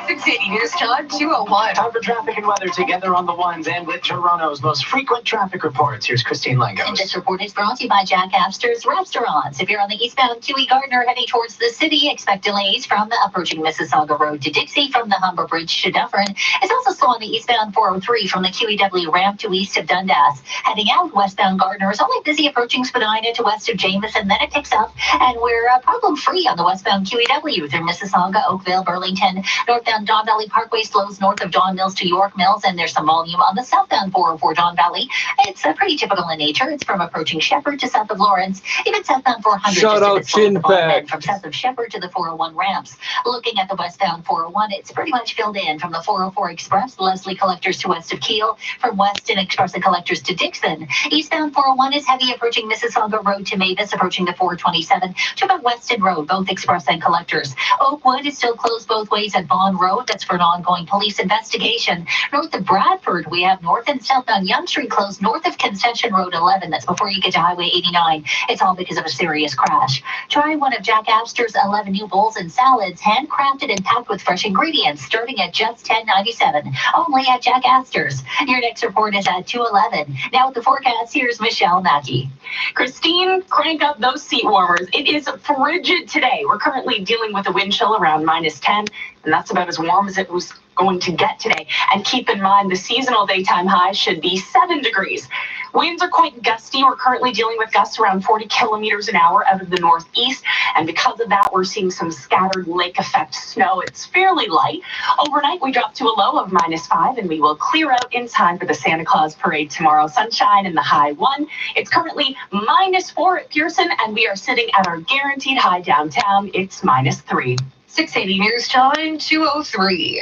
U: 680 News Time, 201.
I: Time for traffic and weather together on the ones, and with Toronto's most frequent traffic reports. Here's Christine Langos.
M: And this report is brought to you by Jack Astor's Restaurants. If you're on the eastbound QE Gardner heading towards the city, expect delays from the approaching Mississauga Road to Dixie from the Humber Bridge to Dufferin. It's also slow on the eastbound 403 from the QEW ramp to east of Dundas. Heading out westbound Gardner is only busy approaching Spadina to west of Jameson, then it picks up, and we're problem-free on the westbound QEW through Mississauga, Oakville, Burlington. Northbound Don Valley Parkway slows north of Don Mills to York Mills, and there's some volume on the southbound 404 Don Valley. It's pretty typical in nature. It's from approaching Shepherd to south of Lawrence, even southbound 400
G: Shout out Chin Pack.
M: from south of Shepherd to the 401 ramps. Looking at the westbound 401, it's pretty much filled in from the 404 Express, Leslie Collectors to west of Keele, from Weston Express and Collectors to Dixon. Eastbound 401 is heavy approaching Mississauga Road to Mavis, approaching the 427 to about Weston Road, both Express and Collectors. Oakwood is still closed both ways at Vaughan Road. That's for an ongoing police investigation. North of Bradford, we have north and southbound Yonge Street closed north of Concession Road 11. That's before you get to Highway 89. It's all because of a serious crash. Try one of Jack Astor's 11 new bowls and salads, handcrafted and packed with fresh ingredients, starting at just $10.97. Only at Jack Astor's. Your next report is at 2:11. Now with the forecast.
L: forecast. Here's Michelle Mackey. Christine, crank up those seat warmers. It is frigid today. We're currently dealing with a wind chill around -10, and that's about as warm as it was going to get today. And keep in mind the seasonal daytime high should be 7 degrees. Winds are quite gusty. We're currently dealing with gusts around 40 kilometers an hour out of the northeast. And because of that, we're seeing some scattered lake effect snow. It's fairly light. Overnight, we drop to a low of -5, and we will clear out in time for the Santa Claus parade tomorrow. Sunshine in the high 1. It's currently -4 at Pearson, and we are sitting at our guaranteed high downtown. It's -3.
U: 680 News Time, 2:03.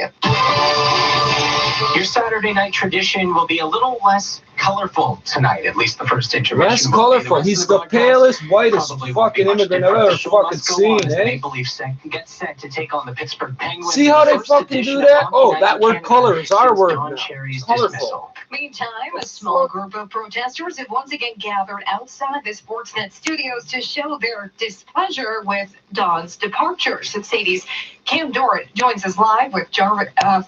I: Your Saturday night tradition will be a little less colorful tonight, at least the first intermission.
G: Less colorful. He's the palest, whitest fucking immigrant I've ever fucking seen, eh?
I: Maple Leafs get set to take on the Pittsburgh Penguins.
G: See how they fucking do that? Oh, that word color is our word now. Colorful.
U: Meantime, a small group of protesters have once again gathered outside the Sportsnet studios to show their displeasure with Don's departure. 680's Cam Dorrit joins us live with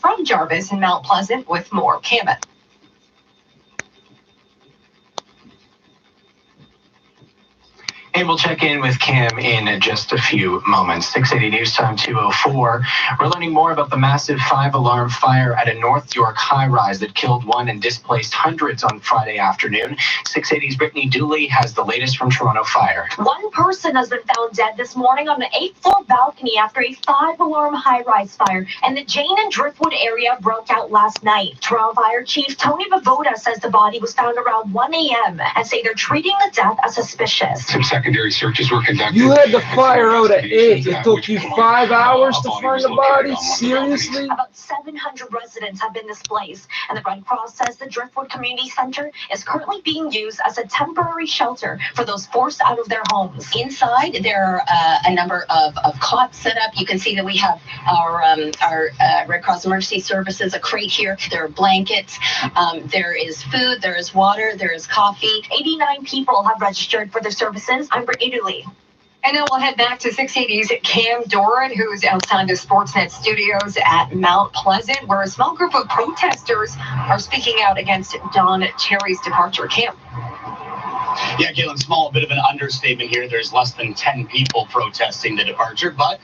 U: from Jarvis in Mount Pleasant with more. Cam.
I: And we'll check in with Cam in just a few moments. 680 News Time 2:04. We're learning more about the massive 5-alarm fire at a North York high-rise that killed one and displaced hundreds on Friday afternoon. 680's Brittany Dooley has the latest from Toronto Fire.
L: One person has been found dead this morning on the 8th-floor balcony after a 5-alarm high-rise fire in the Jane and Driftwood area broke out last night. Toronto Fire Chief Tony Vavoda says the body was found around 1 a.m. and say they're treating the death as suspicious.
F: Secondary searches were conducted.
G: You had the fire out at 8. It took you 5 hours to find the body? Seriously?
L: About 700 residents have been displaced, and the Red Cross says the Driftwood Community Center is currently being used as a temporary shelter for those forced out of their homes.
D: Inside, there are a number of cots set up. You can see that we have our Red Cross Emergency Services, a crate here. There are blankets. There is food. There is water. There is coffee.
L: 89 people have registered for the services. I'm Brittany Dooley.
U: And then we'll head back to 680's Cam Dorrit, who's outside the Sportsnet studios at Mount Pleasant, where a small group of protesters are speaking out against Don Cherry's departure. Cam.
J: Yeah, Galen, small, a bit of an understatement here. There's less than 10 people protesting the departure, but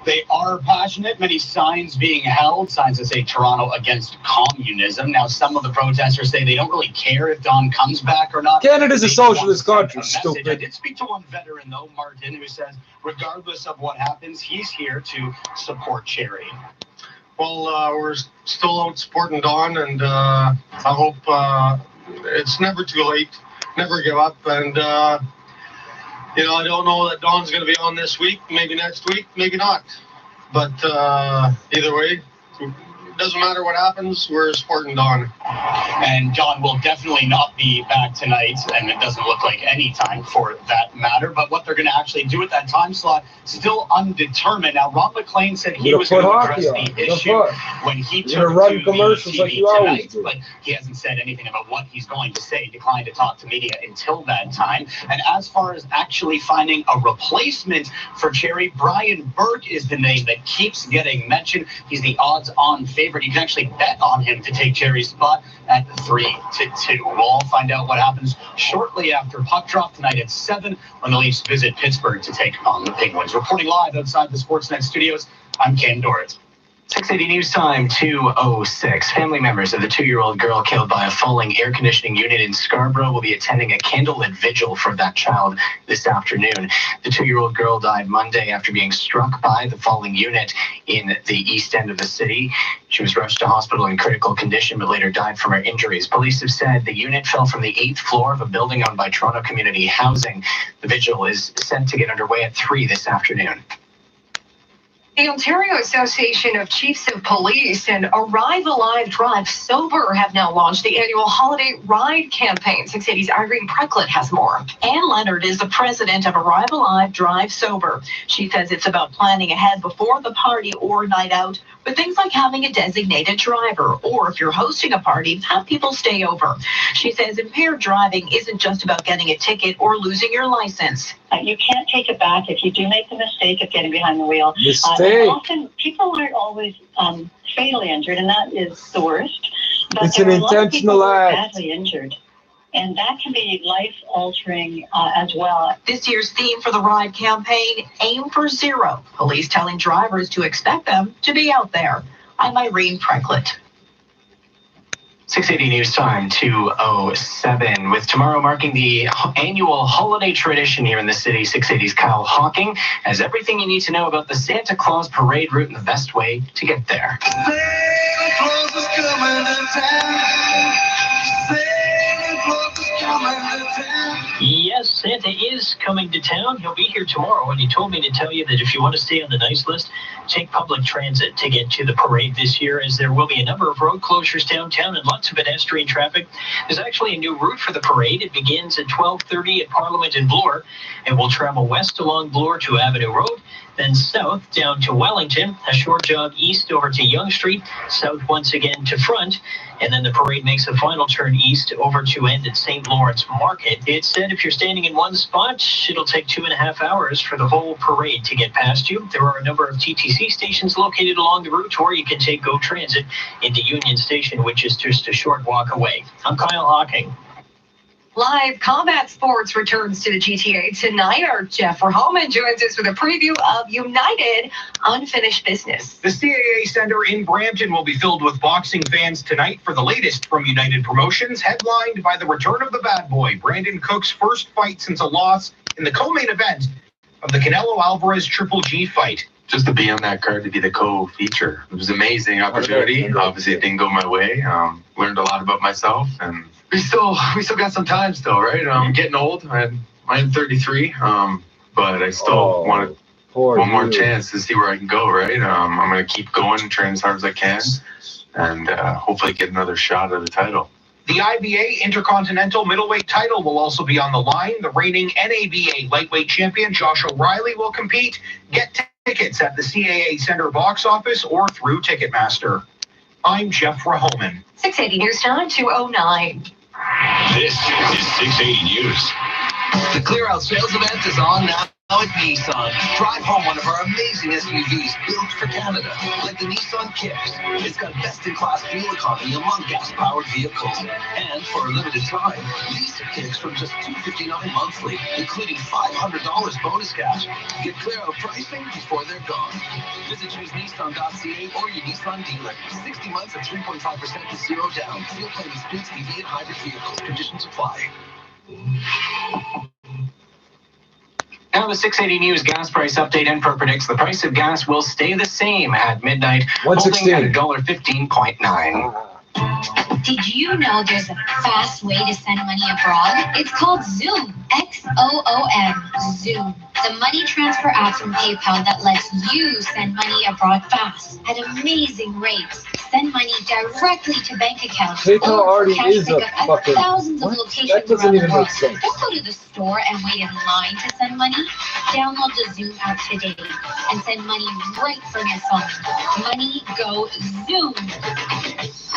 J: they are passionate. Many signs being held, signs that say Toronto against communism. Now, some of the protesters say they don't really care if Don comes back or not.
G: Canada's a socialist country, stupid.
J: I did speak to one veteran, though, Martin, who says, regardless of what happens, he's here to support Cherry.
P: Well, we're still out supporting Don, and I hope it's never too late. Never give up, and I don't know that Don's going to be on this week, maybe next week, maybe not. But either way, it doesn't matter what happens, we're supporting Don.
J: And Don will definitely not be back tonight, and it doesn't look like any time for that matter. But what they're going to actually do at that time slot, still undetermined. Now, Ron McLean said he was going to address the issue when he took to
G: commercials
J: the
G: like you
J: TV
G: always
J: tonight,
G: do.
J: but he hasn't said anything about what he's going to say. Declined to talk to media until that time. And as far as actually finding a replacement for Cherry, Brian Burke is the name that keeps getting mentioned. He's the odds-on favorite. You can actually bet on him to take Cherry's spot at 3-2. We'll all find out what happens shortly after puck drop tonight at 7 when the Leafs visit Pittsburgh to take on the Penguins. Reporting live outside the Sportsnet studios, I'm Cam Dorrit.
I: 680 News Time 2:06. Family members of the 2-year-old girl killed by a falling air conditioning unit in Scarborough will be attending a candlelit vigil for that child this afternoon. The 2-year-old girl died Monday after being struck by the falling unit in the east end of the city. She was rushed to hospital in critical condition, but later died from her injuries. Police have said the unit fell from the 8th floor of a building owned by Toronto Community Housing. The vigil is set to get underway at 3 this afternoon.
U: The Ontario Association of Chiefs of Police and Arrive Alive Drive Sober have now launched the annual holiday ride campaign. 680's Irene Precklett has more.
X: Ann Leonard is the president of Arrive Alive Drive Sober. She says it's about planning ahead before the party or night out with things like having a designated driver, or if you're hosting a party, have people stay over. She says impaired driving isn't just about getting a ticket or losing your license.
Y: You can't take it back if you do make the mistake of getting behind the wheel. Often people aren't always fatally injured, and that is the worst. But
G: It's
Y: there
G: an
Y: are a lot of
G: intentional
Y: people who are
G: act.
Y: badly injured. And that can be life-altering as well.
X: This year's theme for the Ride campaign, Aim for Zero. Police telling drivers to expect them to be out there. I'm Irene Precklett.
I: 680 News Time 2:07. With tomorrow marking the annual holiday tradition here in the city, 680's Kyle Hawking has everything you need to know about the Santa Claus parade route and the best way to get there.
R: Santa Claus is coming to town. Santa Claus is coming to town.
K: Yes, Santa is coming to town. He'll be here tomorrow, and he told me to tell you that if you want to stay on the nice list, take public transit to get to the parade this year, as there will be a number of road closures downtown and lots of pedestrian traffic. There's actually a new route for the parade. It begins at 12:30 at Parliament in Bloor. It will travel west along Bloor to Avenue Road, then south down to Wellington, a short jog east over to Yonge Street, south once again to Front, and then the parade makes a final turn east over to end at St. Lawrence Market. It said if you're standing in one spot, it'll take 2.5 hours for the whole parade to get past you. There are a number of TTC stations located along the route, or you can take GO Transit into Union Station, which is just a short walk away. I'm Kyle Hawking.
U: Live combat sports returns to the GTA tonight. Our Jeff Verhoeven joins us with a preview of United Unfinished Business.
N: The CAA Center in Brampton will be filled with boxing fans tonight for the latest from United Promotions, headlined by the return of the bad boy, Brandon Cook's first fight since a loss in the co-main event of the Canelo Alvarez Triple G fight.
F: Just to be on that card, to be the co-feature. It was an amazing opportunity. Obviously, it didn't go my way. Learned a lot about myself, and we still got some time still, right? I'm getting old. I'm 33, but I still want one more chance to see where I can go, right? I'm going to keep going and train as hard as I can, and hopefully get another shot at the title.
N: The IBA Intercontinental Middleweight title will also be on the line. The reigning NABA Lightweight Champion Josh O'Reilly will compete. Get tickets at the CAA Center box office or through Ticketmaster. I'm Jeff Verhoeven.
U: 680 News Time 2:09.
S: This is 680 News.
A: The Clear Out sales event is on now at Nissan. Drive home one of our amazing SUVs built for Canada, like the Nissan Kicks. It's got best-in-class fuel economy among gas-powered vehicles. And for a limited time, lease your Kicks from just $259 monthly, including $500 bonus cash. Get Clear Out pricing before they're gone. Visit choosenissan.ca or your Nissan dealer. 60 months at 3.5% to zero down. Fuel plan excludes EV and hybrid vehicles. Conditions apply.
I: Now the 680 News gas price update. Info predicts the price of gas will stay the same at midnight, holding at $1.15.9.
M: Did you know there's a fast way to send money abroad? It's called Xoom. Xoom. Xoom. The money transfer app from PayPal that lets you send money abroad fast at amazing rates. Send money directly to bank accounts.
G: PayPal already is a fucking...
M: thousands of locations
G: That doesn't
M: around
G: even
M: the world.
G: make sense.
M: Don't go to the store and wait in line to send money. Download the Xoom app today and send money right from your phone. Money go Xoom.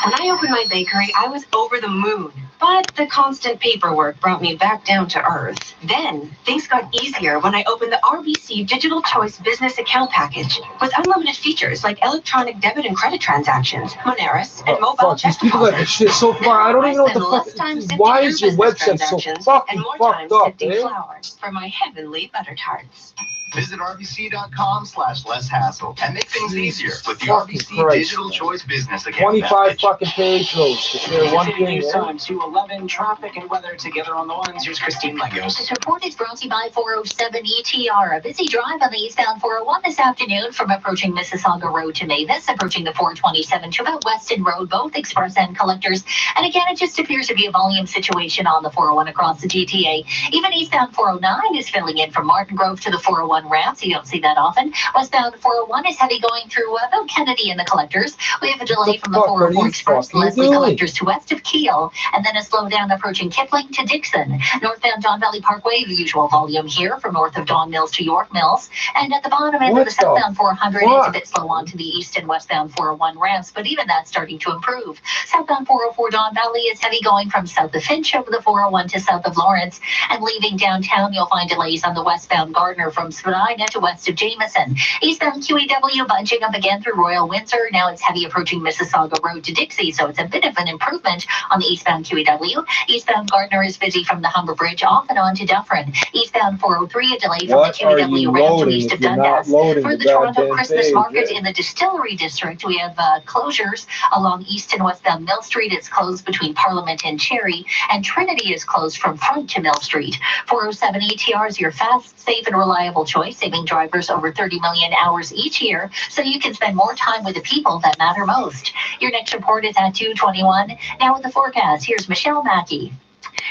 L: When I opened my bakery, I was over the moon. But the constant paperwork brought me back down to earth. Then, things got easier when I opened the RBC Digital Choice Business Account Package with unlimited features like electronic debit and credit transactions, Moneris, and mobile
G: Fuck, these people got this shit so far. I don't even know what the fuck. Why is your website so fucking fucked up, man?
L: Flowers for my heavenly butter tarts.
Q: Visit rbc.com/less-hassle and make things easier with the
G: Fucking
Q: RBC
G: Christ,
Q: Digital
G: man.
Q: Choice Business Account
G: 25 fucking page loads to share one thing.
I: News
G: man.
I: time 2:11. Traffic and weather together on the ones. Here's Christine Legos.
M: This report is brought to you by 407 ETR. A busy drive on the eastbound 401 this afternoon from approaching Mississauga Road to Mavis, approaching the 427 to about Weston Road, both express and collectors. And again, it just appears to be a volume situation on the 401 across the GTA. Even eastbound 409 is filling in from Martin Grove to the 401 ramp, so you don't see that often. Westbound 401 is heavy going through Bill Kennedy and the collectors. We have a delay from the 404 Express Leslie collectors to west of Kiel, and then a slowdown approaching Kipling to Dixon. Northbound Don Valley Parkway, the usual volume here from north of Don Mills to York Mills. And at the bottom end of the southbound 400, it's a bit slow on to the east and westbound 401 ramps. but even that's starting to improve. Southbound 404 Don Valley is heavy going from south of Finch over the 401 to south of Lawrence, and leaving downtown, you'll find delays on the westbound Gardner from Spadina to west of Jameson. Eastbound QEW bunching up again through Royal Windsor. Now it's heavy approaching Mississauga Road to Dixie, so it's a bit of an improvement on the eastbound QEW. Eastbound Gardner is busy from the Humber Bridge off and on to Dufferin. Eastbound 403, a delay from the QEW ramp to east of Dundas. For the Toronto Christmas market in the Distillery District, we have closures along east and westbound Mill Street. It's closed between Parliament and Cherry, and Trinity is closed from Front to Mill Street. 407 ATR is your fast, safe, and reliable choice, saving drivers over 30 million hours each year, so you can spend more time with the people that matter most. Your next report is at 2:21. Now with the forecast, here's Michelle Mackey.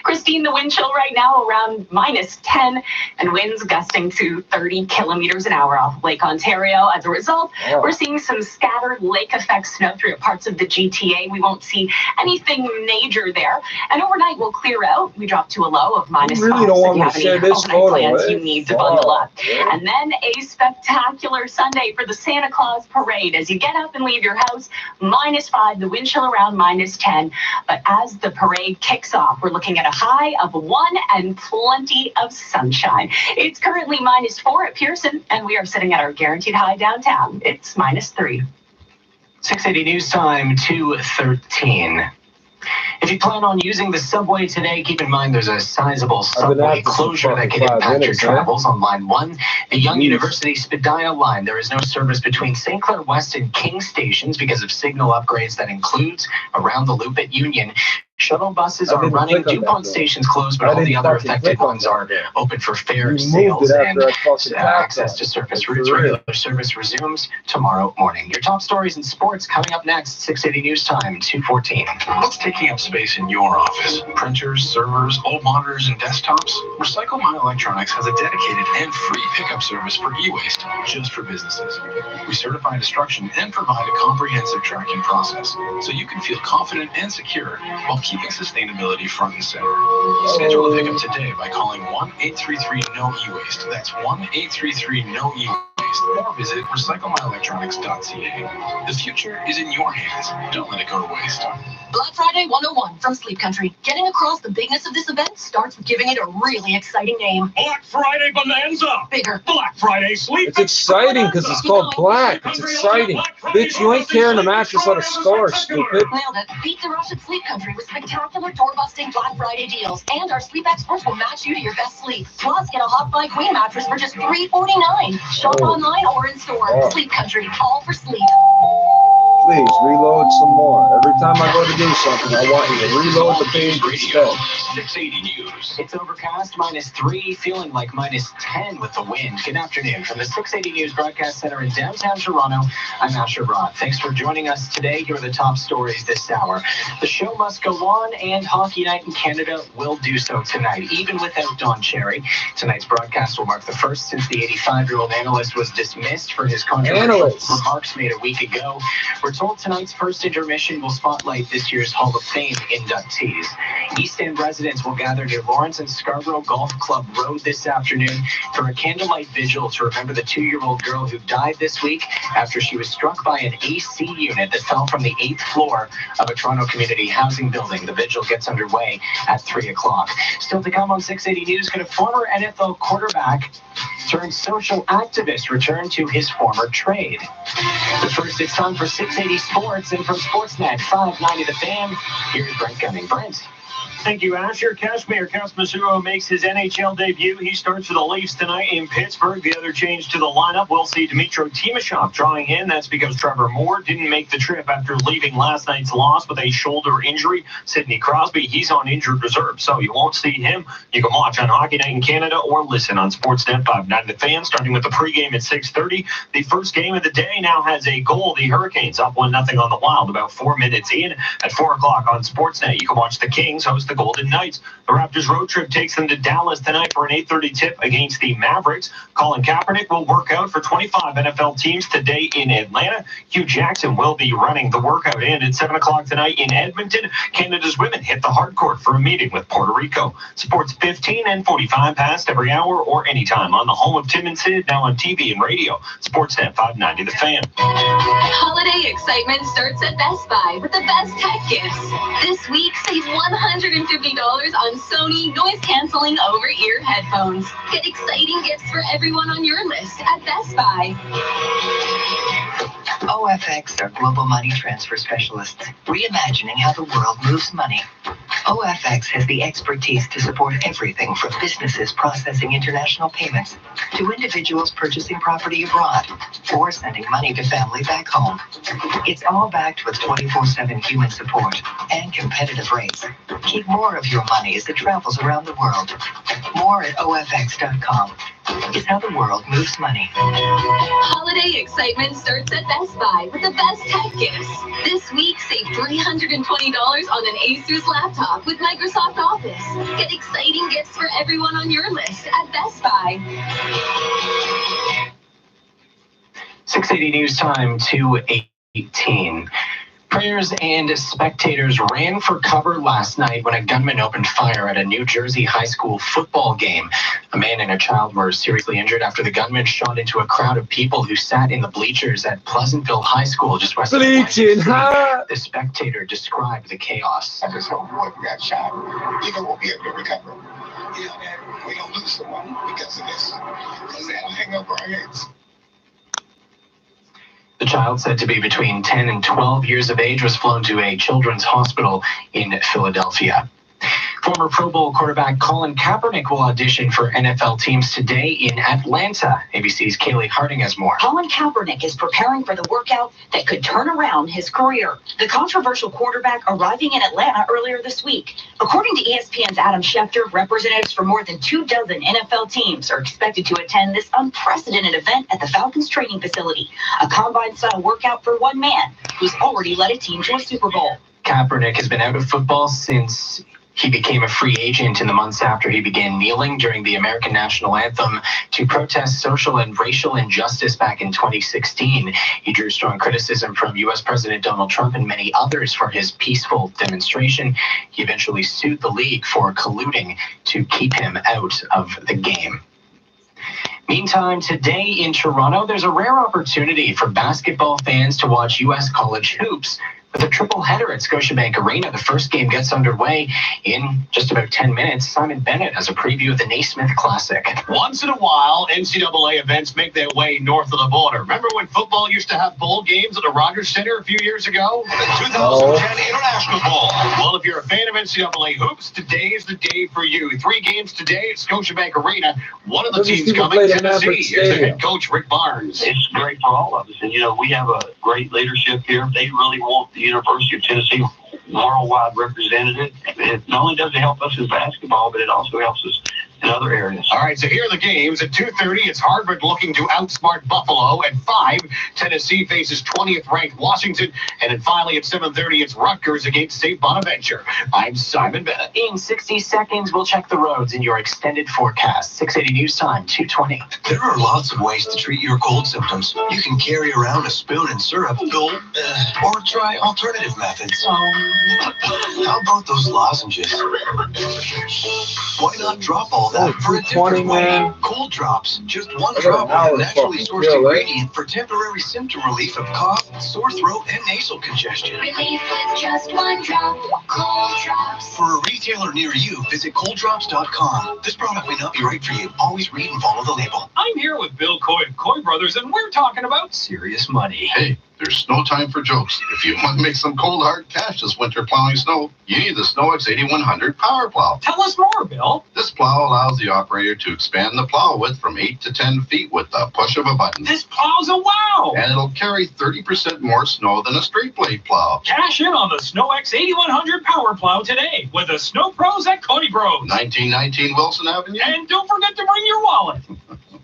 L: Christine, the wind chill right now around -10 and winds gusting to 30 kilometers an hour off Lake Ontario. As a result, we're seeing some scattered lake effect snow through parts of the GTA. We won't see anything major there. And overnight, we'll clear out. We drop to a low of -5.
G: You really don't want me to share this photo,
L: plans, you need to bundle up. And then a spectacular Sunday for the Santa Claus Parade. As you get up and leave your house, -5, the wind chill around -10. But as the parade kicks off, we're looking at a high of 1 and plenty of sunshine. It's currently -4 at Pearson, and we are sitting at our guaranteed high downtown. It's -3.
I: 680 News Time, 2:13. If you plan on using the subway today, keep in mind there's a sizable subway closure that can impact your travels on Line 1. The Young University Spadina line, there is no service between St. Clair West and King stations because of signal upgrades that includes around the loop at Union. Shuttle buses are running. DuPont station's closed, but all the other affected ones are open for fare sales and access to surface routes. Regular service resumes tomorrow morning. Your top stories in sports coming up next. 680 News Time, 2:14.
S: What's taking up space in your office? Printers, servers, old monitors, and desktops? Recycle My Electronics has a dedicated and free pickup service for e-waste just for businesses. We certify destruction and provide a comprehensive tracking process so you can feel confident and secure while keeping sustainability front and center. Schedule a pickup today by calling 1-833-NO-E-WASTE. That's 1-833-NO-E-WASTE. Or visit recyclemyelectronics.ca. The future is in your hands. Don't let it go to waste.
B: Black Friday 101 from Sleep Country. Getting across the bigness of this event starts with giving it a really exciting name.
K: Black Friday Bonanza!
B: Bigger.
K: Black Friday Sleep.
G: It's exciting because it's called black. It's exciting. Bitch, you ain't carrying a mattress on a star, stupid.
B: Nailed it. Beat the rush at Sleep Country with spectacular door-busting Black Friday deals. And our sleep experts will match you to your best sleep. Plus, get a Hot Buy Queen mattress for just $349. Shop online or in store. Sleep Country. All for sleep.
G: Please reload some more. Every time I go to do something, I want you to reload the page instead.
S: 680 News.
I: It's overcast, -3, feeling like -10 with the wind. Good afternoon from the 680 News Broadcast Center in downtown Toronto. I'm Asher Rod. Thanks for joining us today. Here are the top stories this hour. The show must go on, and Hockey Night in Canada will do so tonight, even without Don Cherry. Tonight's broadcast will mark the first since the 85-year-old analyst was dismissed for his controversial remarks made a week ago. We're told tonight's first intermission will spotlight this year's Hall of Fame inductees. East End residents will gather near Lawrence and Scarborough Golf Club Road this afternoon for a candlelight vigil to remember the 2-year-old girl who died this week after she was struck by an AC unit that fell from the 8th floor of a Toronto community housing building. The vigil gets underway at 3 o'clock. Still to come on 680 News, could a former NFL quarterback turned social activist return to his former trade? But first, it's time for 680 Sports, and from Sportsnet 590 The Fan, here's Brent Gunning. Brent.
K: Thank you, Asher. Kashmir Kasmasuo makes his NHL debut. He starts for the Leafs tonight in Pittsburgh. The other change to the lineup, we'll see Dmytro Timashov drawing in. That's because Trevor Moore didn't make the trip after leaving last night's loss with a shoulder injury. Sidney Crosby, he's on injured reserve, so you won't see him. You can watch on Hockey Night in Canada or listen on Sportsnet 590 The Fan, starting with the pregame at 6:30. The first game of the day now has a goal. The Hurricanes up 1-0 on the Wild about 4 minutes in. At 4 o'clock on Sportsnet, you can watch the Kings host the Golden Knights. The Raptors road trip takes them to Dallas tonight for an 8:30 tip against the Mavericks. Colin Kaepernick will work out for 25 NFL teams today in Atlanta. Hugh Jackson will be running the workout, and at 7 o'clock tonight in Edmonton, Canada's women hit the hard court for a meeting with Puerto Rico. Sports 15 and 45 past every hour or anytime on the home of Tim and Sid, now on TV and radio. Sportsnet 590 The Fan.
B: Holiday excitement starts at Best Buy with the best tech gifts. This week, save $150 on Sony noise-canceling over-ear headphones. Get exciting gifts for everyone on your list at Best Buy.
D: OFX are global money transfer specialists, reimagining how the world moves money. OFX has the expertise to support everything from businesses processing international payments to individuals purchasing property abroad or sending money to family back home. It's all backed with 24/7 human support and competitive rates. Keep more of your money as it travels around the world. More at OFX.com. It's how the world moves money.
B: Holiday excitement starts at Best Buy with the best tech gifts. This week, save $320 on an Asus laptop with Microsoft Office. Get exciting gifts for everyone on your list at Best Buy.
I: 680 News Time 2:18. Prayers and spectators ran for cover last night when a gunman opened fire at a New Jersey high school football game. A man and a child were seriously injured after the gunman shot into a crowd of people who sat in the bleachers at Pleasantville High School just west of
G: Bleaching, huh?
I: The spectator described the chaos.
E: I just hope whoever got shot, we'll be able to recover. We don't lose someone because of this. Because that'll hang over our heads.
I: The child, said to be between 10 and 12 years of age, was flown to a children's hospital in Philadelphia. Former Pro Bowl quarterback Colin Kaepernick will audition for NFL teams today in Atlanta. ABC's Kaylee Harding has more.
L: Colin Kaepernick is preparing for the workout that could turn around his career. The controversial quarterback arriving in Atlanta earlier this week. According to ESPN's Adam Schefter, representatives from more than 24 NFL teams are expected to attend this unprecedented event at the Falcons training facility, a combine-style workout for one man who's already led a team to a Super Bowl.
I: Kaepernick has been out of football since he became a free agent in the months after he began kneeling during the American national anthem to protest social and racial injustice back in 2016. He drew strong criticism from U.S. President Donald Trump and many others for his peaceful demonstration. He eventually sued the league for colluding to keep him out of the game. Meantime, today in Toronto, there's a rare opportunity for basketball fans to watch U.S. college hoops. With a triple header at Scotiabank Arena, the first game gets underway in just about 10 minutes. Simon Bennett has a preview of the Naismith Classic.
J: Once in a while, NCAA events make their way north of the border. Remember when football used to have bowl games at the Rogers Center a few years ago? The 2010 International Bowl. Well, if you're a fan of NCAA hoops, today is the day for you. 3 games today at Scotiabank Arena. One of the teams coming, Tennessee. Here's the head coach, Rick Barnes.
C: It's great for all of us. And, we have a great leadership here. They really want the University of Tennessee worldwide represented. It not only does it help us in basketball, but it also helps us in other areas.
J: All right, so here are the games. At 2:30, it's Harvard looking to outsmart Buffalo. At 5, Tennessee faces 20th-ranked Washington. And then finally at 7:30, it's Rutgers against St. Bonaventure. I'm Simon Bennett.
I: In 60 seconds, we'll check the roads in your extended forecast. 680 News Time, 2:20.
Q: There are lots of ways to treat your cold symptoms. You can carry around a spoon and syrup, or try alternative methods. How about those lozenges? Why not drop all that for a different way? Cold drops. Just one drop of a naturally sourced ingredient for temporary symptom relief of cough, sore throat, and nasal congestion.
R: Relief with just one drop. Cold Drops.
Q: For a retailer near you, visit colddrops.com. This product may not be right for you. Always read and follow the label.
K: I'm here with Bill Coy of Coy Brothers, and we're talking about serious money.
H: Hey, there's no time for jokes. If you want to make some cold hard cash this winter plowing snow, you need the SnowX 8100 Power Plow.
K: Tell us more, Bill.
H: This plow allows the operator to expand the plow width from 8 to 10 feet with the push of a button.
K: This plow's a wow!
H: And it'll carry 30% more snow than a straight blade plow.
K: Cash in on the SnowX 8100 Power Plow today with the Snow Pros at Cody Bros.
H: 1919 Wilson Avenue.
K: And don't forget to bring your wallet.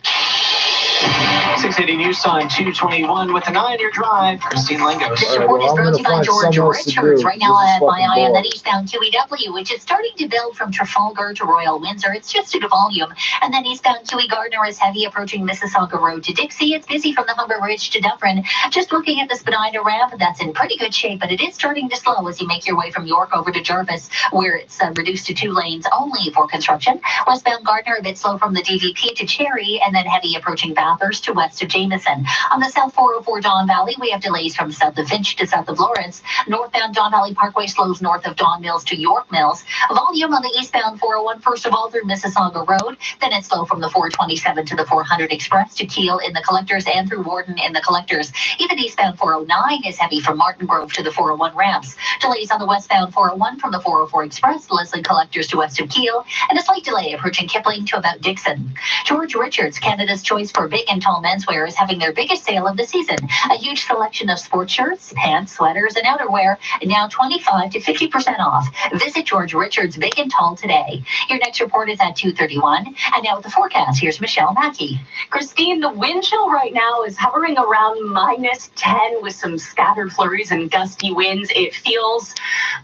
I: 680 News Time 221 with an eye on your drive. Christine Lingos.
M: This report is brought to you by George Richards. Right now, I have my eye on that
G: ball.
M: eastbound QEW, which is starting to build from Trafalgar to Royal Windsor. It's just due to volume. And then eastbound QE Gardner is heavy approaching Mississauga Road to Dixie. It's busy from the Humber Ridge to Dufferin. Just looking at the Spadina ramp, that's in pretty good shape, but it is starting to slow as you make your way from York over to Jarvis, where it's reduced to 2 lanes only for construction. Westbound Gardner a bit slow from the DVP to Cherry, and then heavy approaching Bathurst to west of Jameson. On the South 404 Don Valley, we have delays from south of Finch to south of Lawrence. Northbound Don Valley Parkway slows north of Don Mills to York Mills. Volume on the eastbound 401, first of all through Mississauga Road. Then it's slow from the 427 to the 400 Express to Keele in the collectors and through Warden in the collectors. Even eastbound 409 is heavy from Martin Grove to the 401 ramps. Delays on the westbound 401 from the 404 Express, Leslie collectors to west of Keele, and a slight delay approaching Kipling to about Dixon. George Richards, Canada's choice for big and tall menswear, is having their biggest sale of the season. A huge selection of sports shirts, pants, sweaters, and outerwear, now 25 to 50% off. Visit George Richards Big and Tall today. Your next report is at 2:31. And now with the forecast, here's Michelle Mackey.
L: Christine, the wind chill right now is hovering around -10 with some scattered flurries and gusty winds. It feels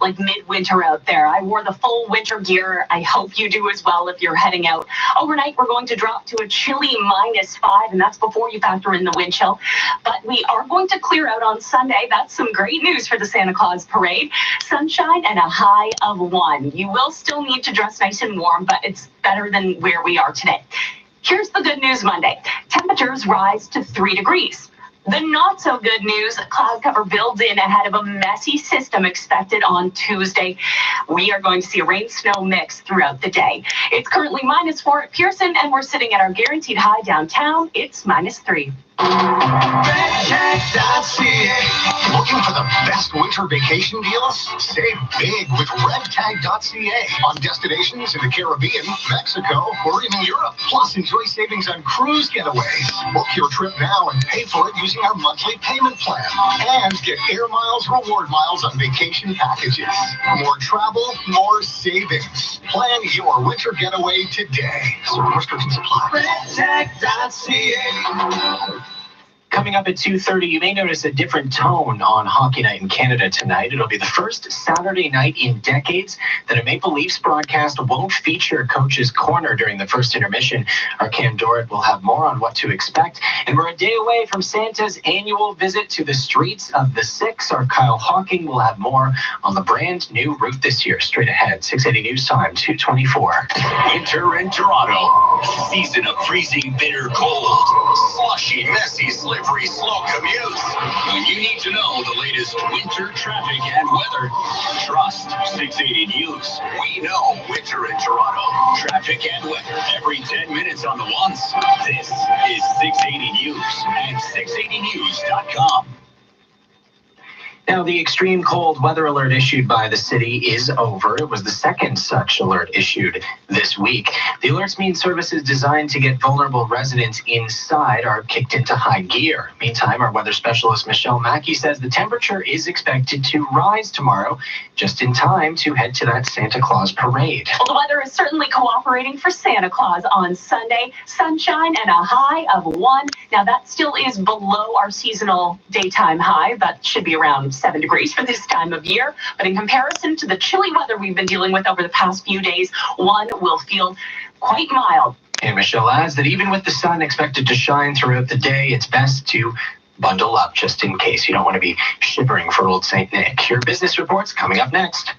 L: like midwinter out there. I wore the full winter gear. I hope you do as well if you're heading out. Overnight, we're going to drop to a chilly -5, and that's before you factor in the wind chill. But we are going to clear out on Sunday. That's some great news for the Santa Claus parade. Sunshine and a high of 1. You will still need to dress nice and warm, but it's better than where we are today. Here's the good news Monday. Temperatures rise to 3 degrees. The not so good news, cloud cover builds in ahead of a messy system expected on Tuesday. We are going to see a rain-snow mix throughout the day. It's currently -4 at Pearson, and we're sitting at our guaranteed high downtown. It's -3.
N: RedTag.ca. Looking for the best winter vacation deals? Save big with RedTag.ca on destinations in the Caribbean, Mexico, or even Europe. Plus, enjoy savings on cruise getaways. Book your trip now and pay for it using our monthly payment plan. And get air miles, reward miles on vacation packages. More travel, more savings. Plan your winter getaway today. Some restrictions apply. RedTag.ca.
I: Coming up at 2:30, you may notice a different tone on Hockey Night in Canada tonight. It'll be the first Saturday night in decades that a Maple Leafs broadcast won't feature Coach's Corner during the first intermission. Our Cam Dorrit will have more on what to expect. And we're a day away from Santa's annual visit to the streets of the Six. Our Kyle Hawking will have more on the brand new route this year. Straight ahead, 680 News Time, 2:24.
A: Winter in Toronto. Season of freezing, bitter cold. Slushy, messy, slippery, slow commutes. When you need to know the latest winter traffic and weather, trust 680 News. We know winter in Toronto. Traffic and weather every 10 minutes on the ones. This is 680 News and 680news.com.
I: Now, the extreme cold weather alert issued by the city is over. It was the second such alert issued this week. The alerts mean services designed to get vulnerable residents inside are kicked into high gear. Meantime, our weather specialist Michelle Mackey says the temperature is expected to rise tomorrow, just in time to head to that Santa Claus parade.
L: Well, the weather is certainly cooperating for Santa Claus on Sunday. Sunshine and a high of 1. Now, that still is below our seasonal daytime high. That should be around 7 degrees for this time of year. But in comparison to the chilly weather we've been dealing with over the past few days, 1 will feel quite mild.
I: And Michelle adds that even with the sun expected to shine throughout the day, it's best to bundle up just in case. You don't want to be shivering for old St. Nick. Your business report's coming up next.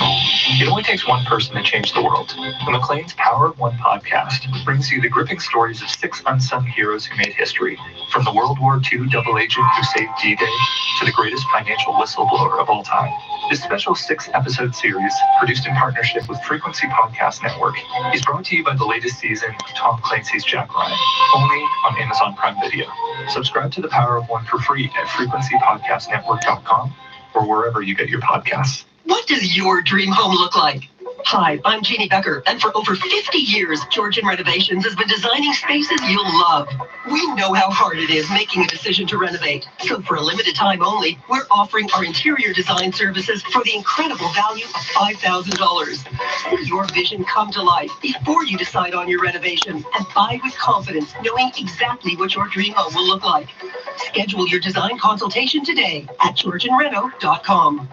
O: It only takes one person to change the world. The Maclean's Power of One podcast brings you the gripping stories of 6 unsung heroes who made history, from the World War II double agent who saved D-Day to the greatest financial whistleblower of all time. This special 6-episode series, produced in partnership with Frequency Podcast Network, is brought to you by the latest season of Tom Clancy's Jack Ryan, only on Amazon Prime Video. Subscribe to The Power of One for free at frequencypodcastnetwork.com or wherever you get your podcasts.
P: What does your dream home look like? Hi, I'm Jeannie Becker, and for over 50 years, Georgian Renovations has been designing spaces you'll love. We know how hard it is making a decision to renovate, so for a limited time only, we're offering our interior design services for the incredible value of $5,000. See your vision come to life before you decide on your renovation, and buy with confidence, knowing exactly what your dream home will look like. Schedule your design consultation today at georgianreno.com.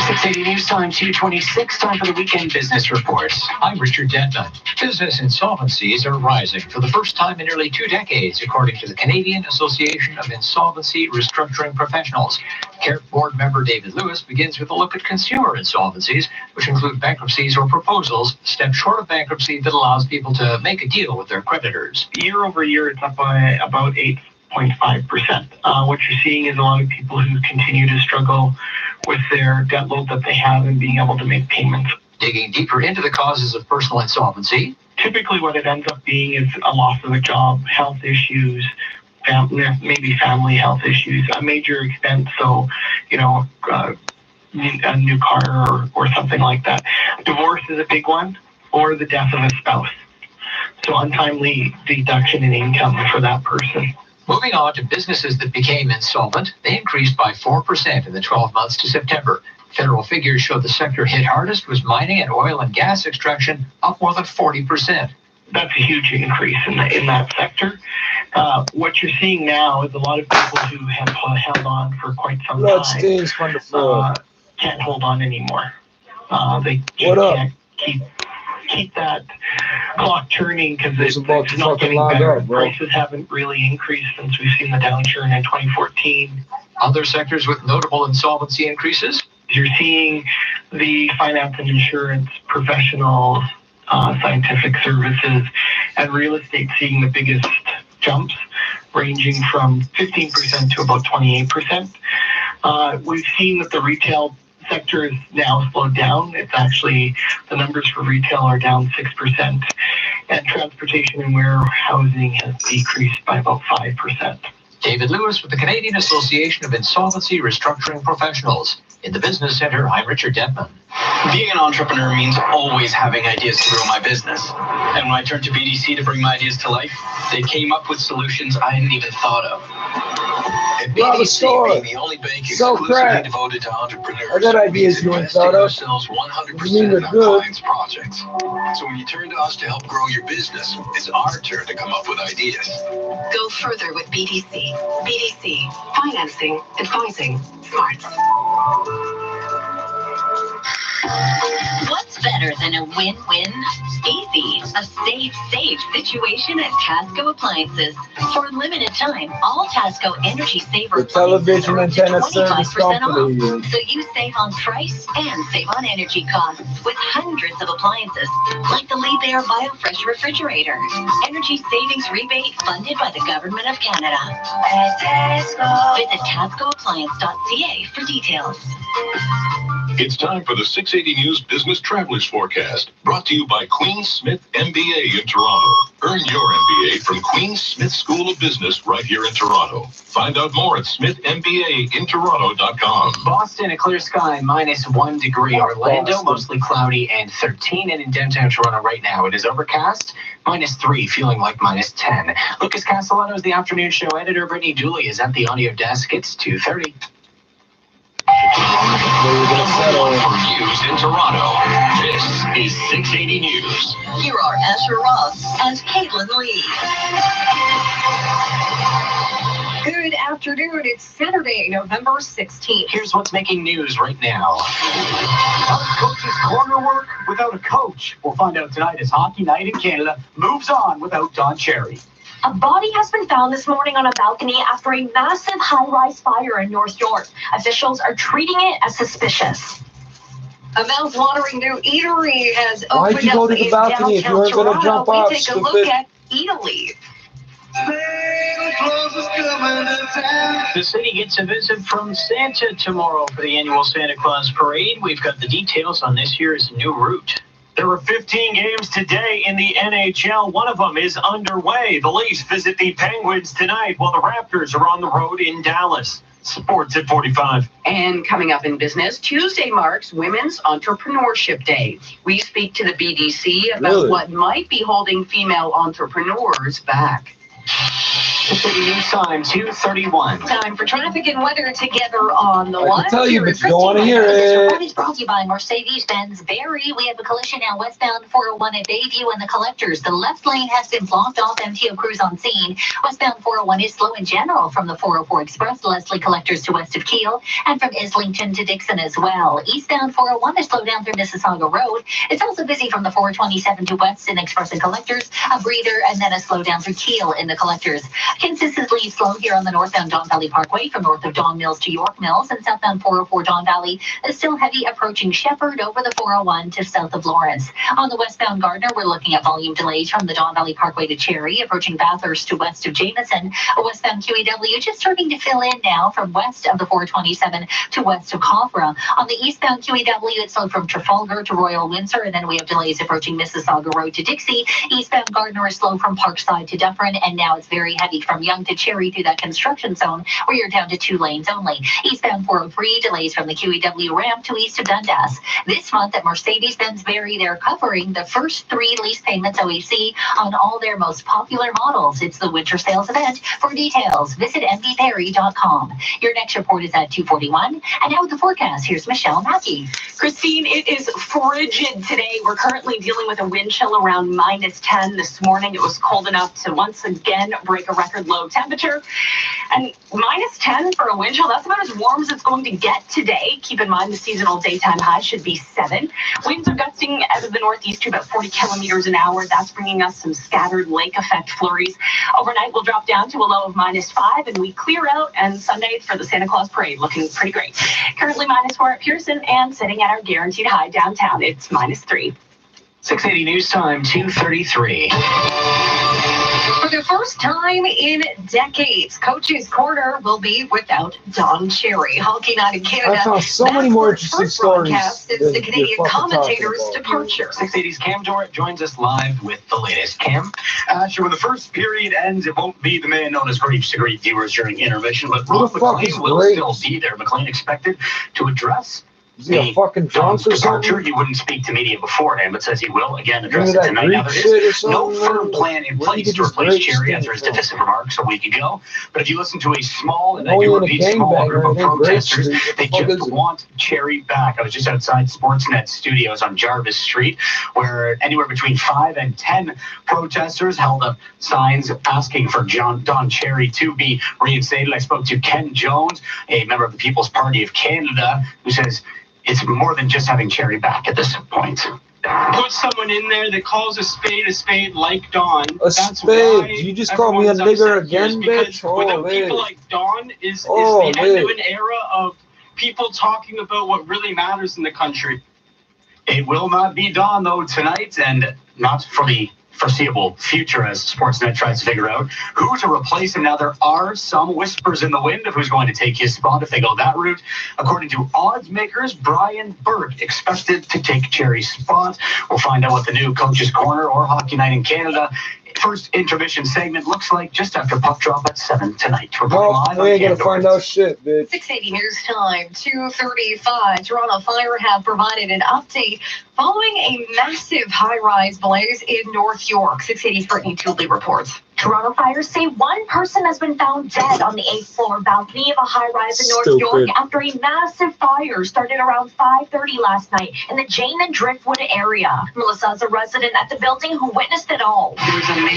I: 680 News Time, 2:26, time for the weekend business report. I'm Richard Denman. Business insolvencies are rising for the first time in nearly 2 decades, according to the Canadian Association of Insolvency Restructuring Professionals. CARE board member David Lewis begins with a look at consumer insolvencies, which include bankruptcies or proposals stepped short of bankruptcy that allows people to make a deal with their creditors.
T: Year over year, it's up by about 8.5%. What you're seeing is a lot of people who continue to struggle with their debt load that they have and being able to make payments.
I: Digging deeper into the causes of personal insolvency.
T: Typically what it ends up being is a loss of a job, health issues, maybe family health issues, a major expense, so, a new car or something like that. Divorce is a big one, or the death of a spouse. So untimely deduction in income for that person.
I: Moving on to businesses that became insolvent, they increased by 4% in the 12 months to September. Federal figures show the sector hit hardest was mining and oil and gas extraction, up more than 40%.
T: That's a huge increase in that sector. What you're seeing now is a lot of people who have held on for quite some
G: Blood
T: time
G: stains from the floor.
T: can't hold on anymore. They can't keep that clock turning because it's not getting better. Prices haven't really increased since we've seen the downturn in 2014.
I: Other sectors with notable insolvency increases?
T: You're seeing the finance and insurance professionals, scientific services, and real estate seeing the biggest jumps, ranging from 15% to about 28%. We've seen that the retail sector is now slowed down. It's actually, the numbers for retail are down 6%, and transportation and warehousing has decreased by about 5%.
I: David Lewis with the Canadian Association of Insolvency Restructuring Professionals. In the Business Center, I'm Richard Denman.
V: Being an entrepreneur means always having ideas to grow my business. And when I turned to BDC to bring my ideas to life, they came up with solutions I hadn't even thought of.
W: At BDC, being the only bank exclusively devoted to entrepreneurs,
G: I got ideas you ain't thought of.
W: ourselves 100% in our clients' projects. So when you turn to us to help grow your business, it's our turn to come up with ideas.
D: Go further with BDC. BDC. Financing. Advising. Smart.
M: What's better than a win-win? Easy. A safe situation at Tasco Appliances. For a limited time, all Tasco Energy Saver
G: The television
M: appliances are
G: antenna
M: up to 25%
G: service company.
M: off. So you save on price and save on energy costs with hundreds of appliances, like the Liebherr BioFresh refrigerator. Energy savings rebate funded by the Government of Canada. Visit TascoAppliance.ca for details.
Y: It's time for the 680 News Business Travelers Forecast, brought to you by Queen Smith MBA in Toronto. Earn your MBA from Queen Smith School of Business right here in Toronto. Find out more at smithmbaintoronto.com.
I: Boston, a clear sky, -1 degree. Orlando, mostly cloudy, and 13. And in downtown Toronto right now, it is overcast, -3, feeling like -10. Lucas Castellano is the afternoon show editor. Brittany Dooley is at the audio desk. It's 2:30.
Y: For news in Toronto, this is 680 News.
D: Here are Asher Ross and Caitlin Lee.
U: Good afternoon. It's Saturday, November 16th.
I: Here's what's making news right now.
J: Coach's corner work without a coach. We'll find out tonight as Hockey Night in Canada moves on without Don Cherry.
L: A body has been found this morning on a balcony after a massive high-rise fire in North York. Officials are treating it as suspicious.
U: A mouth-watering new eatery has
G: Why'd
U: opened
G: you go
U: up
G: to the
U: in
G: balcony if you
U: downtown
G: weren't gonna
U: Toronto.
G: jump
U: We
G: off,
U: take a look
G: stupid?
U: at Eataly.
K: The city gets a visit from Santa tomorrow for the annual Santa Claus Parade. We've got the details on this year's new route. There were 15 games today in the NHL. One of them is underway. The Leafs visit the Penguins tonight while the Raptors are on the road in Dallas. Sports at 45.
B: And coming up in business, Tuesday marks Women's Entrepreneurship Day. We speak to the BDC about what might be holding female entrepreneurs back.
I: City News Time, 2:31.
U: Time for traffic and weather together on the line.
G: I can tell you, but you don't want to hear it.
M: It's brought to you by Mercedes-Benz Barrie. We have a collision now westbound 401 at Bayview and the Collectors. The left lane has been blocked off. MTO crews on scene. Westbound 401 is slow in general from the 404 Express, Leslie Collectors to west of Kiel, and from Islington to Dixon as well. Eastbound 401 is slowed down through Mississauga Road. It's also busy from the 427 to Weston Express and Collectors, a breather, and then a slowdown through Kiel in the Collectors. Consistently slow here on the northbound Don Valley Parkway from north of Don Mills to York Mills, and southbound 404 Don Valley is still heavy approaching Shepherd over the 401 to south of Lawrence. On the westbound Gardner, we're looking at volume delays from the Don Valley Parkway to Cherry, approaching Bathurst to west of Jameson. Westbound QEW just starting to fill in now from west of the 427 to west of Cawthra. On the eastbound QEW, it's slowed from Trafalgar to Royal Windsor, and then we have delays approaching Mississauga Road to Dixie. Eastbound Gardner is slow from Parkside to Dufferin, and now it's very heavy from Young to Cherry through that construction zone where you're down to 2 lanes only. Eastbound 403 delays from the QEW ramp to east of Dundas. This month at Mercedes-Benz Barrie, they're covering the first 3 lease payments OAC on all their most popular models. It's the winter sales event. For details, visit mdperry.com. Your next report is at 2:41. And now with the forecast, here's Michelle Mackey.
L: Christine, it is frigid today. We're currently dealing with a wind chill around -10 this morning. It was cold enough to once again break a record low temperature. And -10 for a wind chill, that's about as warm as it's going to get today. Keep in mind the seasonal daytime high should be 7. Winds are gusting out of the northeast to about 40 kilometers an hour. That's bringing us some scattered lake effect flurries. Overnight, we'll drop down to a low of -5, and we clear out, and Sunday for the Santa Claus parade looking pretty great. Currently -4 at Pearson, and sitting at our guaranteed high downtown, it's -3.
I: 680 News Time, 2:33.
U: For the first time in decades, Coach's Corner will be without Don Cherry. Hockey Night in Canada.
G: I found so many more interesting stories.
U: Since the Canadian commentator's departure.
I: 680's Cam Dorrit joins us live with the latest. Cam?
J: Sure, when the first period ends, it won't be the man known as Graves to greet viewers during intermission, but Rob McLean will still be there. McLean expected to address
G: Is he a fucking drunk or something?
J: He wouldn't speak to media beforehand, but says he will again address it tonight. Now, there is no firm plan in place to replace Cherry after his divisive remarks a week ago. But if you listen to a small, and I do repeat, small group of protesters, they just want Cherry back. I was just outside Sportsnet Studios on Jarvis Street, where anywhere between 5 and 10 protesters held up signs asking for Don Cherry to be reinstated. I spoke to Ken Jones, a member of the People's Party of Canada, who says it's more than just having Cherry back at this point.
K: Put someone in there that calls a spade like Don.
G: That's spade. You just call me a nigger again, bitch?
K: Without people like Don is the end of an era of people talking about what really matters in the country.
J: It will not be Don, though, tonight, and not for the foreseeable future as Sportsnet tries to figure out who to replace him. Now, there are some whispers in the wind of who's going to take his spot if they go that route. According to odds makers, Brian Burke expected to take Cherry's spot. We'll find out what the new Coach's Corner or Hockey Night in Canada first intermission segment looks like just after puck drop at 7 tonight.
G: We ain't gonna find out shit, bitch.
U: 680 News Time, 2:35. Toronto Fire have provided an update following a massive high-rise blaze in North York. 680's Brittany Tooley reports.
L: Toronto fires say one person has been found dead on the 8th floor balcony of a high-rise in North York after a massive fire started around 5:30 last night in the Jane and Driftwood area. Melissa is a resident at the building who witnessed it all.
E: There's a man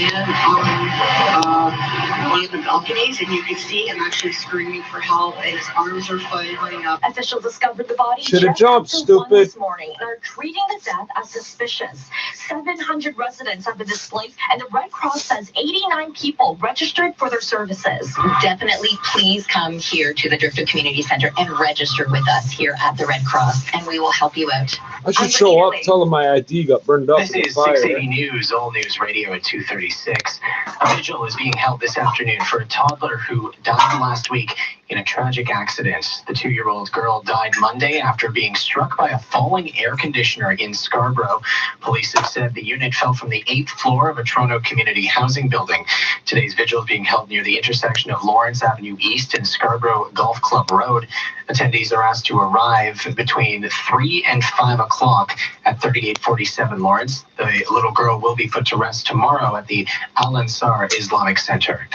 E: on one of the balconies, and you can see him actually screaming for help, and his arms are flailing up.
L: Officials discovered the body
G: Should've jumped, stupid.
L: this morning and are treating the death as suspicious. 700 residents have been displaced, and the Red Cross says 89 people registered for their services.
D: Definitely please come here to the Driftwood Community Center and register with us here at the Red Cross, and we will help you out.
G: I should show up, tell them my ID got burned up
I: This
G: in the
I: is
G: fire.
I: 680 News, All News Radio at 2:36. A vigil is being held this afternoon for a toddler who died last week in a tragic accident. The 2-year-old girl died Monday after being struck by a falling air conditioner in Scarborough. Police have said said the unit fell from the 8th floor of a Toronto community housing building. Today's vigil is being held near the intersection of Lawrence Avenue East and Scarborough Golf Club Road. Attendees are asked to arrive between 3 and 5 o'clock at 3847 Lawrence. The little girl will be put to rest tomorrow at the Al-Ansar Islamic Center.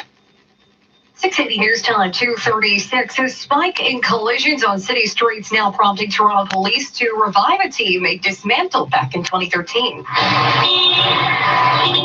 U: 680 News Time 2:36. A spike in collisions on city streets now prompting Toronto police to revive a team they dismantled back in 2013.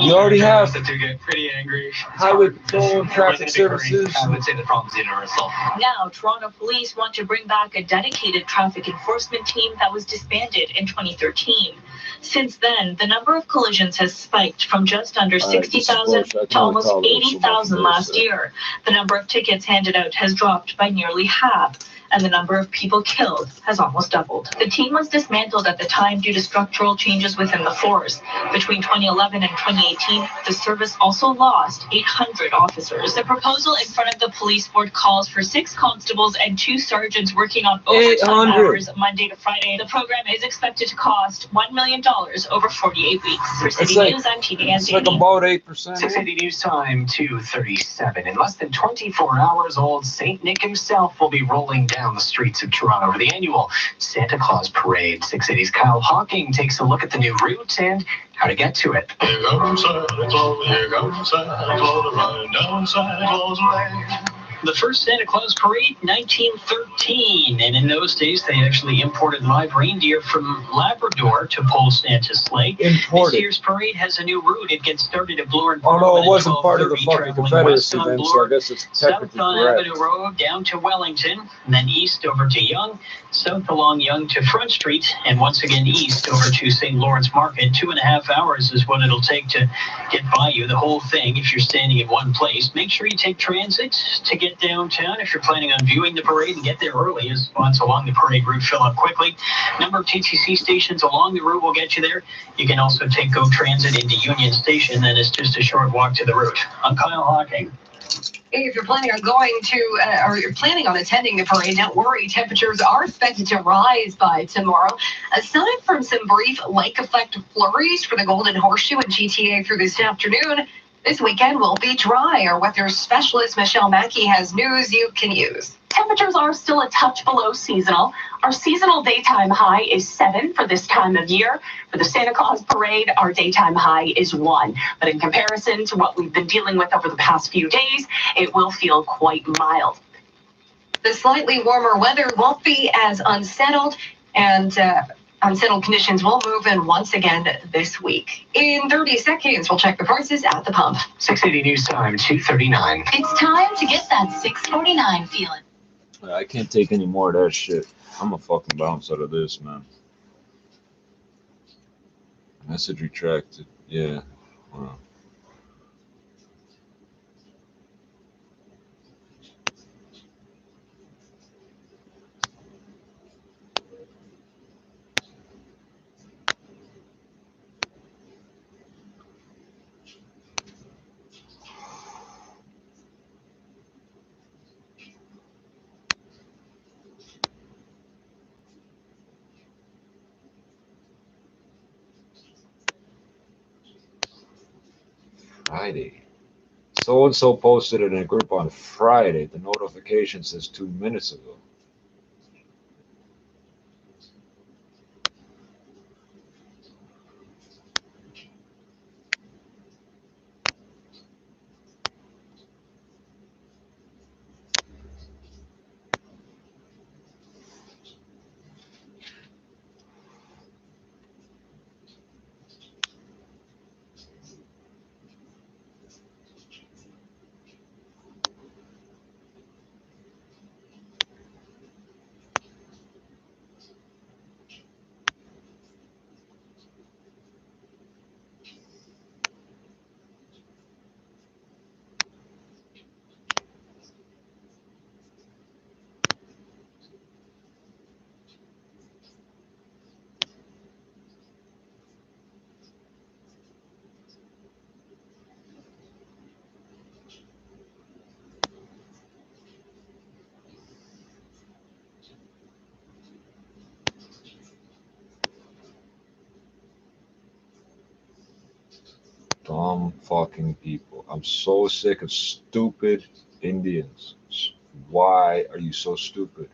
G: You already have
I: to get pretty angry.
G: Highway Patrol and Traffic Services.
I: I would say the problem is universal.
C: Now, Toronto police want to bring back a dedicated traffic enforcement team that was disbanded in 2013. Since then, the number of collisions has spiked from just under 60,000 to almost 80,000 last year. The number of tickets handed out has dropped by nearly half, and the number of people killed has almost doubled. The team was dismantled at the time due to structural changes within the force. Between 2011 and 2018, the service also lost 800 officers. The proposal in front of the police board calls for 6 constables and 2 sergeants working on overtime hours Monday to Friday. The program is expected to cost $1 million over 48 weeks. For City News, I'm TD
G: It's like about 8%.
I: 680 News Time 2:37. In less than 24 hours, old Saint Nick himself will be rolling down the streets of Toronto for the annual Santa Claus Parade. 680's Kyle Hawking takes a look at the new route and how to get to it.
Y: Here comes Santa Claus, here comes Santa Claus, running down Santa Claus Lane.
K: The first Santa Claus Parade, 1913, and in those days they actually imported live reindeer from Labrador to pull Santa's sleigh.
G: Imported.
K: This year's parade has a new route. It gets started at Bloor and
G: Oh
K: Pearl
G: no,
K: at
G: it wasn't part of the
K: 12:30,
G: fucking
K: traveling west
G: Confederacy
K: on
G: then, so I
K: Bloor,
G: guess it's
K: south
G: technically
K: on
G: correct.
K: Avenue Road down to Wellington, and then east over to Yonge, south along Yonge to Front Street, and once again east over to St. Lawrence Market. 2.5 hours is what it'll take to get by you, the whole thing, if you're standing in one place. Make sure you take transit to get downtown if you're planning on viewing the parade, and get there early as spots along the parade route fill up quickly. Number of TTC stations along the route will get you there. You can also take GO Transit into Union Station, then it's just a short walk to the route. I'm Kyle Hawking.
U: If you're planning on going to, or you're planning on attending the parade, don't worry, temperatures are expected to rise by tomorrow. Aside from some brief lake effect flurries for the Golden Horseshoe and GTA through this afternoon, this weekend will be dry. Our weather specialist Michelle Mackey has news you can use.
L: Temperatures are still a touch below seasonal. Our seasonal daytime high is 7 for this time of year. For the Santa Claus Parade, our daytime high is 1. But in comparison to what we've been dealing with over the past few days, it will feel quite mild.
U: The slightly warmer weather won't be as unsettled, and unsettled conditions will move in once again this week. In 30 seconds, we'll check the prices at the pump.
I: 680 News Time 2:39.
M: It's time to get that 649 feeling.
G: I can't take any more of that shit. I'm a fucking bounce out of this, man. Message retracted. Yeah. Wow. Friday. So-and-so posted in a group on Friday. The notification says 2 minutes ago. Dumb fucking people. I'm so sick of stupid Indians. Why are you so stupid?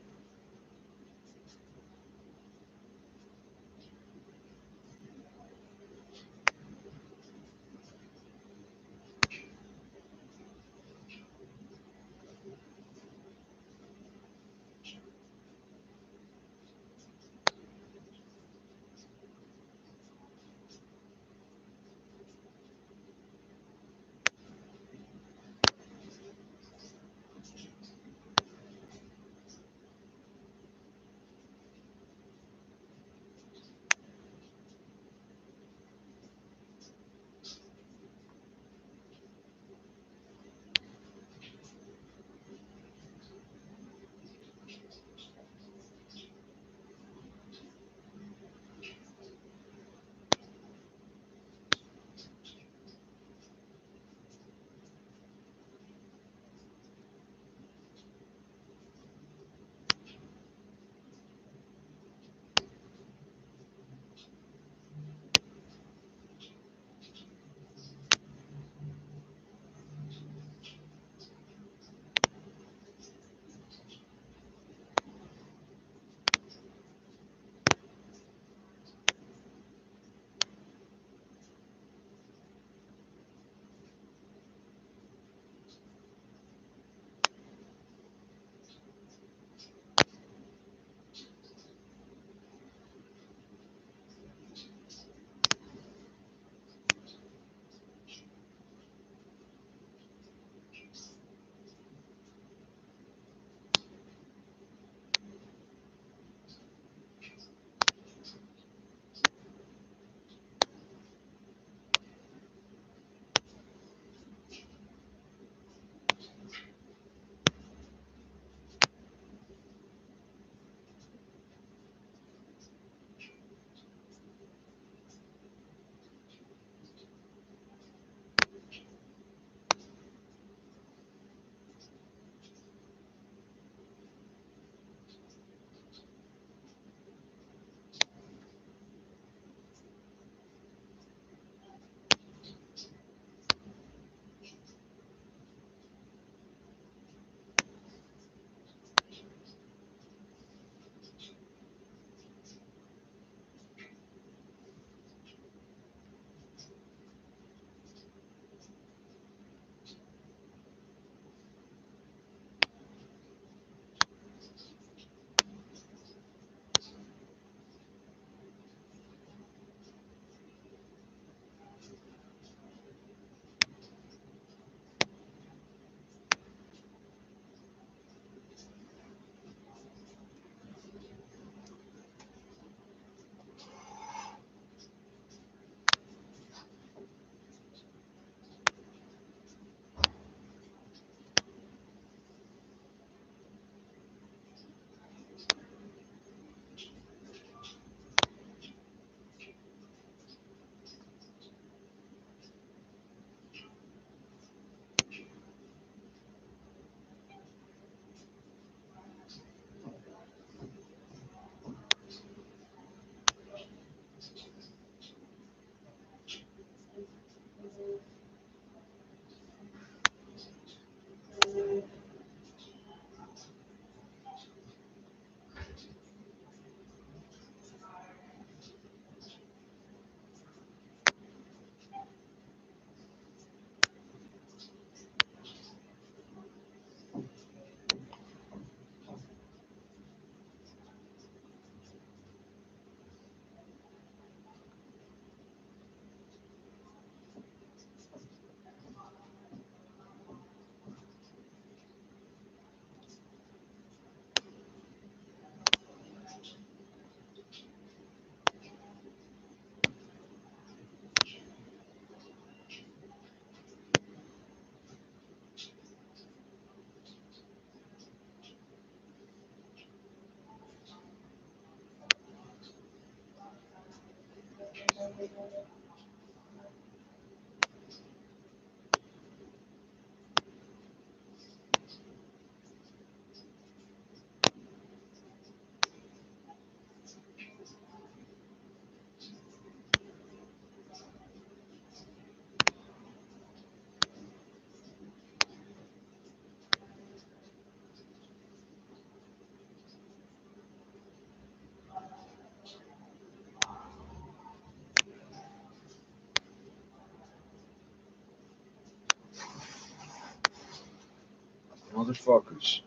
G: motherfuckers.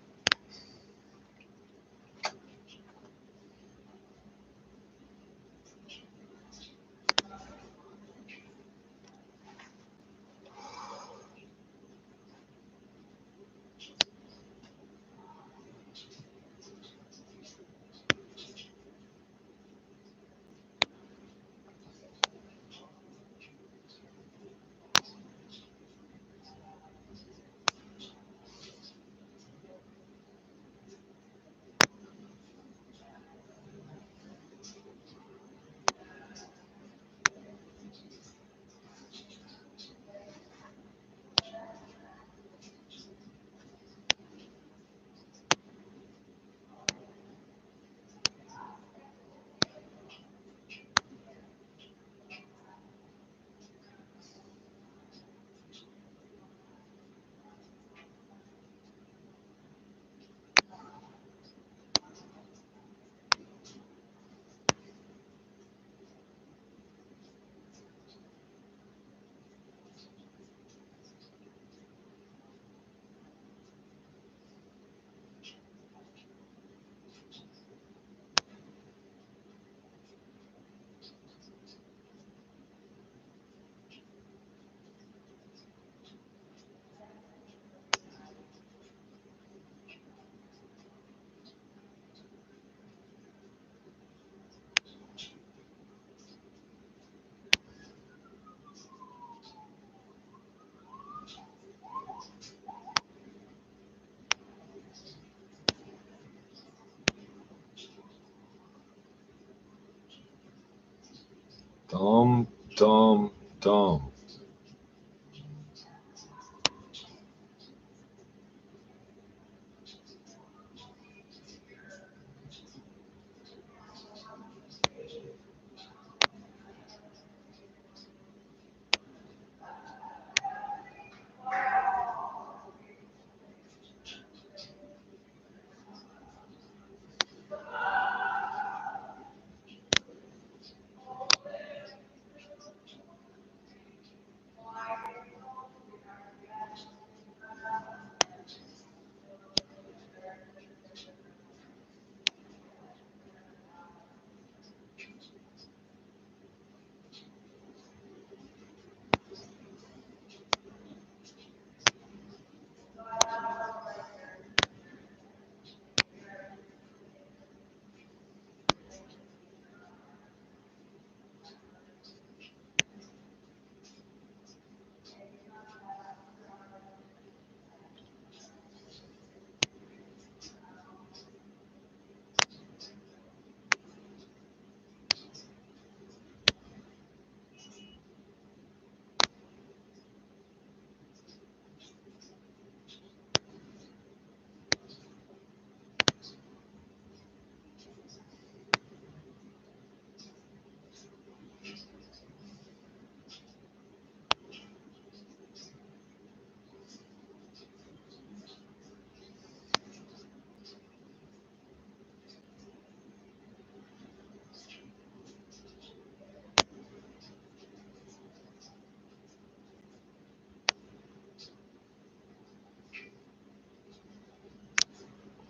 G: Dumb, dumb, dumb.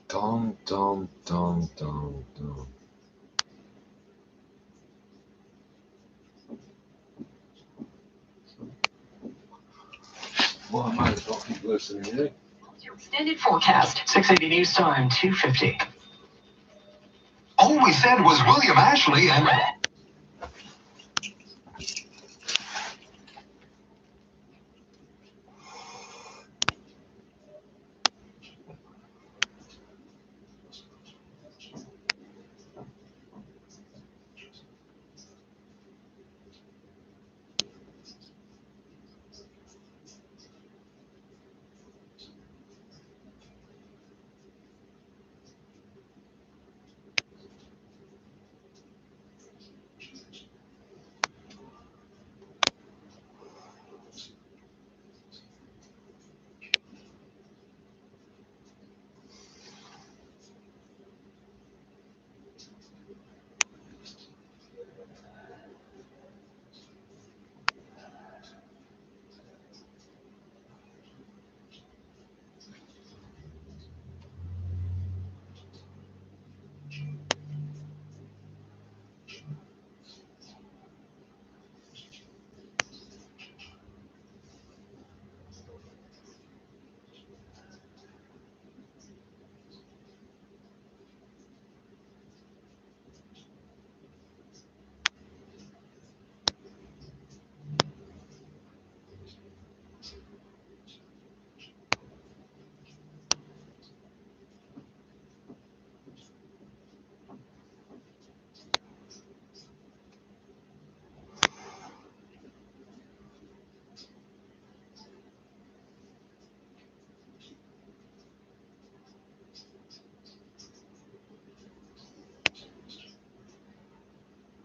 G: Dumb, dumb, dumb, dumb, dumb. Well, I might as well keep listening, eh?
B: Your extended forecast.
I: 680 News Time, 2:50.
F: All we said was William Ashley and...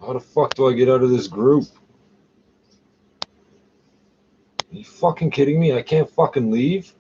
G: How the fuck do I get out of this group? Are you fucking kidding me? I can't fucking leave?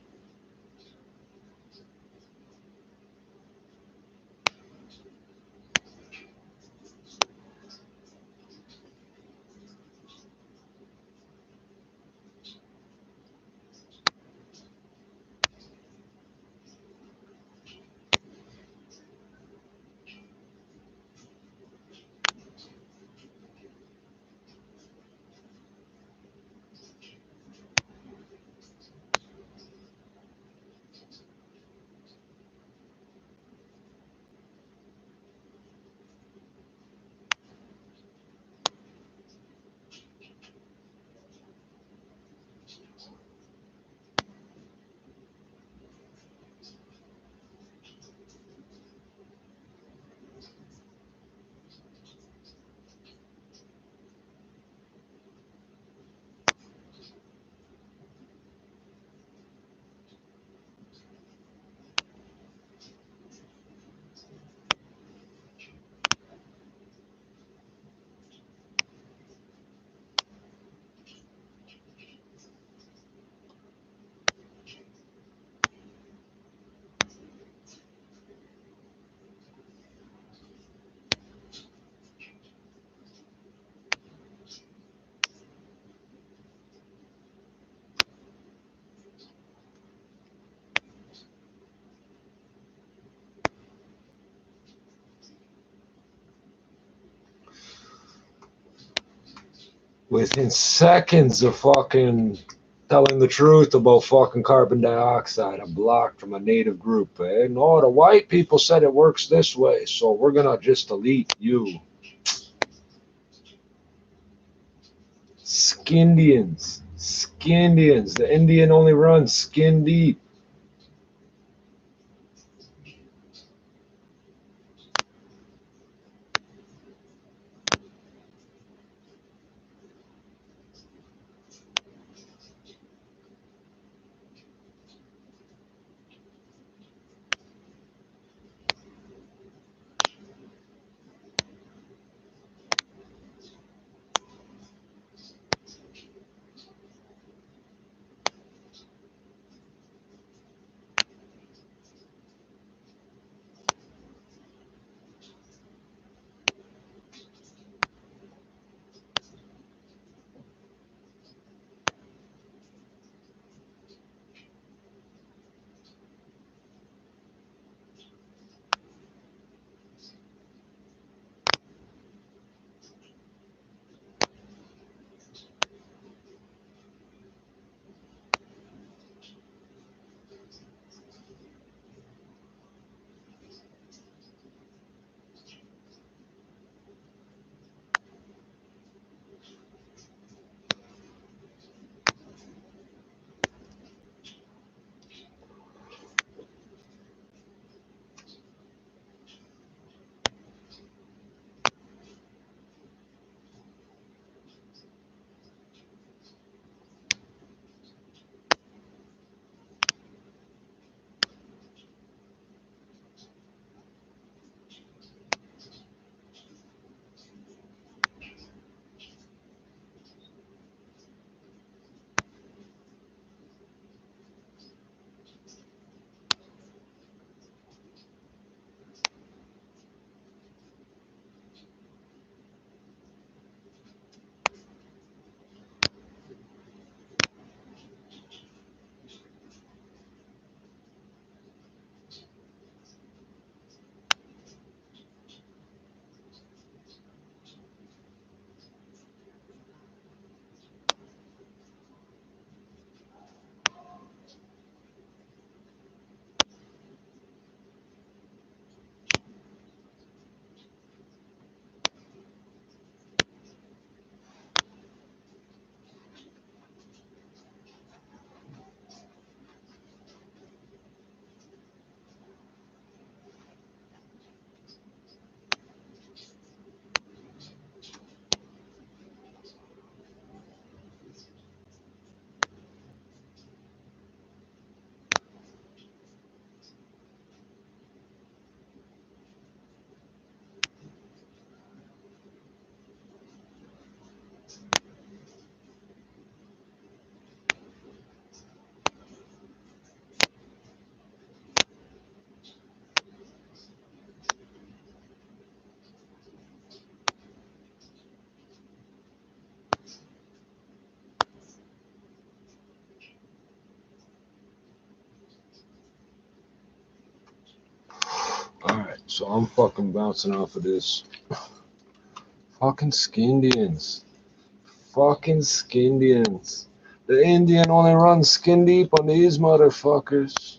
G: Within seconds of fucking telling the truth about fucking carbon dioxide, I'm blocked from a native group. No, the white people said it works this way, so we're gonna just delete you. Skindians. Skindians. The Indian only runs skin deep. So I'm fucking bouncing off of this. Fucking Skindians. Fucking Skindians. The Indian only runs skin deep on these motherfuckers.